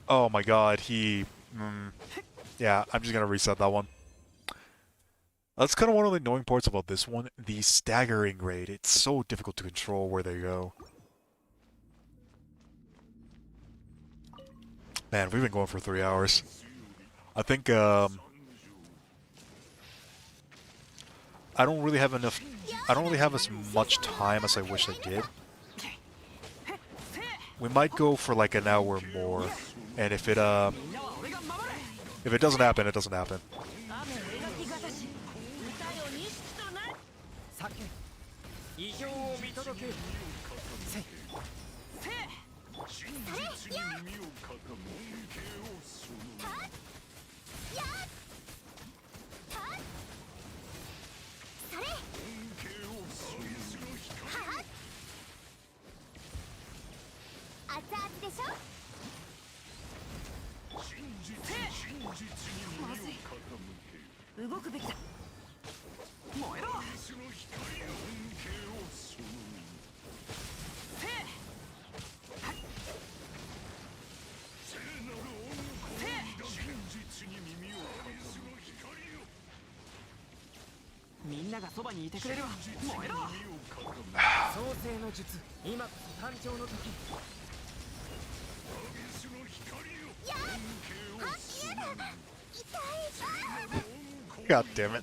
Oh my god, yeah, I'm just gonna reset that one. That's kind of one of the annoying parts about this one, the staggering rate. It's so difficult to control where they go. Man, we've been going for 3 hours. I think, I don't really have as much time as I wish I did. We might go for like an hour more, and if it doesn't happen, it doesn't happen. 異常を見届けよせい熱々でしょ。まずい。動くべきだ。燃えろみんながそばにいてくれるわ燃えろ創世の術今こそ誕生の時 God damn it.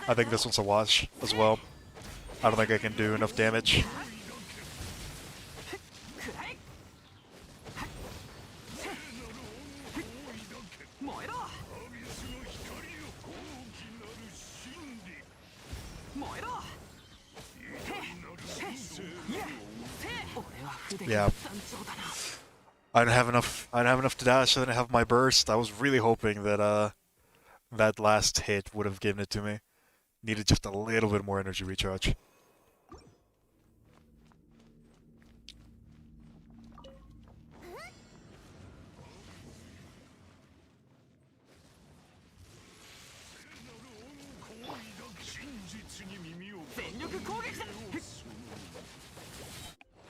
I think this one's a wash as well. I don't think I can do enough damage. Yeah. I don't have enough to dash. I didn't have my burst. I was really hoping that that last hit would have given it to me. Needed just a little bit more energy recharge.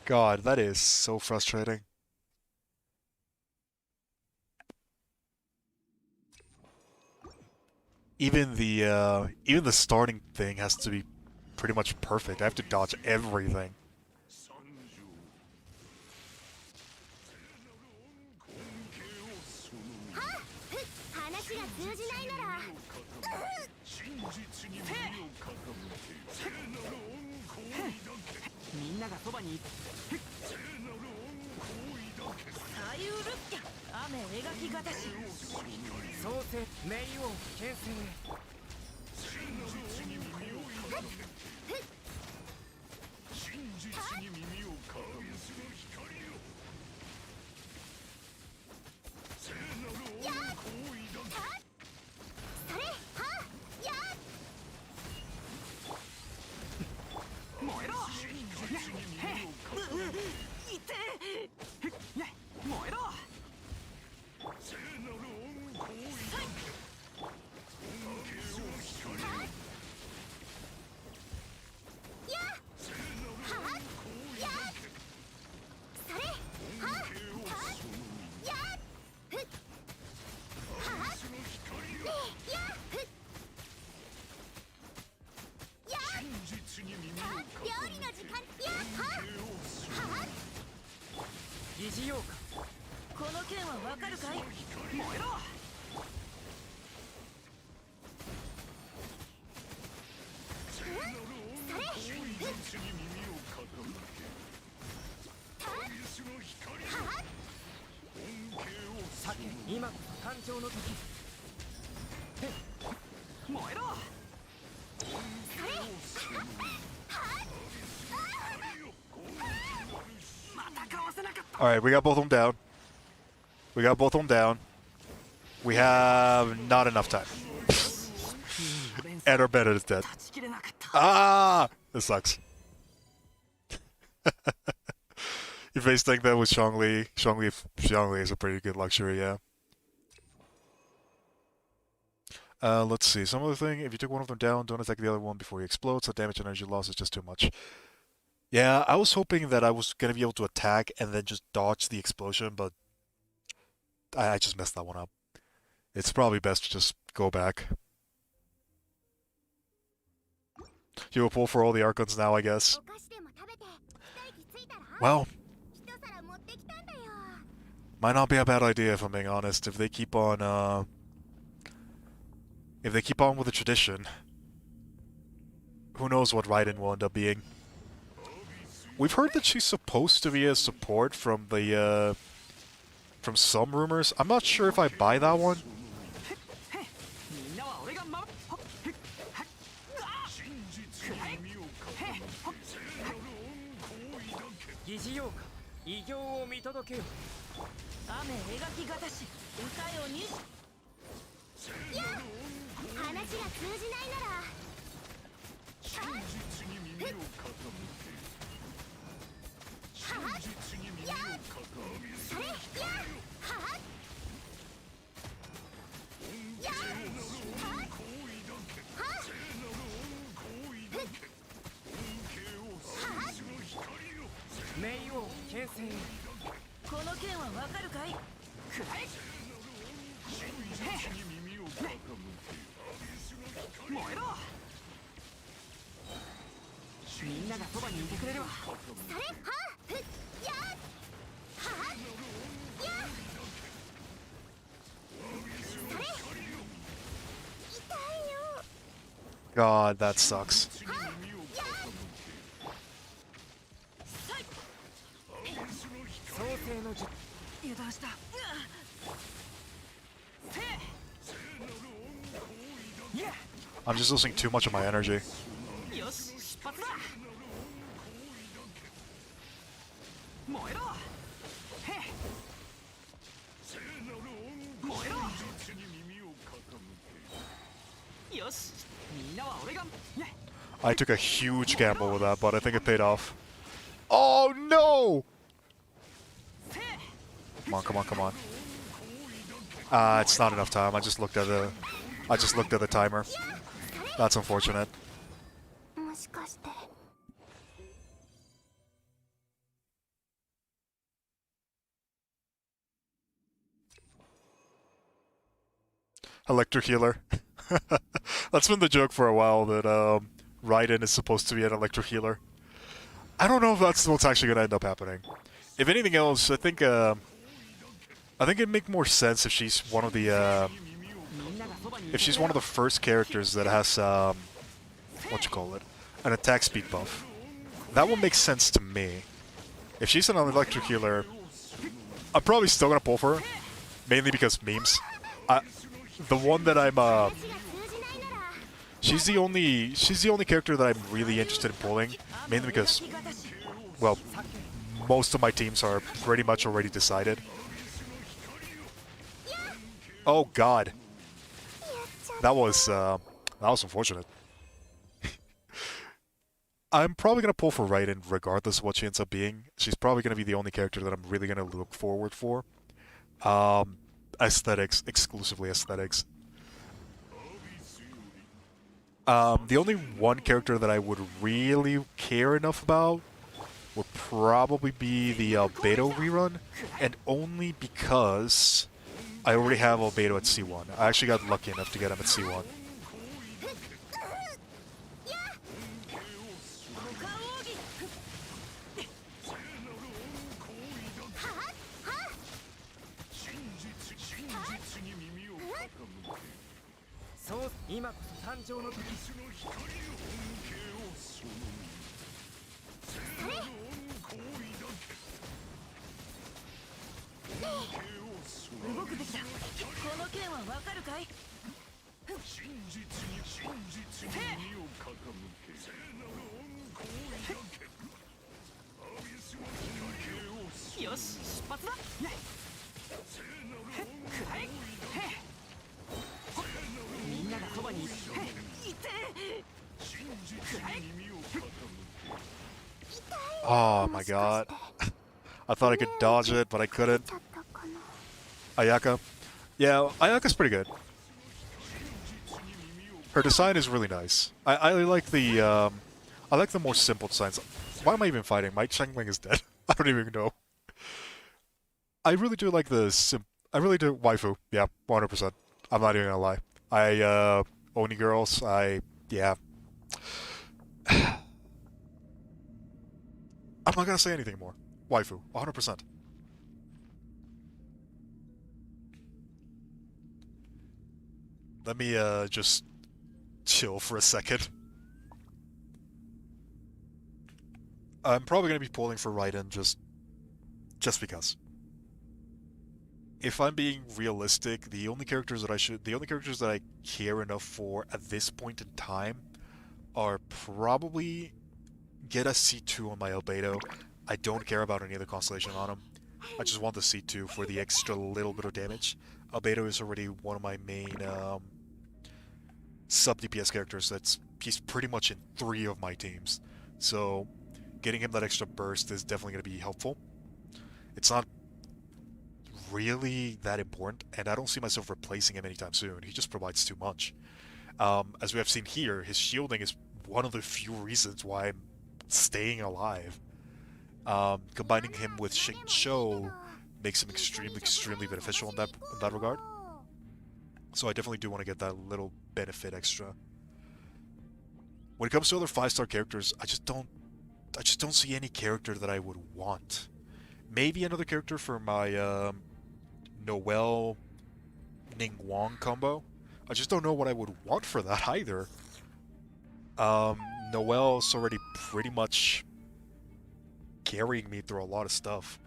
God, that is so frustrating. Even the starting thing has to be pretty much perfect. I have to dodge everything. 通じないならみんながそばにさゆるって雨描きがたし創世冥王牽制へそれはや燃えろいて燃えろそれはやふっはねやふっやは料理の時間やは疑似用かこの件はわかるかい燃えろさて今こそ誕生の時燃えろまたかわせなかった Alright, we got both of them down. We got both of them down. We have not enough time. And our Bennett is dead. 断ち切れなかった Ah! This sucks. You face like that with Zhongli. Zhongli is a pretty good luxury, yeah. Let's see. Some other thing, if you took one of them down, don't attack the other one before he explodes. The damage and energy loss is just too much. Yeah, I was hoping that I was going to be able to attack and then just dodge the explosion, but I just messed that one up. It's probably best to just go back. You will pull for all the Archons now, I guess. お菓子でも食べて一息ついたら Well, 一皿持ってきたんだよ might not be a bad idea if I'm being honest. If they keep on with the tradition, who knows what Raiden will end up being. We've heard that she's supposed to be a support from the from some rumors. I'm not sure if I buy that one. みんなは俺が守る疑似用か異形を見届けよ雨描きがたし歌よに話が通じないならそれやは冥王牽制へこの件はわかるかいくらえ燃えろみんながそばにいてくれるわそれはふっやはやそれ痛いよ God, that sucks. 創世の術油断したせいいや I'm just losing too much of my energy. よし出発だ燃えろへ燃えろよしみんなは俺が I took a huge gamble with that, but I think it paid off. Oh no! Come on, come on, come on. It's not enough time. I just looked at the timer. That's unfortunate. もしかして Electro healer. That's been the joke for a while that Raiden is supposed to be an electro healer. I don't know if that's what's actually going to end up happening. If anything else, I think it'd make more sense if she's one of the if she's one of the first characters that has what you call it, an attack speed buff, that would make sense to me. If she's an electric healer, I'm probably still gonna pull for her, mainly because memes. The one that I'm she's the only character that I'm really interested in pulling, mainly because, well, most of my teams are pretty much already decided. Oh God, that was unfortunate. I'm probably gonna pull for Raiden regardless of what she ends up being. She's probably gonna be the only character that I'm really gonna look forward for. Aesthetics, exclusively aesthetics. The only one character that I would really care enough about would probably be the Albedo rerun, and only because I already have Albedo at C1. I actually got lucky enough to get him at C1. Oh my god. I thought I could dodge it, but I couldn't. Ayaka. Yeah, Ayaka's pretty good. Her design is really nice. I like the more simple designs. Why am I even fighting? My Changling is dead. I don't even know. I really do like I really do waifu. Yeah, 100%. I'm not even gonna lie. Oni girls, yeah. I'm not gonna say anything more. Waifu, 100%. Let me, just chill for a second. I'm probably gonna be pulling for Raiden just because. If I'm being realistic, the only characters that I care enough for at this point in time are probably get a C2 on my Albedo. I don't care about any other constellation on him. I just want the C2 for the extra little bit of damage. Albedo is already one of my main sub DPS characters. He's pretty much in 3 of my teams. So getting him that extra burst is definitely going to be helpful. It's not really that important, and I don't see myself replacing him anytime soon. He just provides too much. As we have seen here, his shielding is one of the few reasons why I'm staying alive. Combining him with Xingqiu makes him extremely beneficial in that regard. So I definitely do want to get that little benefit extra. When it comes to other 5-star characters, I just don't see any character that I would want. Maybe another character for my Noelle Ning Wong combo. I just don't know what I would want for that either. Noelle's already pretty much carrying me through a lot of stuff.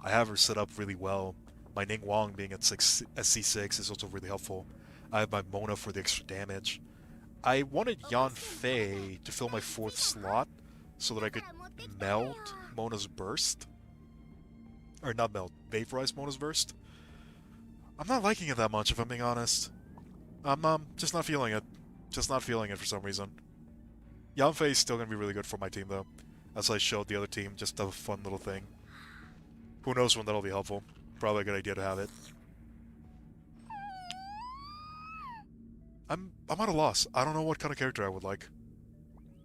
I have her set up really well. My Ning Wong being at C6 is also really helpful. I have my Mona for the extra damage. I wanted Yan Fei to fill my 4th slot so that I could melt Mona's burst. Or not melt, vaporize Mona's burst. I'm not liking it that much, if I'm being honest. I'm just not feeling it. Just not feeling it for some reason. Yanfei is still going to be really good for my team, though. As I showed the other team, just a fun little thing. Who knows when that'll be helpful. Probably a good idea to have it. I'm at a loss. I don't know what kind of character I would like.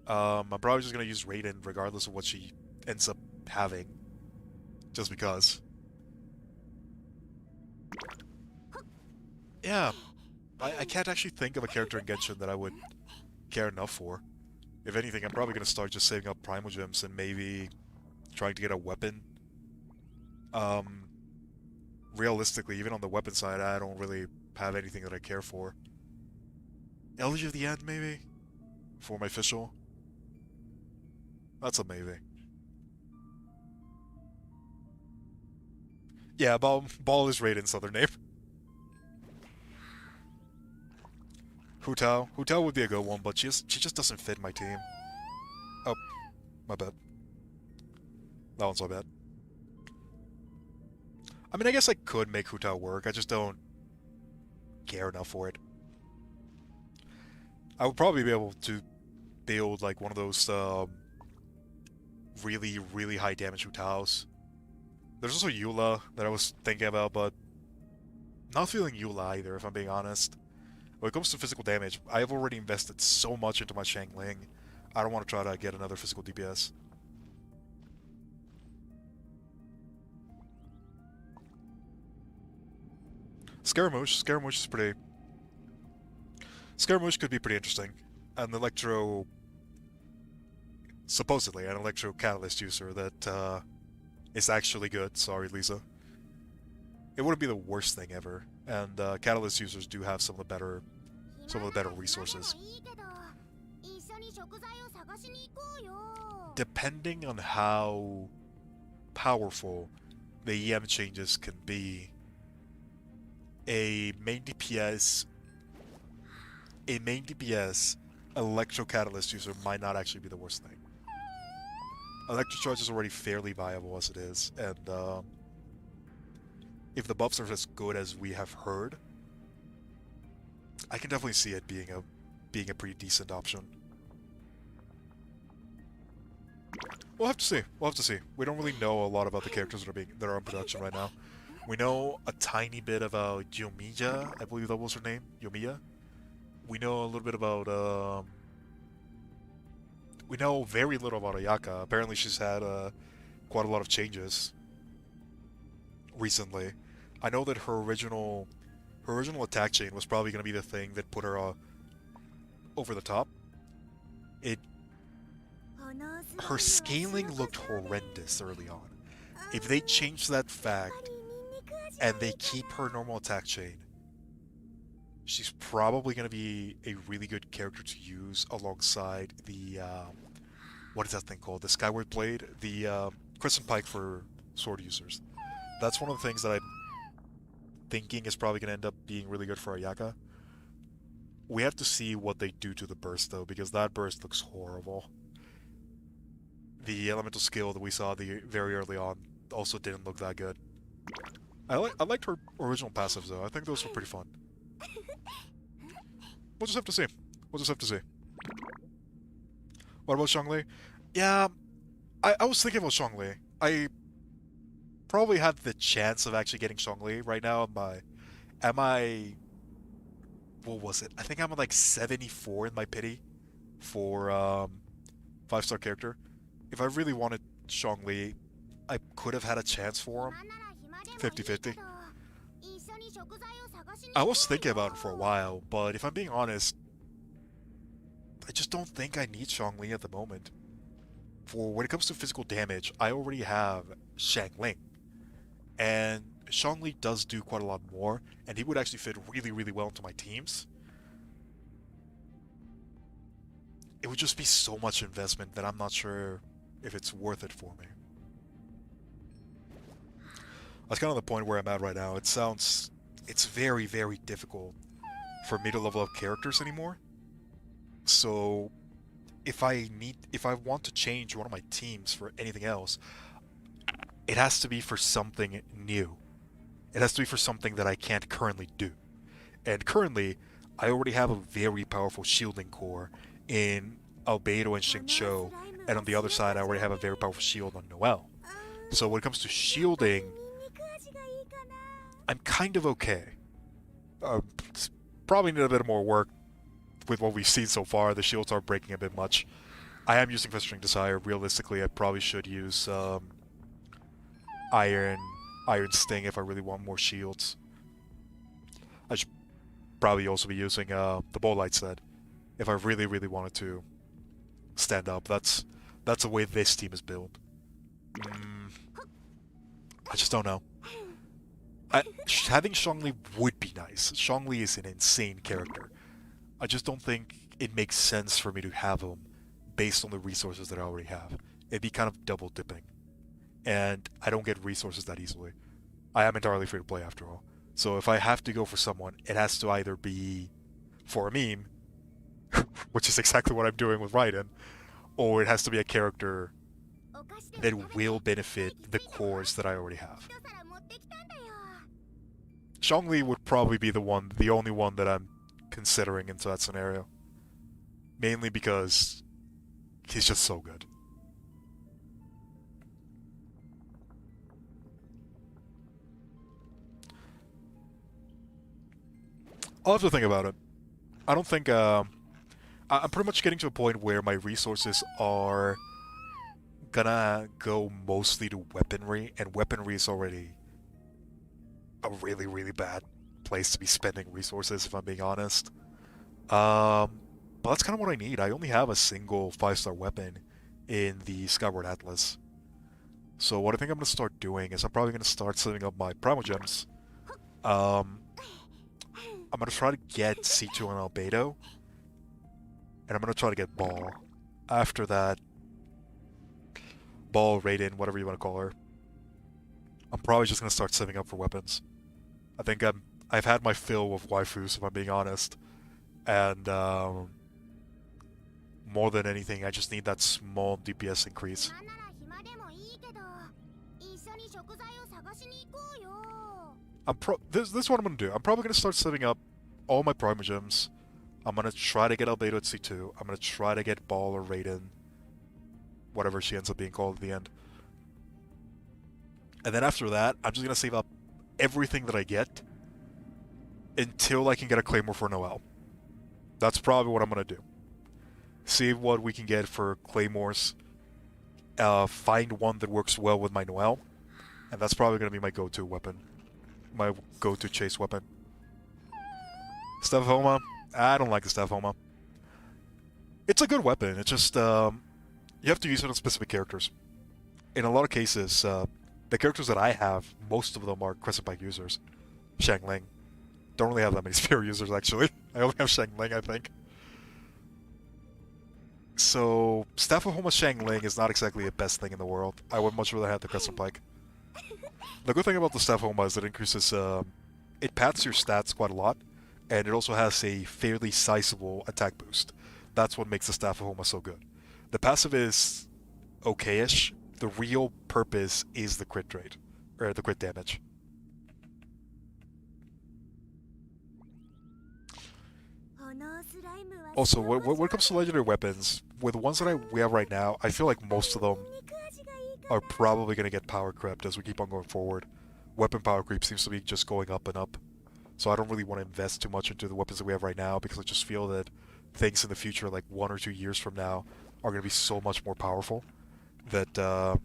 I'm probably just going to use Raiden regardless of what she ends up having. Just because. Yeah. I can't actually think of a character in Genshin that I would care enough for. If anything, I'm probably going to start just saving up Primal Gems and maybe trying to get a weapon. Realistically, even on the weapon side, I don't really have anything that I care for. Elegy of the End, maybe? For my official? That's a maybe. Yeah, Ball is Raiden's other name. Hu Tao. Hu Tao would be a good one, but she just doesn't fit my team. Oh, my bad. That one's my bad. I mean, I guess I could make Hu Tao work, I just don't care enough for it. I would probably be able to build like one of those really, really high damage Hu Taos. There's also Eula that I was thinking about, but not feeling Eula either, if I'm being honest. When it comes to physical damage, I've already invested so much into my Shangling. I don't want to try to get another physical DPS. Scaramouche. Scaramouche is pretty... Scaramouche could be pretty interesting. An Electro... Supposedly, an Electro Catalyst user that is actually good. Sorry, Lisa. It wouldn't be the worst thing ever. And Catalyst users do have some of the better resources. Depending on how powerful the EM changes can be, a main DPS Electro Catalyst user might not actually be the worst thing. Electro Charge is already fairly viable as it is, and if the buffs are as good as we have heard, I can definitely see it being a pretty decent option. We'll have to see. We'll have to see. We don't really know a lot about the characters that are in production right now. We know a tiny bit about Yomiya, I believe that was her name, Yomiya. We know a little bit about we know very little about Ayaka. Apparently she's had quite a lot of changes recently. I know that her original attack chain was probably going to be the thing that put her over the top. Her scaling looked horrendous early on. If they change that fact and they keep her normal attack chain, she's probably going to be a really good character to use alongside the what is that thing called? The Skyward Blade, the Crescent Pike for sword users. That's one of the things that I'm thinking is probably going to end up being really good for Ayaka. We have to see what they do to the burst though, because that burst looks horrible. The elemental skill that we saw very early on also didn't look that good. I liked her original passives though. I think those were pretty fun. We'll just have to see. We'll just have to see. What about Zhongli? Yeah, I was thinking about Zhongli. I probably have the chance of actually getting Zhongli right now. Am I... What was it? I think I'm at like 74 in my pity for 5-star character. If I really wanted Zhongli, I could have had a chance for him. 50-50. I was thinking about it for a while, but if I'm being honest, I just don't think I need Zhongli at the moment. For when it comes to physical damage, I already have Shangling. And Zhongli does do quite a lot more, and he would actually fit really, really well into my teams. It would just be so much investment that I'm not sure if it's worth it for me. That's kind of the point where I'm at right now. It's very, very difficult for me to level up characters anymore. So if I want to change one of my teams for anything else, it has to be for something new. It has to be for something that I can't currently do. And currently, I already have a very powerful shielding core in Albedo and Xingqiu, and on the other side I already have a very powerful shield on Noelle. So when it comes to shielding, I'm kind of okay. Probably need a bit more work with what we've seen so far. The shields are breaking a bit much. I am using Festering Desire. Realistically, I probably should use Iron Sting if I really want more shields. I should probably also be using the Bow Light set if I really, really wanted to stand up. That's the way this team is built. I just don't know. Having Zhongli would be nice. Zhongli is an insane character. I just don't think it makes sense for me to have them based on the resources that I already have. It'd be kind of double dipping. And I don't get resources that easily. I am entirely free to play after all. So if I have to go for someone, it has to either be for a meme, which is exactly what I'm doing with Raiden, or it has to be a character that will benefit the cores that I already have. Zhongli would probably be the only one that I'm considering into that scenario. Mainly because he's just so good. I'll have to think about it. I don't think, I'm pretty much getting to a point where my resources are gonna go mostly to weaponry, and weaponry is already a really, really bad place to be spending resources, if I'm being honest. But that's kind of what I need. I only have a single 5-star weapon in the Skyward Atlas. So what I think I'm going to start doing is I'm probably going to start setting up my Primal Gems. I'm going to try to get C2 on Albedo, and I'm going to try to get Ball. After that, Ball, Raiden, whatever you want to call her, I'm probably just going to start setting up for weapons. I think I've had my fill of waifus, if I'm being honest, and more than anything, I just need that small DPS increase. This is what I'm gonna do. I'm probably gonna start setting up all my Primal Gems. I'm gonna try to get Albedo at C2. I'm gonna try to get Ball or Raiden, whatever she ends up being called at the end. And then after that, I'm just gonna save up everything that I get until I can get a Claymore for Noelle. That's probably what I'm gonna do. See what we can get for Claymores. Find one that works well with my Noelle, and that's probably gonna be my go-to weapon. My go-to chase weapon. Staff of Homa? I don't like the Staff of Homa. It's a good weapon, it's just, you have to use it on specific characters. In a lot of cases, the characters that I have, most of them are Crescent Pike users. Shang Ling. Don't really have that many Spear users, actually. I only have Shang Ling, I think. So, Staff of Homa Shang Ling is not exactly the best thing in the world. I would much rather have the Crescent Pike. The good thing about the Staff of Homa is it increases, it pads your stats quite a lot, and it also has a fairly sizable attack boost. That's what makes the Staff of Homa so good. The passive is okay-ish. The real purpose is the crit rate, or the crit damage. Also, when it comes to legendary weapons, with the ones that we have right now, I feel like most of them are probably going to get power crept as we keep on going forward. Weapon power creep seems to be just going up and up. So I don't really want to invest too much into the weapons that we have right now, because I just feel that things in the future, like 1 or 2 years from now, are going to be so much more powerful that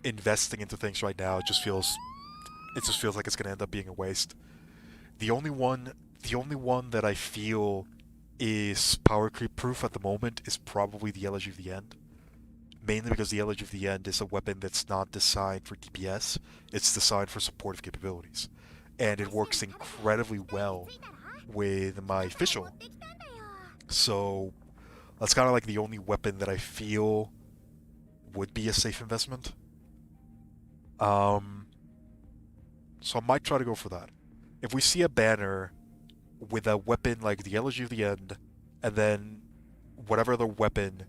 investing into things right now just feels like it's going to end up being a waste. The only one that I feel is power creep proof at the moment is probably the Elegy of the End. Mainly because the Elegy of the End is a weapon that's not designed for DPS, it's designed for supportive capabilities. And it works incredibly well with my Fischl. So that's kind of like the only weapon that I feel would be a safe investment. So I might try to go for that. If we see a banner with a weapon like the Elegy of the End, and then whatever other weapon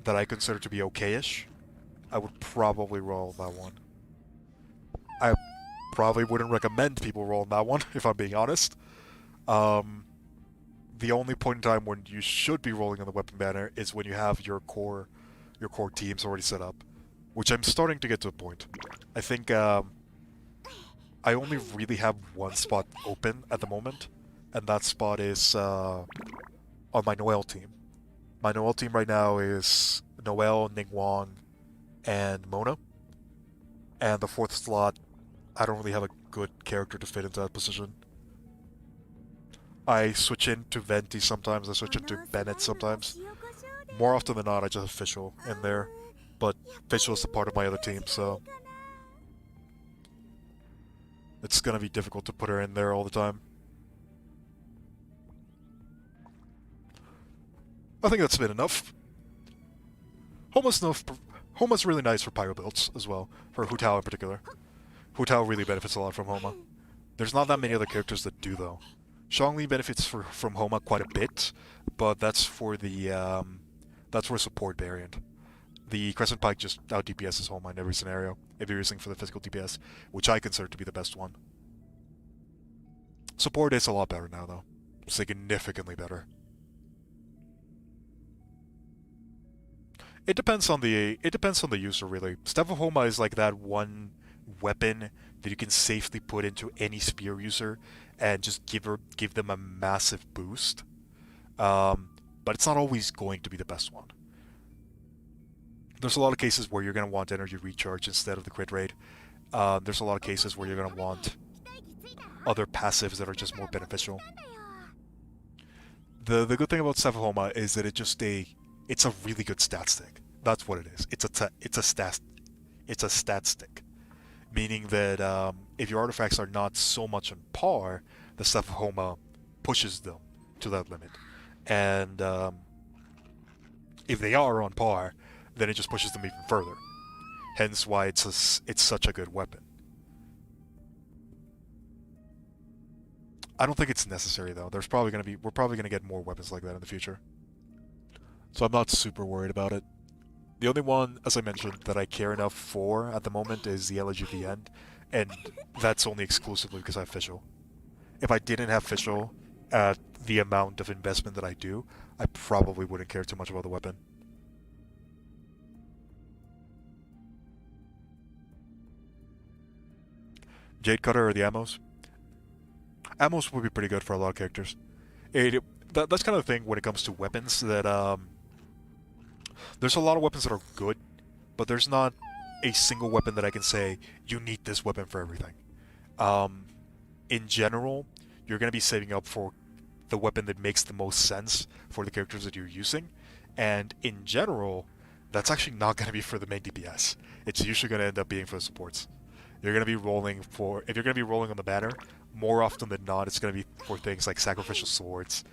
that I consider to be okay-ish, I would probably roll that one. I probably wouldn't recommend people roll that one, if I'm being honest. The only point in time when you should be rolling on the weapon banner is when you have your core teams already set up, which I'm starting to get to a point. I think I only really have one spot open at the moment, and that spot is on my Noelle team. My Noelle team right now is Noelle, Ningguang, and Mona. And the 4th slot, I don't really have a good character to fit into that position. I switch into Venti sometimes, I switch into Bennett sometimes. More often than not, I just have Fischl in there. But Fischl is a part of my other team, so it's gonna be difficult to put her in there all the time. I think that's been enough. Homa's really nice for pyro builds as well, for Hu Tao in particular. Hu Tao really benefits a lot from Homa. There's not that many other characters that do though. Zhongli benefits from Homa quite a bit, but that's for the support variant. The Crescent Pike just out DPSs Homa in every scenario, if you're using for the physical DPS, which I consider to be the best one. Support is a lot better now though. Significantly better. It depends on the user really. Staff of Homa is like that one weapon that you can safely put into any spear user and just give them a massive boost. But it's not always going to be the best one. There's a lot of cases where you're going to want energy recharge instead of the crit rate. There's a lot of cases where you're going to want other passives that are just more beneficial. The good thing about Staff of Homa is that it's a really good stat stick. That's what it is. It's a stat stick, meaning that if your artifacts are not so much on par, the Staff of Homa pushes them to that limit, and if they are on par, then it just pushes them even further. Hence why it's such a good weapon. I don't think it's necessary though. We're probably gonna get more weapons like that in the future. So I'm not super worried about it. The only one, as I mentioned, that I care enough for at the moment is the Elegy of the End, and that's only exclusively because I have Fischl. If I didn't have Fischl at the amount of investment that I do, I probably wouldn't care too much about the weapon. Jade Cutter or the Ammos? Ammos would be pretty good for a lot of characters. That's kind of the thing when it comes to weapons, that there's a lot of weapons that are good, but there's not a single weapon that I can say, you need this weapon for everything. In general, you're going to be saving up for the weapon that makes the most sense for the characters that you're using, and in general, that's actually not going to be for the main DPS. It's usually going to end up being for the supports. You're going to be rolling for, if you're going to be rolling on the banner, more often than not, it's going to be for things like Sacrificial Swords,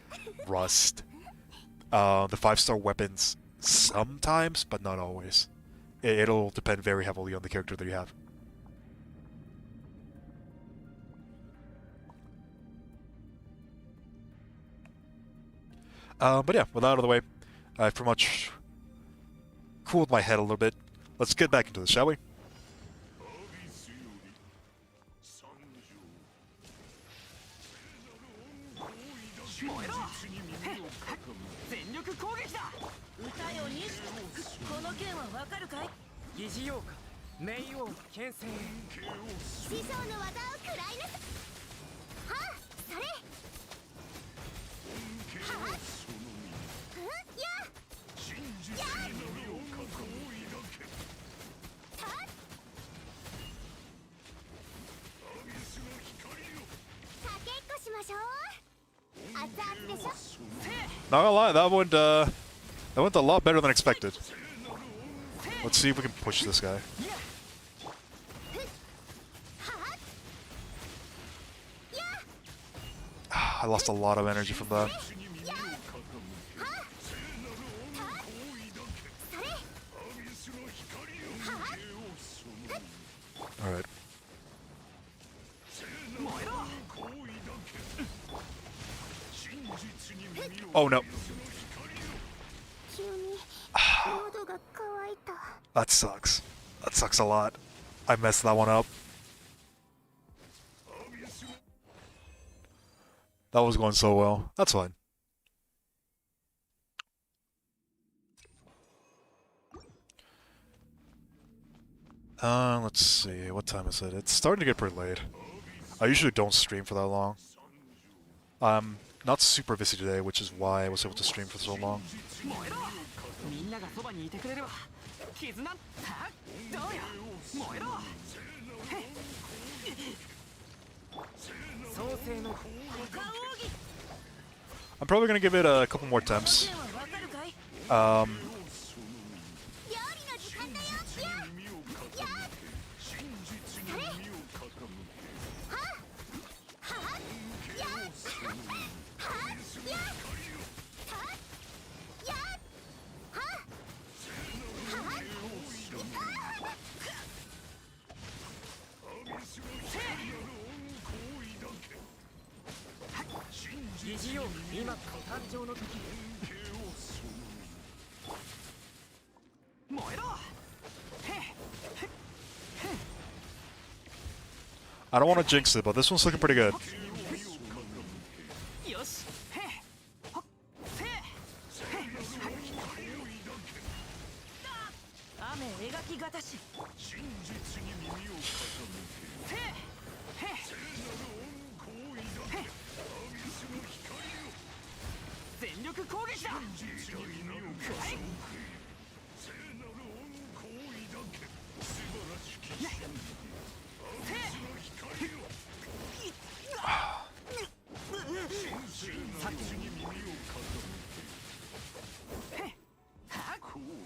Rust, the 5-star weapons sometimes, but not always. It'll depend very heavily on the character that you have. But yeah, with that out of the way, I've pretty much cooled my head a little bit. Let's get back into this, shall we? Not gonna lie, that went a lot better than expected. Let's see if we can push this guy. I lost a lot of energy from that. Alright. Oh no. That sucks. That sucks a lot. I messed that one up. That was going so well. That's fine. Let's see. What time is it? It's starting to get pretty late. I usually don't stream for that long. I'm not super busy today, which is why I was able to stream for so long. I'm probably gonna give it a couple more attempts. 疑似よ今こそ誕生の時燃えろ I don't want to jinx it, but this one's looking pretty good. よしへほっせへ雨描きがたしせへ全力攻撃だ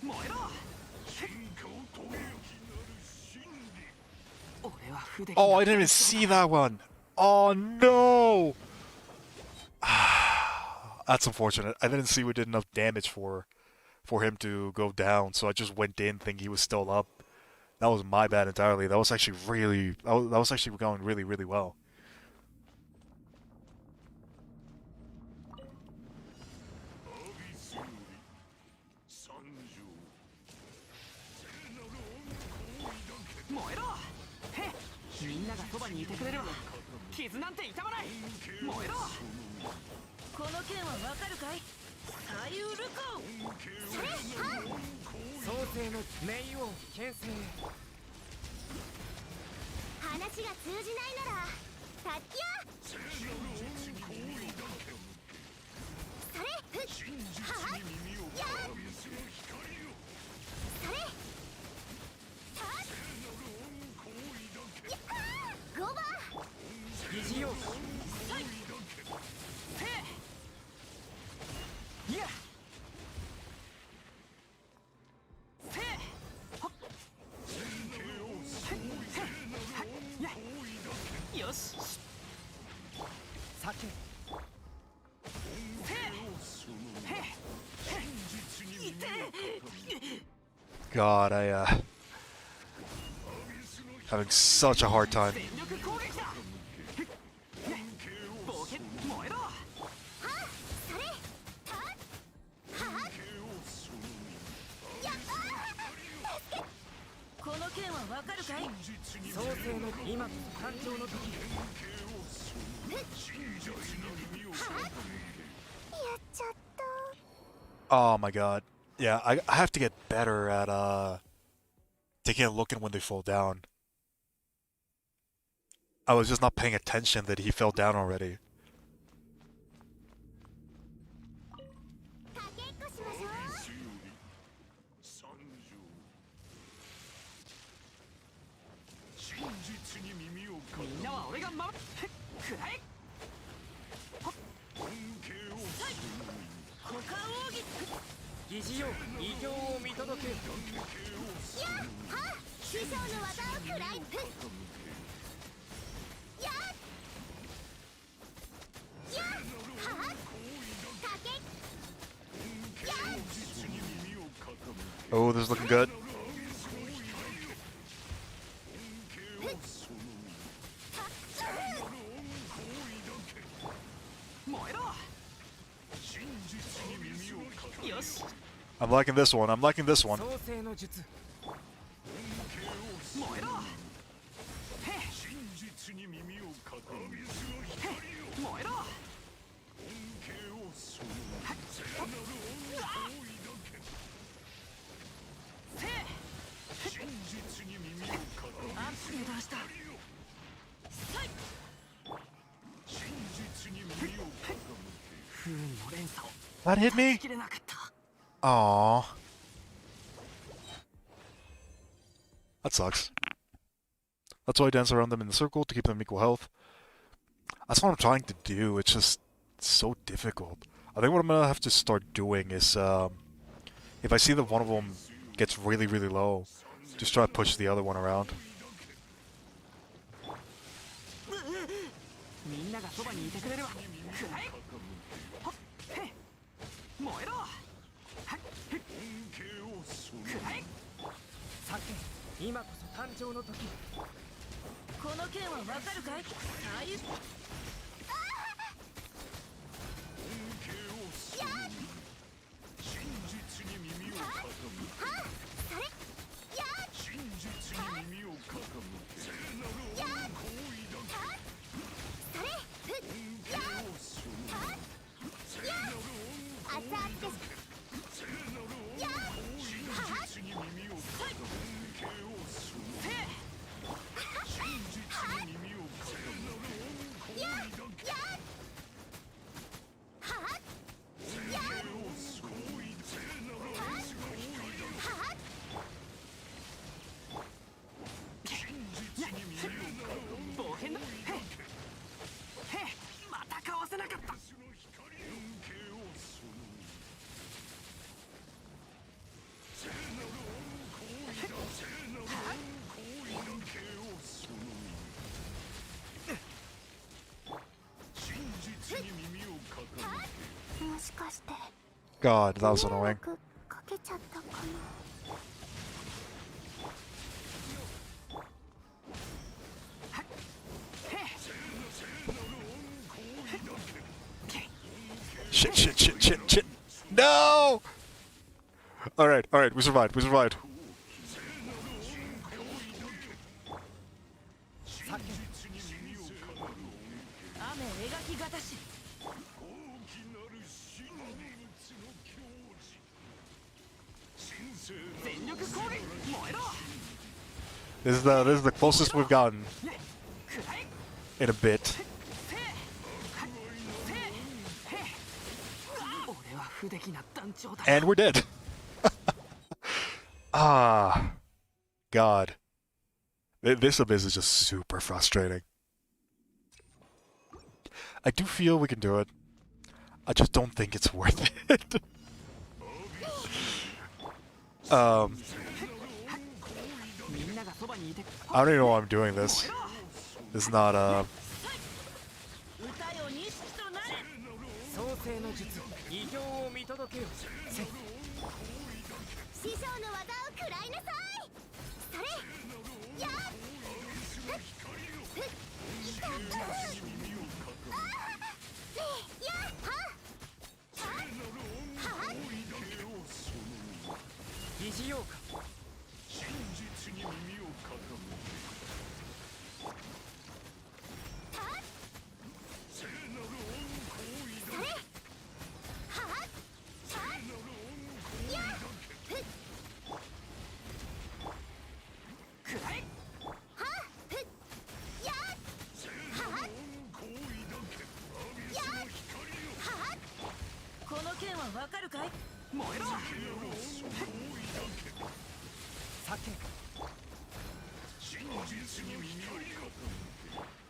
燃えろ俺は筆 Oh, I didn't even see that one. Oh no! That's unfortunate. I didn't see we did enough damage for him to go down, so I just went in thinking he was still up. That was my bad entirely. That was actually going really, really well. God, having such a hard time. Oh my god. Yeah, I have to get better at taking a look at when they fall down. I was just not paying attention that he fell down already. Oh, this is looking good. I'm liking this one. I'm liking this one. That hit me? Aww. That sucks. That's why I dance around them in the circle to keep them equal health. That's what I'm trying to do. It's just so difficult. I think what I'm gonna have to start doing is, if I see that one of them gets really, really low, just try to push the other one around. 冒険だ。へっまたかわせなかった。もしかして God, that was 迷 annoying. 惑かけちゃったかな。Shit, shit, shit, shit, shit. No! Alright, alright, we survived, we survived. 雨描きがたし。全力攻撃燃えろ。 This is the closest we've gotten in a bit. 俺は不出来な団長だ。 And we're dead. Ah. God. This abyss is just super frustrating. I do feel we can do it. I just don't think it's worth it. I don't even know why I'm doing this. It's not, 歌よ錦となれ。創世の術異形を見届けよ。師匠の技を食らいなさい。それやっ疑似妖か。この剣はわかるかい？燃えろ。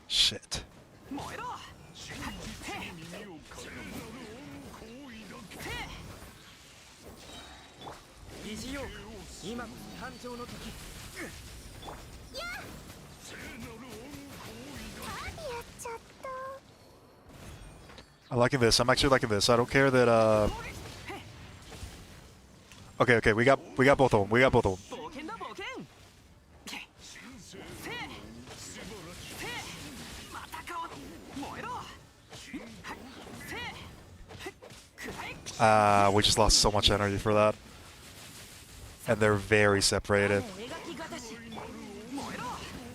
shit. 燃えろ。疑似妖か。今こそ誕生の時。やっちゃった。 I'm liking this. I'm actually liking this. I don't care that, Okay, okay, we got both of them. We got both of them. 冒険だ冒険。またかわ。燃えろ。We just lost so much energy for that. And they're very separated. 描きがたし。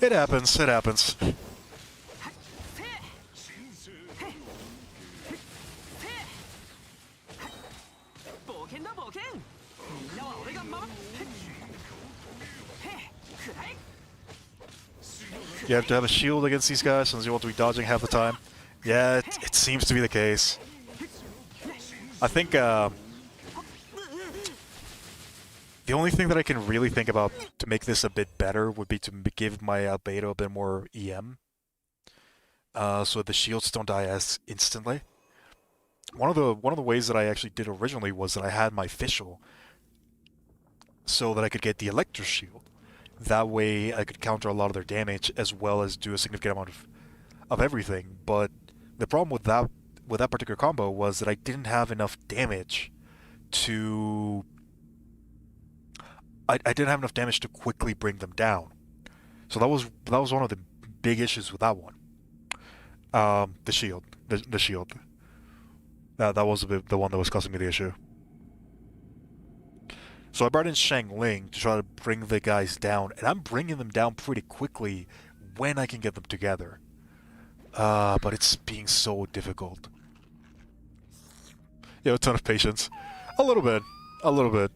It happens, it happens. 冒険だ冒険。みんなは俺が守る。くらえ。 You have to have a shield against these guys since you want to be dodging half the time. Yeah, it seems to be the case. I think, the only thing that I can really think about to make this a bit better would be to give my Albedo a bit more EM. So the shields don't die as instantly. One of the ways that I actually did originally was that I had my Fischl so that I could get the Elector shield. That way I could counter a lot of their damage as well as do a significant amount of everything. But the problem with that particular combo was that I didn't have enough damage to I didn't have enough damage to quickly bring them down. So that was one of the big issues with that one. The shield. The shield. That was the one that was causing me the issue. So I brought in Shang Ling to try to bring the guys down, and I'm bringing them down pretty quickly when I can get them together. But it's being so difficult. You know, a ton of patience. A little bit. A little bit.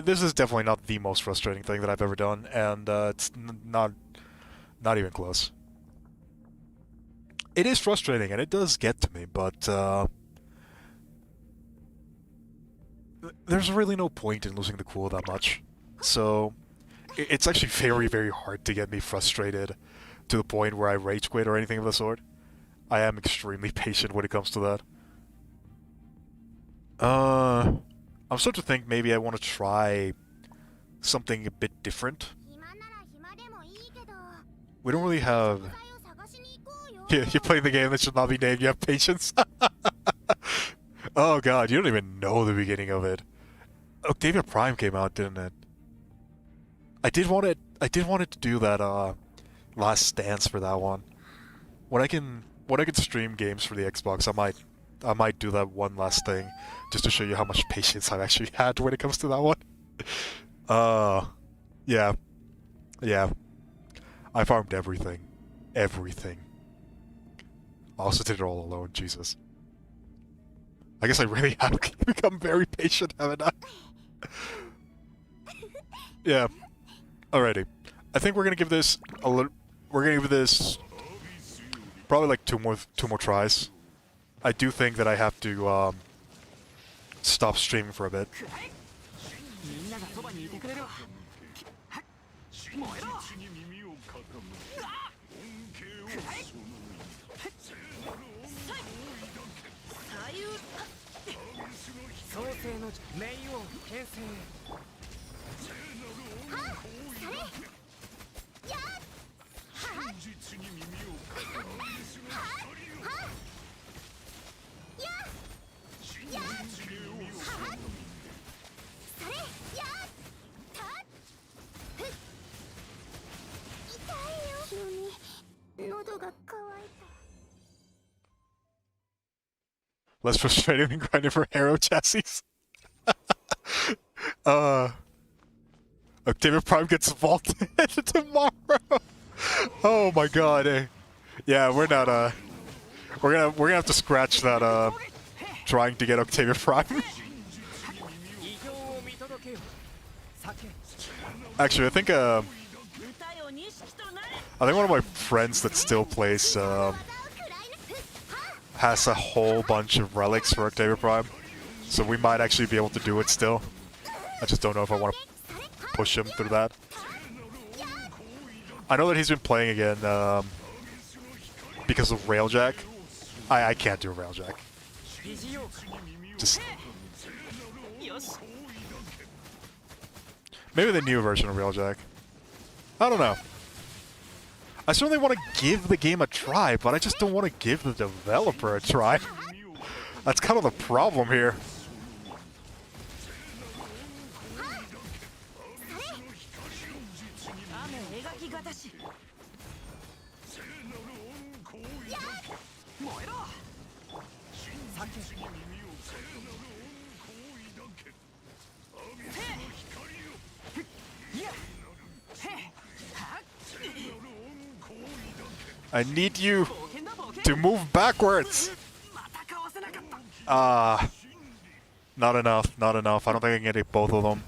This is definitely not the most frustrating thing that I've ever done, and it's not even close. It is frustrating, and it does get to me, but there's really no point in losing the cool that much. So it's actually very, very hard to get me frustrated to the point where I rage quit or anything of the sort. I am extremely patient when it comes to that. I'm starting to think maybe I want to try something a bit different. We don't really have... Yeah, you're playing the game that should not be named, you have patience? Oh god, you don't even know the beginning of it. Octavia Prime came out, didn't it? I did want it to do that Last Stance for that one. When I can stream games for the Xbox, I might do that one last thing just to show you how much patience I've actually had when it comes to that one. Yeah. Yeah. I farmed everything. Everything. I also did it all alone, Jesus. I guess I really have become very patient, haven't I? Yeah. Alrighty. I think we're gonna give this a little... We're gonna give this... probably like two more tries. I do think that I have to, stop streaming for a bit. Less frustrating than grinding for Arrow chassis. Octavia Prime gets vaulted tomorrow. Oh my god. Eh. Yeah, we're not we're gonna have to scratch that trying to get Octavia Prime. Actually, I think one of my friends that still plays has a whole bunch of relics for Octavia Prime, so we might actually be able to do it still. I just don't know if I want to push him through that. I know that he's been playing again because of Railjack. I can't do Railjack. Just... maybe the new version of Railjack. I don't know. I certainly want to give the game a try, but I just don't want to give the developer a try. That's kind of the problem here. I need you to move backwards! Not enough, not enough. I don't think I can get both of them.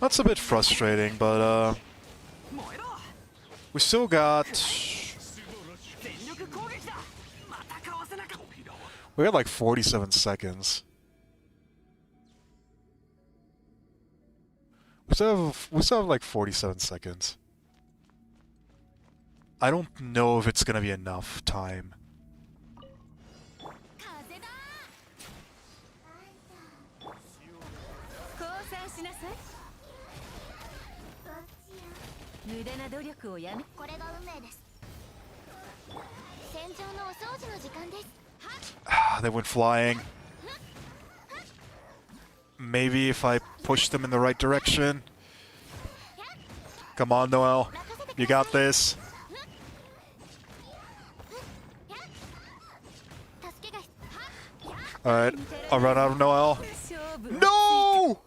That's a bit frustrating, but we still got... we got like 47 seconds. We still have like 47 seconds. I don't know if it's gonna be enough time. 風だ降参しなさい無駄な努力をやめこれが運命です。戦場のお掃除の時間です。 They went flying. Maybe if I push them in the right direction. Come on, Noel. You got this. 助けが Alright, I'll run out of Noel. 勝負 No!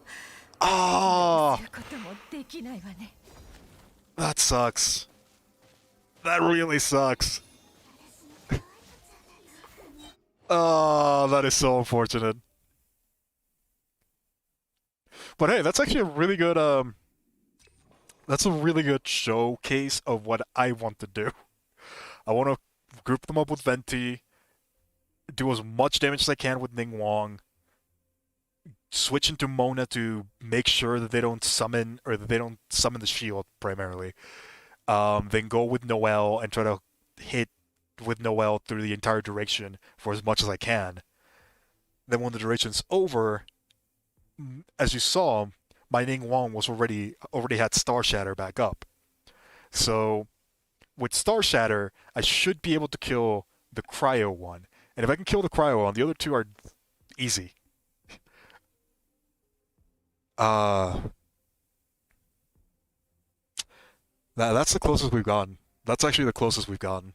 Ah, することもできないわね that sucks. That really sucks. Oh, that is so unfortunate. But hey, that's actually a really good that's a really good showcase of what I want to do. I want to group them up with Venti, do as much damage as I can with Ning Wong, switch into Mona to make sure that they don't summon, or that they don't summon the shield primarily. Then go with Noelle and try to hit with Noelle through the entire duration for as much as I can. Then when the duration's over, as you saw, my Ning Wong was already had Star Shatter back up. So with Star Shatter, I should be able to kill the Cryo one. And if I can kill the Cryo one, the other two are easy. That's the closest we've gotten. That's actually the closest we've gotten.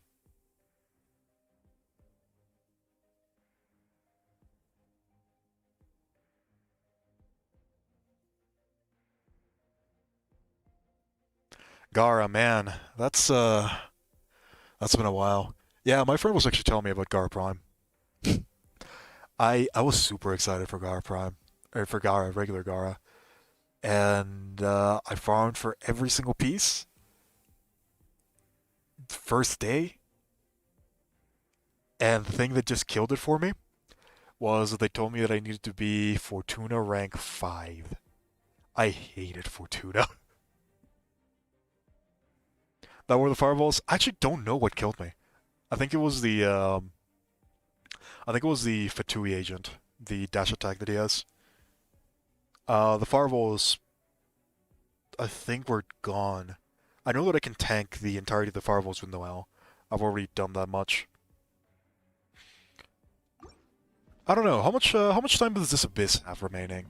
Gara, man, that's been a while. Yeah, my friend was actually telling me about Gara Prime. I was super excited for Gara Prime, or for Gara, regular Gara, and I farmed for every single piece. First day, and the thing that just killed it for me was that they told me that I needed to be Fortuna rank 5. I hated Fortuna. That were the fireballs. I actually don't know what killed me. I think it was the Fatui agent, the dash attack that he has. The fireballs, I think, were gone. I know that I can tank the entirety of the fireballs with Noelle. I've already done that much. I don't know. How much time does this Abyss have remaining?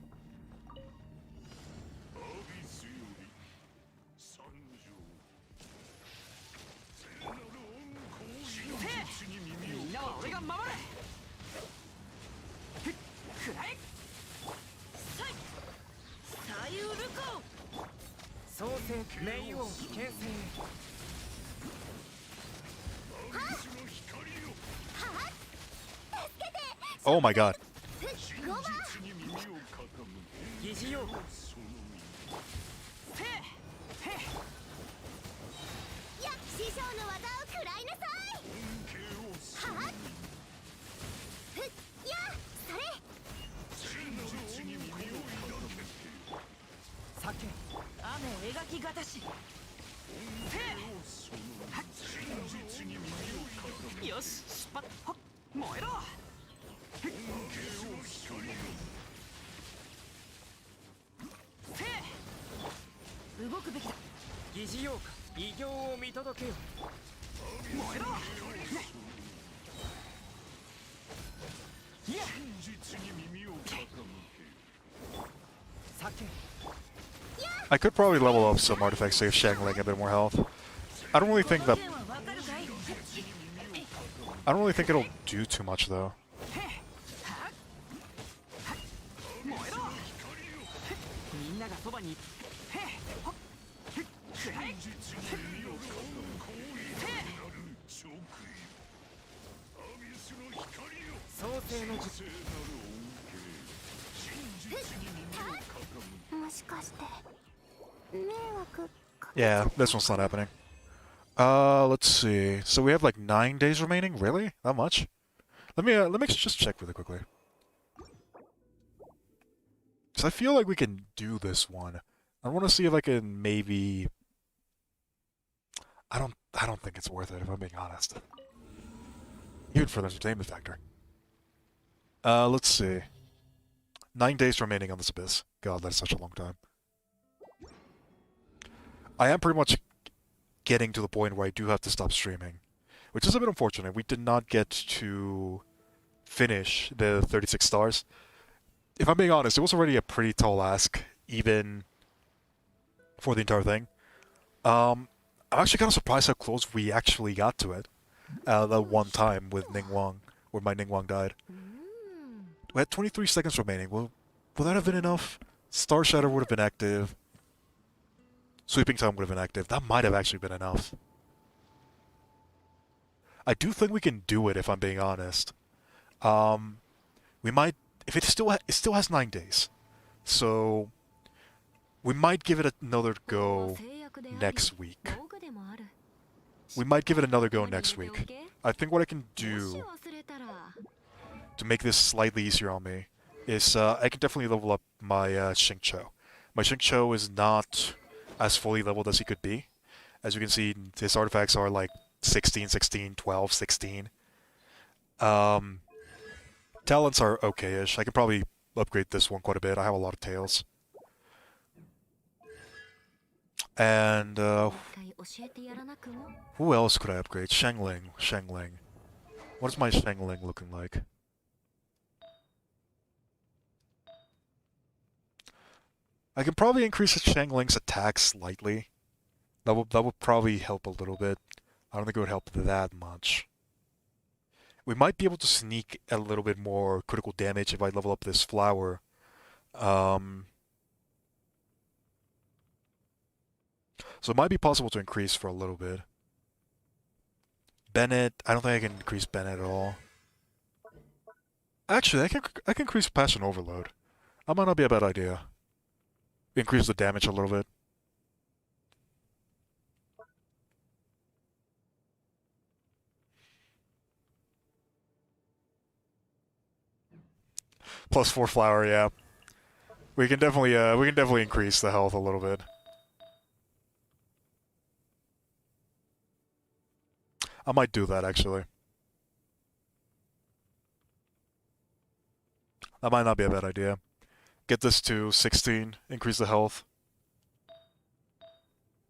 Oh my god. 'I could probably level up some artifacts to give Shangling a bit more health. I don't really think it'll do too much though. Yeah, this one's not happening. Let's see. So we have like 9 days remaining? Really? That much? Let me just check really quickly. So I feel like we can do this one. I want to see if I can maybe... I don't think it's worth it if I'm being honest. Even for the entertainment factor. Let's see. 9 days remaining on this abyss. God, that's such a long time. I am pretty much getting to the point where I do have to stop streaming, which is a bit unfortunate. We did not get to finish the 36 stars. If I'm being honest, it was already a pretty tall ask, even for the entire thing. I'm actually kind of surprised how close we actually got to it. That one time with Ning Wang, where my Ning Wang died. We had 23 seconds remaining. Will that have been enough? Star Shatter would have been active. Sweeping Time would have been active. That might have actually been enough. I do think we can do it if I'm being honest. We might, if it still has 9 days, so we might give it another go next week. We might give it another go next week. I think what I can do to make this slightly easier on me is I can definitely level up my Xingqiu. My Xingqiu is not as fully leveled as he could be. As you can see, his artifacts are like 16, 16, 12, 16. Talents are okay-ish. I can probably upgrade this one quite a bit. I have a lot of tails. And who else could I upgrade? Shangling. Shangling. What is my Shangling looking like? I can probably increase Shangling's attack slightly. That would probably help a little bit. I don't think it would help that much. We might be able to sneak a little bit more critical damage if I level up this flower. So it might be possible to increase for a little bit. Bennett, I don't think I can increase Bennett at all. Actually, I can increase Passion Overload. That might not be a bad idea. Increase the damage a little bit. +4 flower, yeah. We can definitely increase the health a little bit. I might do that actually. That might not be a bad idea. Get this to 16, increase the health.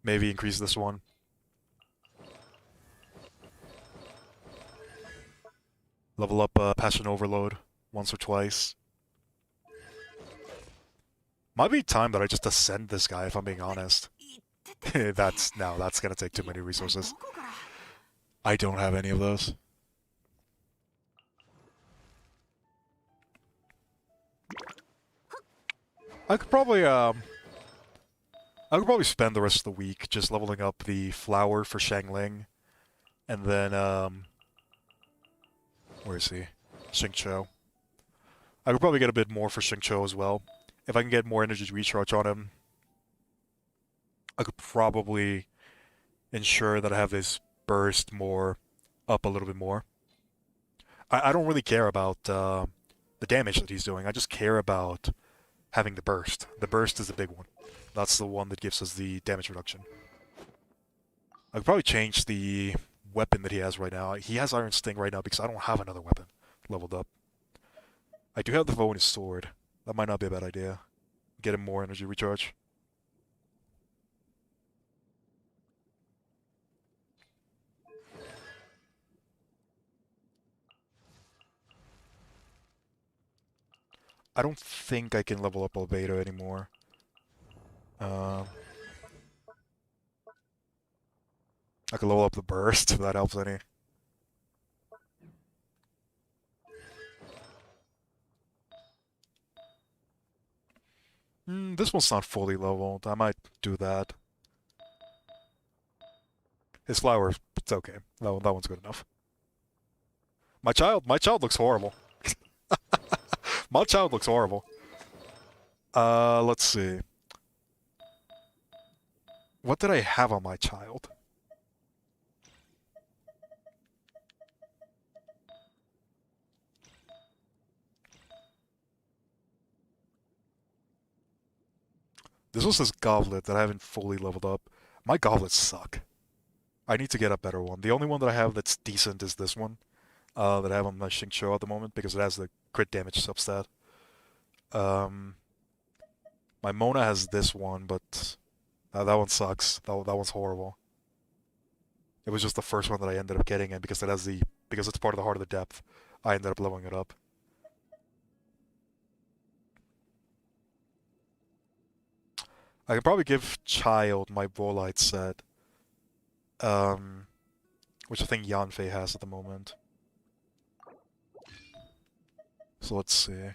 Maybe increase this one. Level up Passion Overload once or twice. Might be time that I just ascend this guy if I'm being honest. that's gonna take too many resources. I don't have any of those. I could probably spend the rest of the week just leveling up the flower for Shangling, and then where is he? Xingqiu. I could probably get a bit more for Xingqiu as well. If I can get more energy recharge on him, I could probably ensure that I have this burst more up a little bit more. I don't really care about the damage that he's doing. I just care about having the burst. The burst is the big one. That's the one that gives us the damage reduction. I could probably change the weapon that he has right now. He has Iron Sting right now because I don't have another weapon leveled up. I do have the bow and his sword. That might not be a bad idea. Get him more energy recharge. I don't think I can level up Albedo anymore. I can level up the burst if that helps any. This one's not fully leveled. I might do that. His flower, it's okay. That one's good enough. My child looks horrible. My child looks horrible. Let's see. What did I have on my child? This was his goblet that I haven't fully leveled up. My goblets suck. I need to get a better one. The only one that I have that's decent is this one, that I have on my Xingqiu at the moment because it has the crit damage substat. Um, my Mona has this one, but that one sucks. That one's horrible. It was just the first one that I ended up getting, and because it's part of the Heart of the Depth, I ended up leveling it up. I can probably give Child my Volite set, um, which I think Yanfei has at the moment. So let's see.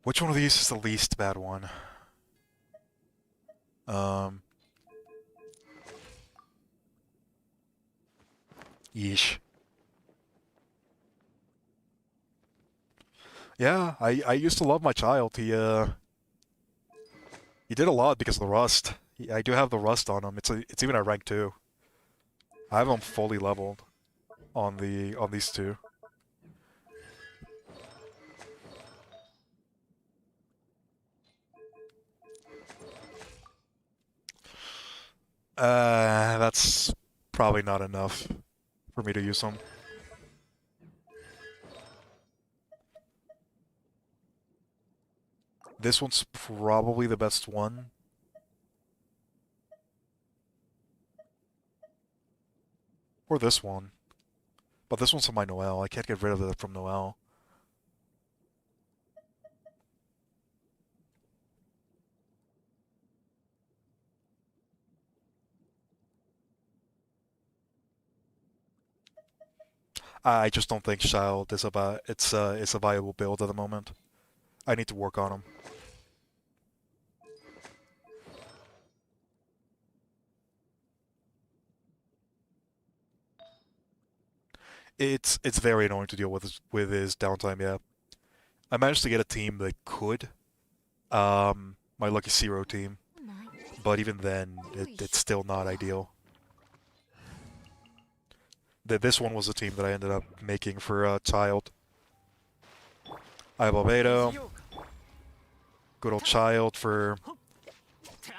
Which one of these is the least bad one? Um, Yeesh. Yeah, I used to love my Child. He did a lot because of the rust. I do have the rust on him. It's even at rank 2. I have him fully leveled on these two. That's probably not enough for me to use them. This one's probably the best one. Or this one. But this one's from my Noelle. I can't get rid of it from Noelle. I just don't think Child is it's a viable build at the moment. I need to work on him. It's very annoying to deal with his downtime, yeah. I managed to get a team that could, my Lucky Zero team, but even then, it's still not ideal. This one was a team that I ended up making for Child. I have Albedo, good old Child for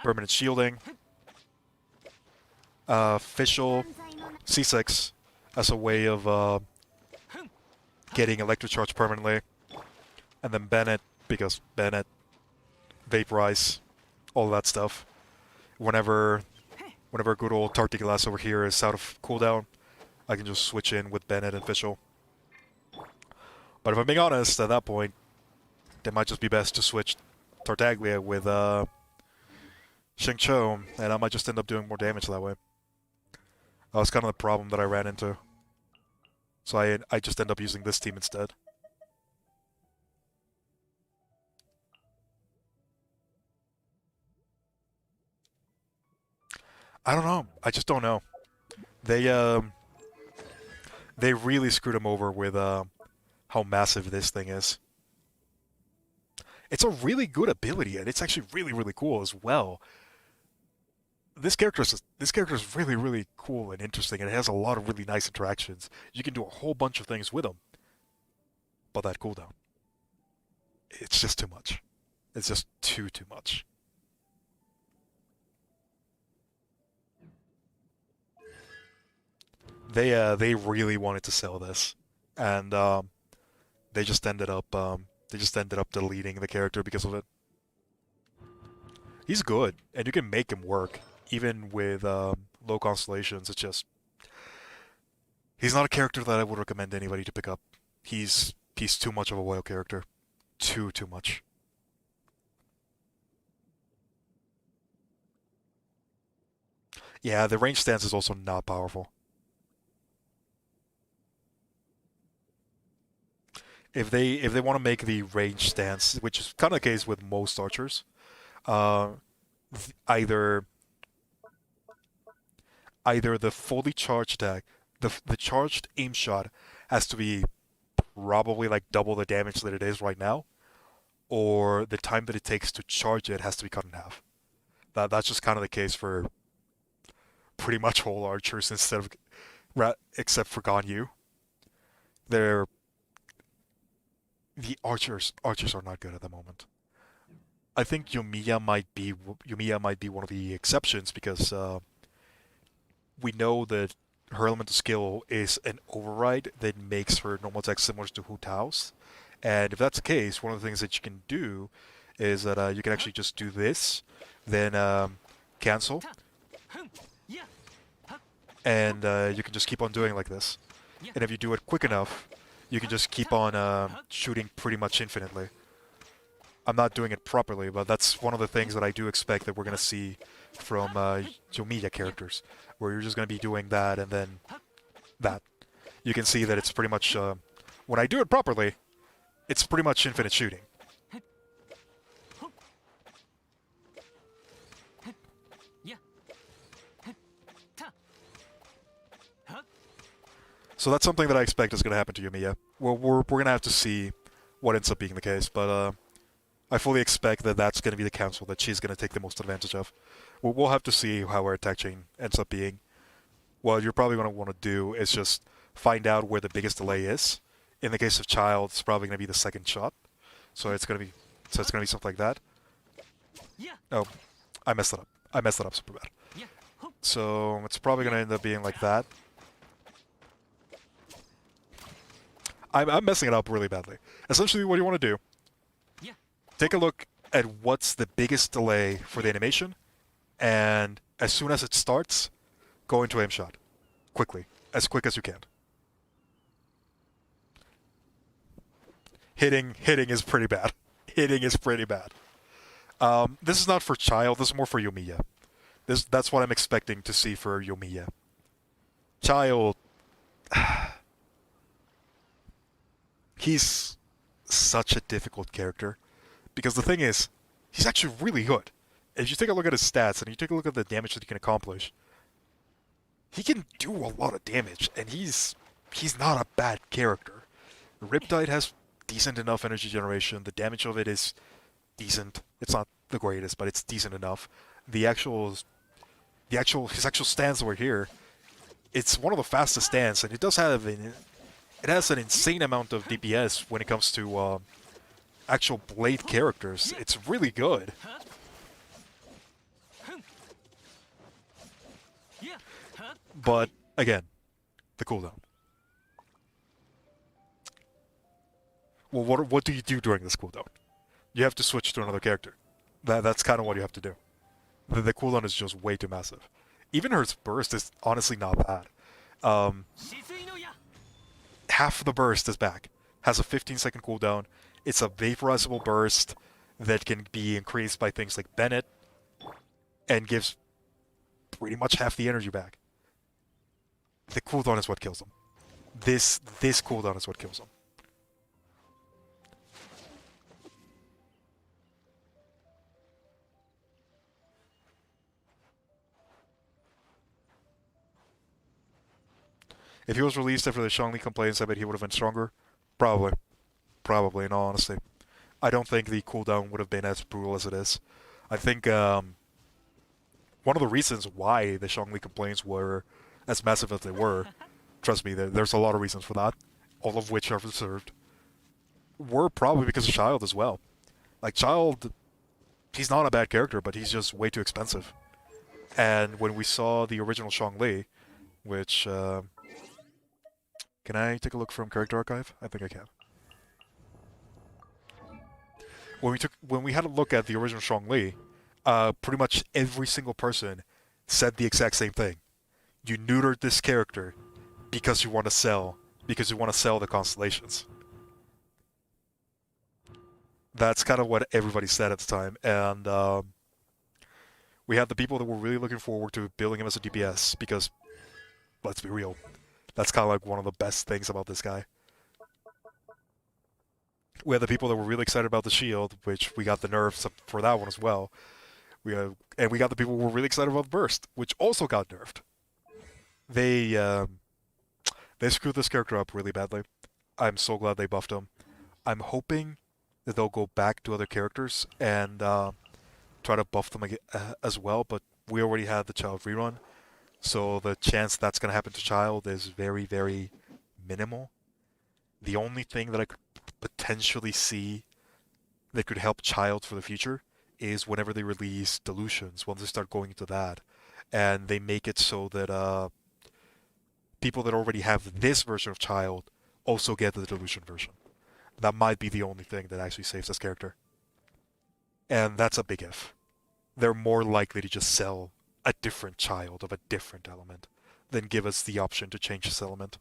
permanent shielding, Fischl, C6 as a way of getting Electrocharge permanently, and then Bennett, because Bennett, Vaporize, all that stuff. Whenever good old Tartiglas over here is out of cooldown, I can just switch in with Bennett and Fischl. But if I'm being honest, at that point, it might just be best to switch Tartaglia with Xingqiu, and I might just end up doing more damage that way. That was kind of the problem that I ran into. So I just end up using this team instead. I don't know. I just don't know. They really screwed him over with how massive this thing is. It's a really good ability, and it's actually really, really cool as well. This character is really, really cool and interesting, and it has a lot of really nice interactions. You can do a whole bunch of things with him. But that cooldown, it's just too much. It's just too much. They really wanted to sell this, and they just ended up deleting the character because of it. He's good, and you can make him work even with low constellations. It's just he's not a character that I would recommend anybody to pick up. He's too much of a whale character, too much. Yeah, the range stance is also not powerful. If they want to make the range stance, which is kind of the case with most archers, uh, either the fully charged attack, the charged aim shot has to be probably like double the damage that it is right now, or the time that it takes to charge it has to be cut in half. That's just kind of the case for pretty much all archers except for Ganyu. they're the archers are not good at the moment. I think Yumiya might be one of the exceptions because we know that her elemental skill is an override that makes her normal attack similar to Hu Tao's. And if that's the case, one of the things that you can do is that you can actually just do this, then cancel, and you can just keep on doing like this. And if you do it quick enough, you can just keep on shooting pretty much infinitely. I'm not doing it properly, but that's one of the things that I do expect that we're going to see from Yomiya characters, where you're just going to be doing that and then that. You can see that it's pretty much, when I do it properly, it's pretty much infinite shooting. So that's something that I expect is going to happen to Yumiya. Well, we're going to have to see what ends up being the case, but I fully expect that that's going to be the council that she's going to take the most advantage of. We'll have to see how her attack chain ends up being. What you're probably going to want to do is just find out where the biggest delay is. In the case of Child, it's probably going to be the second shot. So it's going to be something like that. Oh, I messed it up. I messed it up super bad. So it's probably going to end up being like that. I'm messing it up really badly. Essentially, what you want to do, take a look at what's the biggest delay for the animation, and as soon as it starts, go into aim shot. Quickly. As quick as you can. Hitting is pretty bad. Hitting is pretty bad. This is not for Child, this is more for Yomiya. That's what I'm expecting to see for Yomiya. Child... He's such a difficult character. Because the thing is, he's actually really good. If you take a look at his stats and you take a look at the damage that he can accomplish, he can do a lot of damage, and he's not a bad character. Riptide has decent enough energy generation. The damage of it is decent. It's not the greatest, but it's decent enough. His actual stance over here, it's one of the fastest stands, and it does have it has an insane amount of DPS when it comes to actual blade characters. It's really good. But again, the cooldown. Well, what do you do during this cooldown? You have to switch to another character. That's kind of what you have to do. The cooldown is just way too massive. Even her burst is honestly not bad. Half of the burst is back. Has a 15-second cooldown. It's a vaporizable burst that can be increased by things like Bennett, and gives pretty much half the energy back. The cooldown is what kills him. This cooldown is what kills him. If he was released after the Shangli complaints, I bet he would have been stronger. Probably. Probably, in all honesty. I don't think the cooldown would have been as brutal as it is. I think one of the reasons why the Shangli complaints were as massive as they were, trust me, there's a lot of reasons for that, all of which are deserved, were probably because of Child as well. Like, Child, he's not a bad character, but he's just way too expensive. And when we saw the original Shangli, which... can I take a look from Character Archive? I think I can. When we had a look at the original Shangli, pretty much every single person said the exact same thing. You neutered this character because you want to sell the constellations. That's kind of what everybody said at the time, and we had the people that were really looking forward to building him as a DPS because, let's be real, that's kind of like one of the best things about this guy. We had the people that were really excited about the shield, which we got the nerfs for that one as well. And we got the people who were really excited about the burst, which also got nerfed. They screwed this character up really badly. I'm so glad they buffed him. I'm hoping that they'll go back to other characters and try to buff them as well, but we already had the Child rerun, so the chance that's going to happen to Child is very, very minimal. the only thing that I could potentially see that could help Child for the future is whenever they release Delusions, once they start going into that, and they make it so that people that already have this version of Child also get the Delusion version. That might be the only thing that actually saves this character. And that's a big if. They're more likely to just sell a different Child of a different element than give us the option to change this element.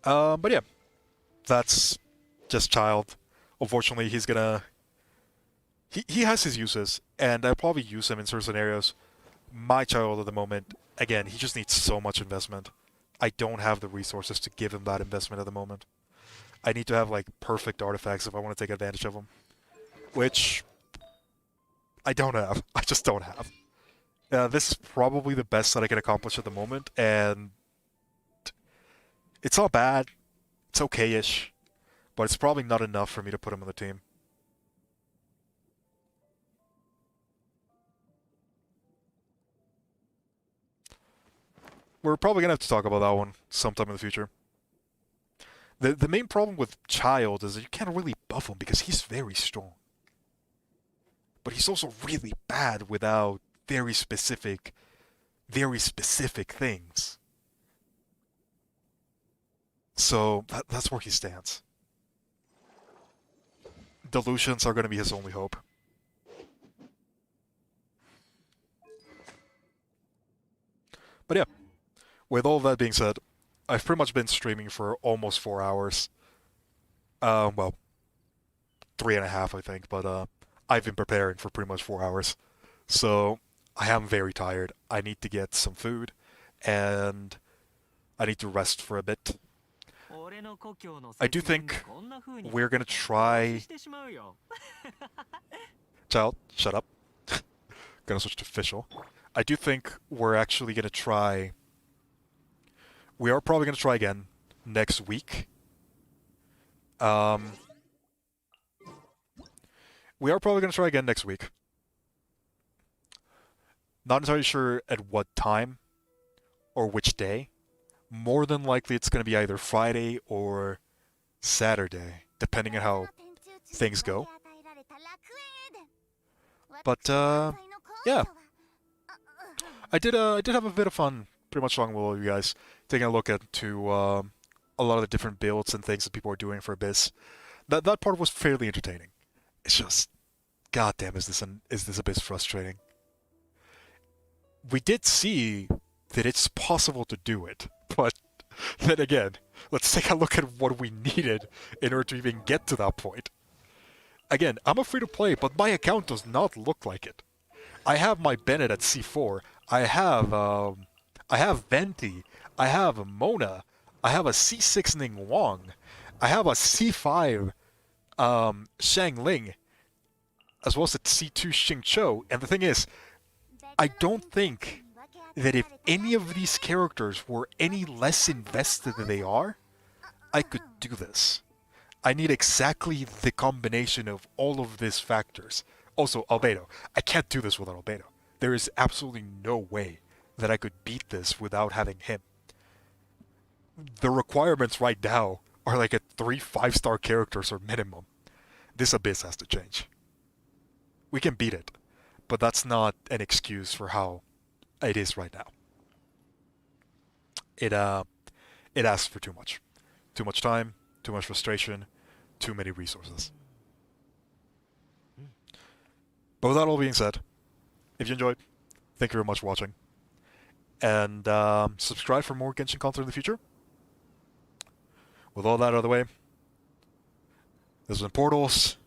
But yeah, that's just Child. Unfortunately, he's gonna... He has his uses, and I'll probably use him in certain scenarios. My Child at the moment, again, he just needs so much investment. I don't have the resources to give him that investment at the moment. I need to have, like, perfect artifacts if I want to take advantage of him. Which... I don't have. I just don't have. This is probably the best that I can accomplish at the moment, and... It's not bad. It's okay-ish. But it's probably not enough for me to put him on the team. We're probably gonna have to talk about that one sometime in the future. The main problem with Child is that you can't really buff him because he's very strong. But he's also really bad without very specific things. So that's where he stands. Delusions are going to be his only hope. But yeah, with all that being said, I've pretty much been streaming for almost 4 hours. Well, 3.5, I think, but I've been preparing for pretty much 4 hours. So I am very tired. I need to get some food, and I need to rest for a bit. I do think we're gonna try... Child, shut up. Gonna switch to official. I do think we're actually gonna try... We are probably gonna try again next week. We are probably gonna try again next week. Not entirely sure at what time or which day. More than likely it's going to be either Friday or Saturday, depending on how things go. But yeah, I did have a bit of fun, pretty much along with all of you guys, taking a look into a lot of the different builds and things that people are doing for Abyss. That part was fairly entertaining. It's just, goddamn, is this Abyss frustrating? We did see that it's possible to do it, but then again, let's take a look at what we needed in order to even get to that point. Again, I'm a free-to-play, but my account does not look like it. I have my Bennett at C4. I have Venti. I have Mona. I have a C6 Ning Wang. I have a C5 Shang Ling, as well as a C2 Xing Cho. And the thing is, I don't think that if any of these characters were any less invested than they are, I could do this. I need exactly the combination of all of these factors. Also, Albedo. I can't do this without Albedo. There is absolutely no way that I could beat this without having him. The requirements right now are like at 3 5-star characters or minimum. This Abyss has to change. We can beat it, but that's not an excuse for how it is right now. It asks for too much. Too much time, too much frustration, too many resources. But with that all being said, if you enjoyed, thank you very much for watching. And subscribe for more Genshin content in the future. With all that out of the way, this has been Portals.